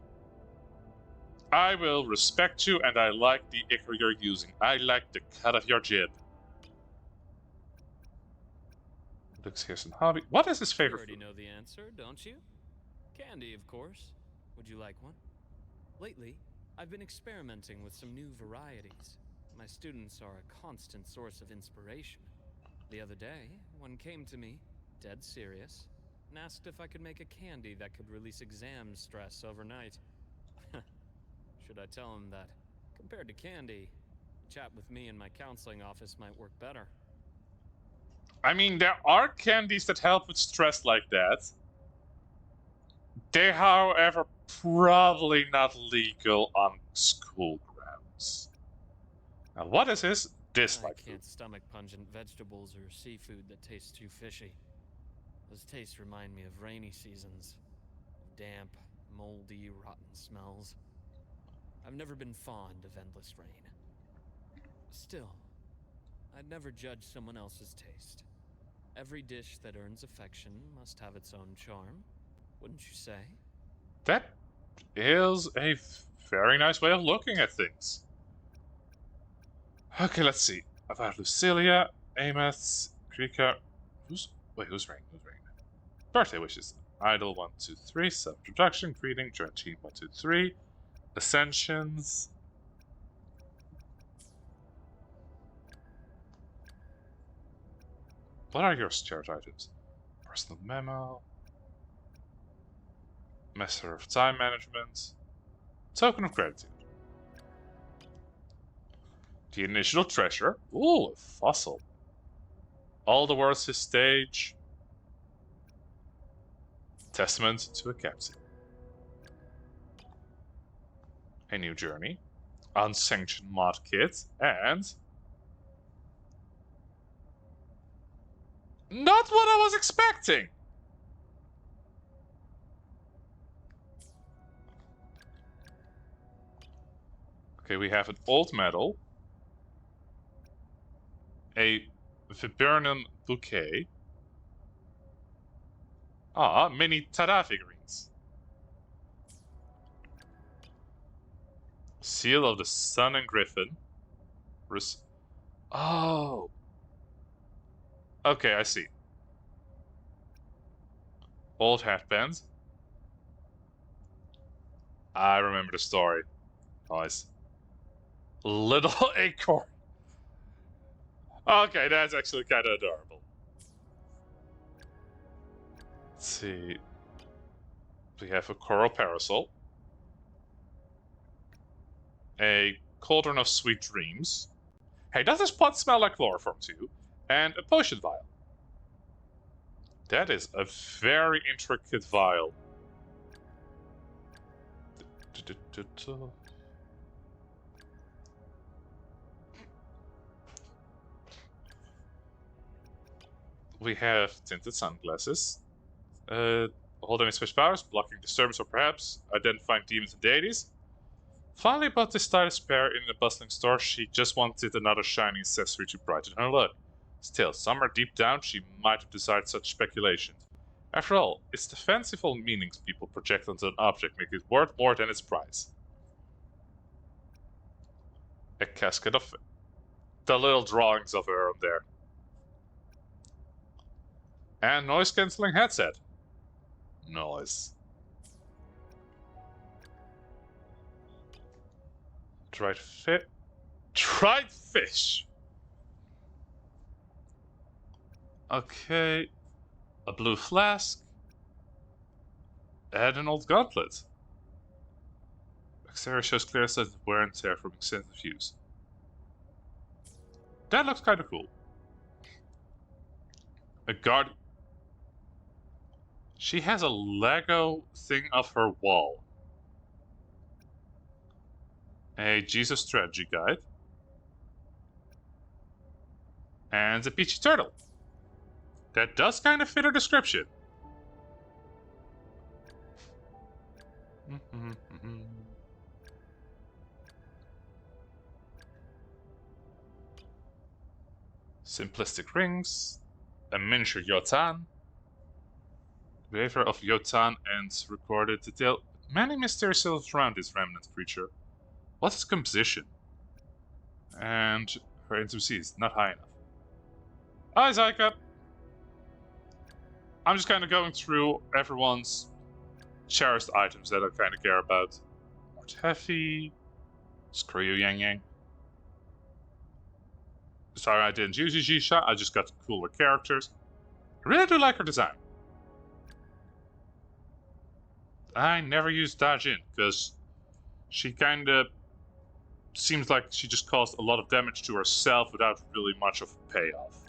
I will respect you, and I like the ichor you're using. I like the cut of your jib. Luke's here's an hobby. What is his favorite You food? already know the answer, don't you? Candy, of course. Would you like one? Lately, I've been experimenting with some new varieties. My students are a constant source of inspiration. The other day, one came to me, dead serious, and asked if I could make a candy that could release exam stress overnight. Should I tell him that, compared to candy, a chat with me in my counseling office might work better? I mean, there are candies that help with stress like that. They, however, probably not legal on school grounds. Now, what is his dislike? I can't stomach pungent vegetables or seafood that tastes too fishy. Those tastes remind me of rainy seasons. Damp, moldy, rotten smells. I've never been fond of endless rain. Still, I'd never judge someone else's taste. Every dish that earns affection must have its own charm, wouldn't you say? That is a very nice way of looking at things. Okay, let's see. About Lucilia, Amos, Krika. Who's rain? Who's rain? Birthday wishes. Idol 1, 2, 3. Self-introduction, greeting, join team 1, 2, 3. Ascensions. What are your shared items? Personal memo. Master of time management. Token of gratitude. The initial treasure. Ooh, a fossil. All the world's his stage. Testament to a captain. A new journey. Unsanctioned mod kit. And... not what I was expecting! Okay, we have an old medal. A viburnum bouquet. Ah, mini Tada figurines. Seal of the Sun and Griffin. Oh. Okay, I see. Old headband. I remember the story. Nice. Little acorn. Okay, that's actually kind of adorable. Let's see. We have a coral parasol. A cauldron of sweet dreams. Hey, does this pot smell like chloroform too? And a potion vial. That is a very intricate vial. We have tinted sunglasses. Holding special powers, blocking disturbance, or perhaps identifying demons and deities. Finally, about this stylish pair in a bustling store, she just wanted another shiny accessory to brighten her look. Still, somewhere deep down, she might have desired such speculations. After all, it's the fanciful meanings people project onto an object make it worth more than its price. A casket of the little drawings of her on there. And noise-cancelling headset. Noise. Dried fish. Okay. A blue flask. And an old gauntlet. Exterior shows clear signs of wear and tear from extensive use. That looks kind of cool. A guard. She has a Lego thing of her wall. A Jesus strategy guide. And a peachy turtle. That does kind of fit her description. Simplistic rings. A miniature Yotan. The behavior of Yotan and recorded detail. Many mysteries surround this remnant creature. What is composition? And her intimacy is not high enough. Hi, Zyka! I'm just kind of going through everyone's cherished items that I kind of care about. Mort Heavy. Screw you, Yang Yang. Sorry I didn't use Yijisha, I just got cooler characters. I really do like her design. I never used Dajin, because she kind of seems like she just caused a lot of damage to herself without really much of a payoff.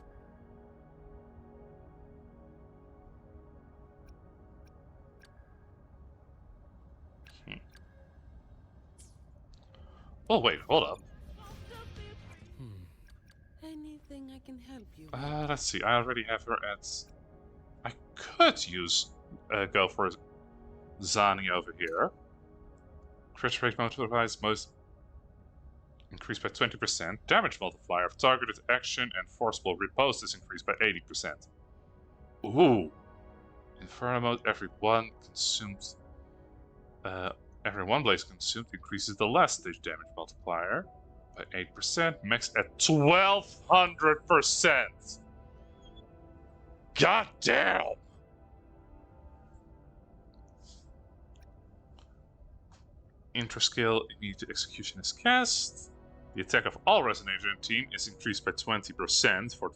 Oh wait, hold up. Anything I can help you? Let's see. I already have her at. I could use go for Zani over here. Crit rate multiplies most increased by 20%. Damage multiplier of targeted action and forcible riposte is increased by 80%. Ooh. Inferno mode, every one blaze consumed increases the last stage damage multiplier by 8%, max at 1200%. God damn! Intra skill immediate execution is cast. The attack of all Resonator in the team is increased by 20% for.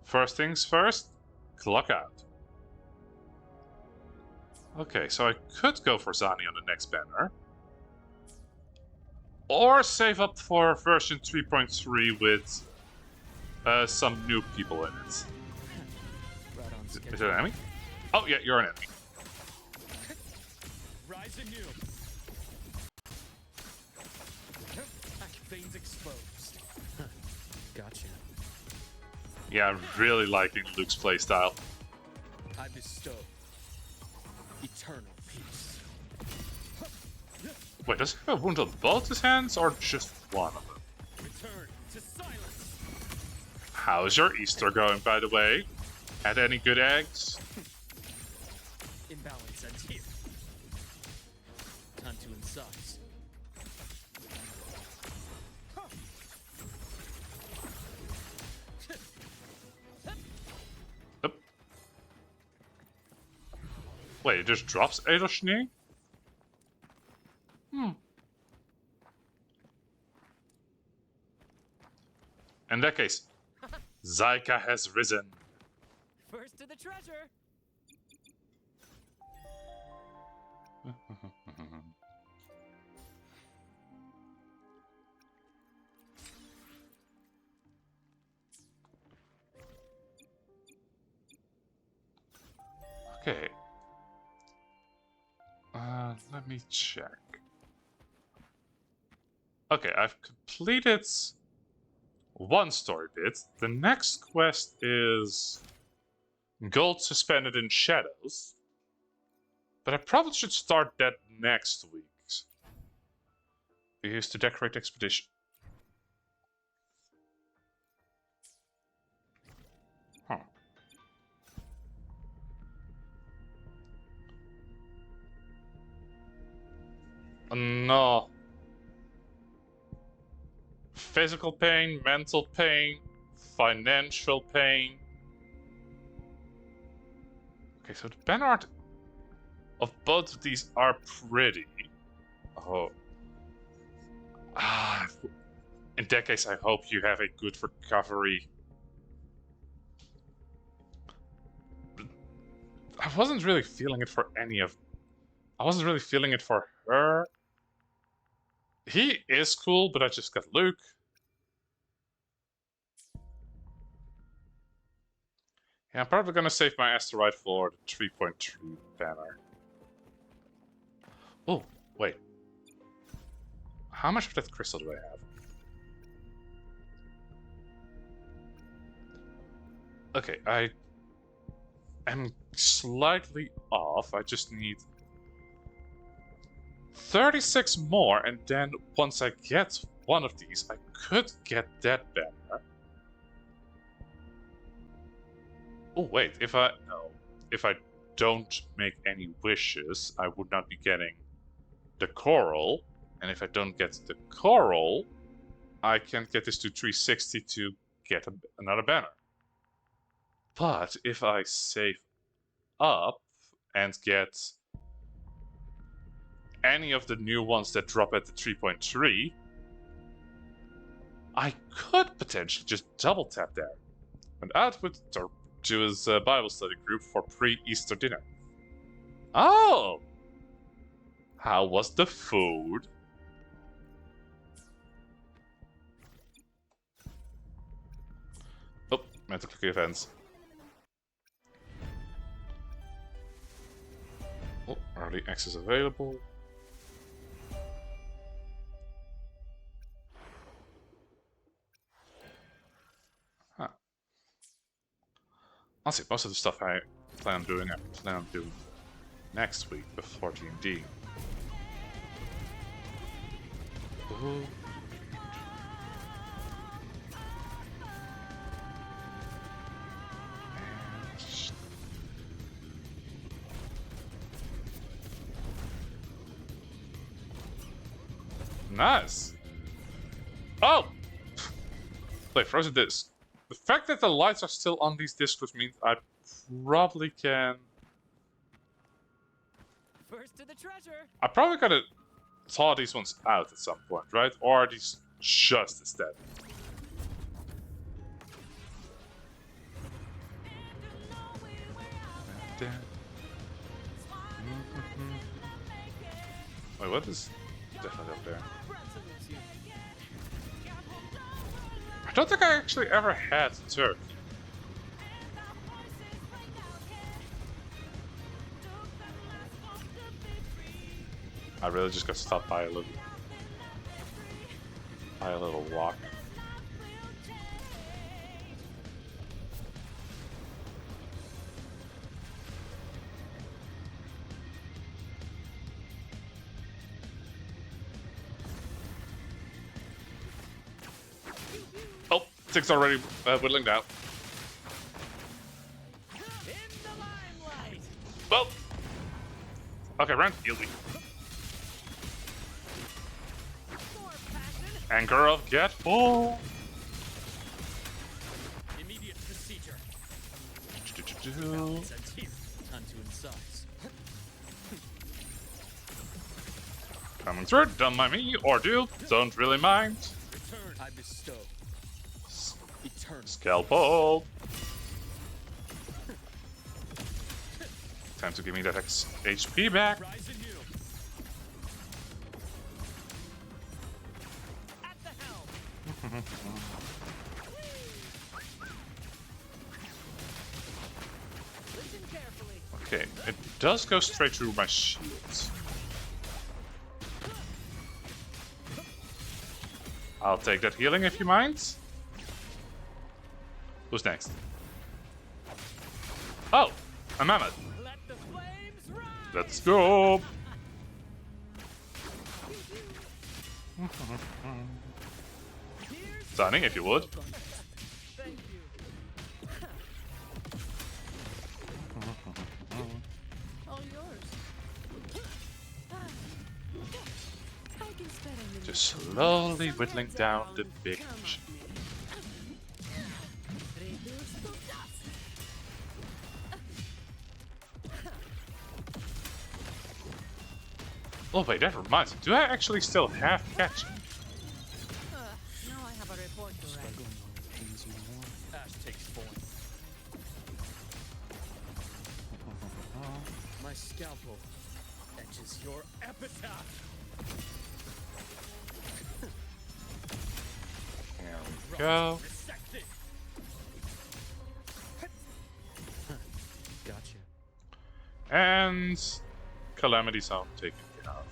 First things first, clock out. Okay, so I could go for Zani on the next banner. Or save up for version 3.3 with some new people in it. Is it an enemy? Oh yeah, you're an enemy. Rise anew. Back veins exposed. Gotcha. Yeah, I'm really liking Luke's playstyle. I bestow eternal peace. Wait, does he have a wound on both his hands or just one of them? Return to silence. How's your Easter going, by the way? Had any good eggs? Imbalance ends here. Time to incise. Yep. Wait, it just drops Edelschnee? In that case, Zyka has risen. First to the treasure. Okay. Let me check. Okay, I've completed one story bit. The next quest is Gold Suspended in Shadows. But I probably should start that next week. We used to decorate expedition. Huh. No. Physical pain, mental pain, financial pain. Okay, so the pen art of both of these are pretty. Oh. In that case, I hope you have a good recovery. I wasn't really feeling it for any of... I wasn't really feeling it for her. He is cool, but I just got Luke. Yeah, I'm probably gonna save my asteroid for the 3.3 banner. Oh, wait. How much of that crystal do I have? Okay, I am slightly off. I just need 36 more, and then once I get one of these, I could get that banner. Oh wait, if I don't make any wishes, I would not be getting the coral. And if I don't get the coral, I can't get this to 360 to get another banner. But if I save up and get any of the new ones that drop at the 3.3, I could potentially just double tap there. And out with to his Bible study group for pre-Easter dinner. Oh! How was the food? Oh, meant to click events. Oh, early access available. Huh. Honestly, most of the stuff I plan on doing next week before D&D. Ooh. Nice. Oh! Wait, frozen disc. The fact that the lights are still on these discs means I probably can... First to the treasure. I probably gotta thaw these ones out at some point, right? Or are these just as dead? Wait, what is definitely up there? I don't think I actually ever had turkey. I really just got stopped by a little walk. Oh, things already whittling down. Well, okay, round heal me. Anchor of get full. Immediate procedure. Time to incise. Coming through, don't mind me, or do, don't really mind. Return, I bestow. Eternal. Scalpel. Time to give me that HP back. Rise anew. At the helm. Listen carefully. Okay, it does go straight through my shields. I'll take that healing if you mind. Who's next? Oh, a mammoth. Let the flames rise! Let's go. Signing, if you would. Thank you. All yours. I can spare a minute. Just slowly whittling down the big. Oh wait, that reminds me. Do I actually still have catch? Now I have a report to write. Ash takes form. My scalpel etches your epitaph. There we go. Resect it. Gotcha. And Calamity Sound taken care of.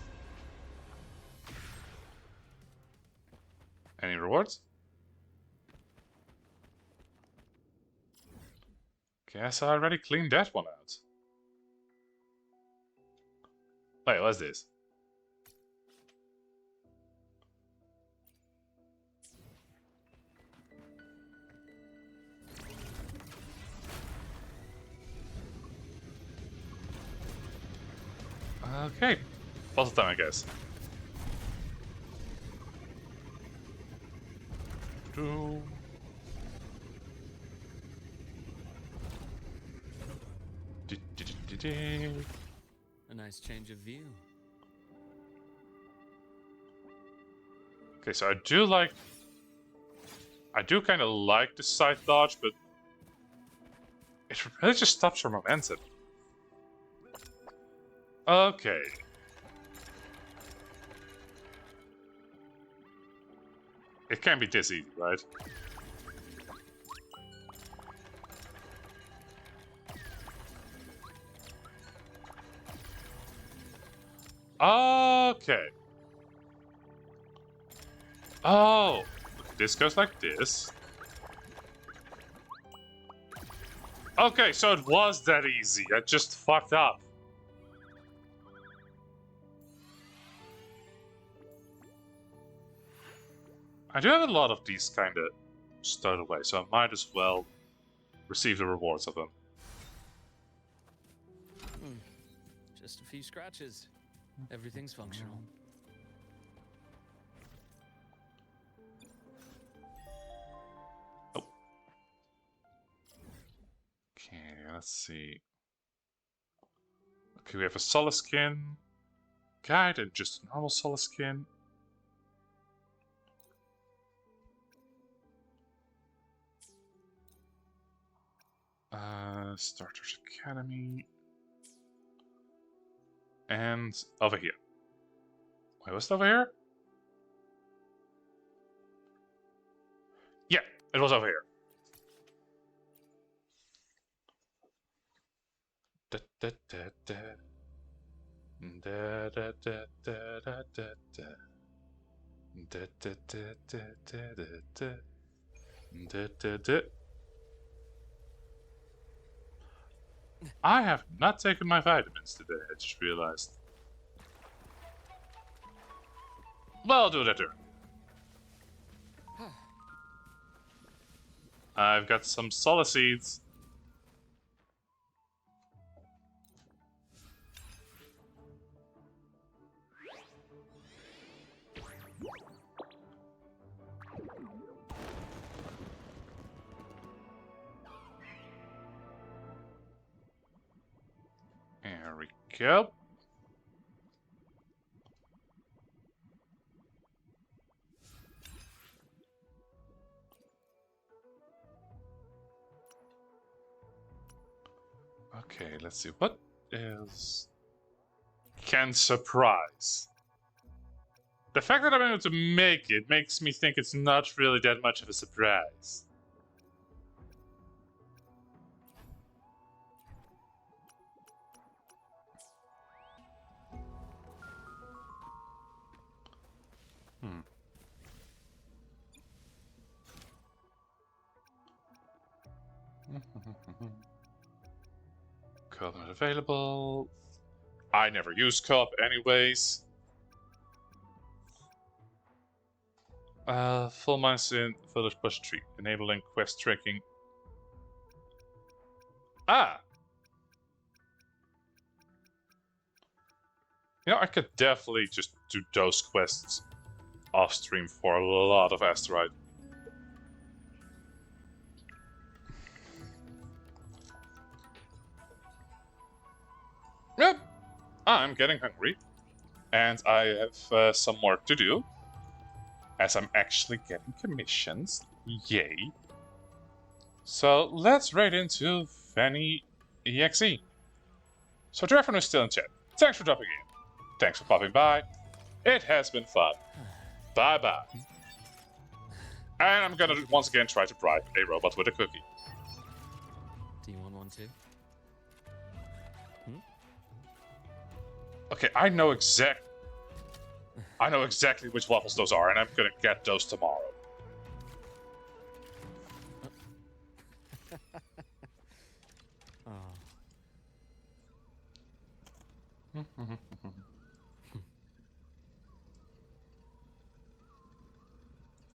Any rewards? Guess I already cleaned that one out. Wait, what's this? Okay, puzzle time, I guess. A nice change of view. Okay, so I do kind of like the side dodge, but it really just stops your momentum. Okay. It can't be this easy, right? Okay. Oh, this goes like this. Okay, so it was that easy. I just fucked up. I do have a lot of these kind of stowed away, so I might as well receive the rewards of them. Just a few scratches. Everything's functional. Oh. Okay, let's see. Okay, we have a solid skin guide and just a normal solid skin. Starters Academy. And over here. Wait, was it over here? Yeah, it was over here. Da, da, da, da. Da, da, da, da, da, da, da. Da, da, da, da, da, da, da. Da, da, da. I have not taken my vitamins today, I just realized. Well, I'll do that too. I've got some solar seeds. There we go. Okay, let's see. What is... Can surprise? The fact that I'm able to make it makes me think it's not really that much of a surprise. Co-op not available. I never use co-op anyways. Full mines in village bush tree, enabling quest tracking. Ah! You know, I could definitely just do those quests off stream for a lot of asteroid. Yep, I'm getting hungry, and I have some work to do, as I'm actually getting commissions. Yay! So let's right into Fanny EXE. So to everyone who's still in chat, thanks for dropping in. Thanks for popping by. It has been fun. Bye bye. And I'm gonna once again try to bribe a robot with a cookie. Do you want one too? Okay, I know exactly which waffles those are, and I'm gonna get those tomorrow. Oh.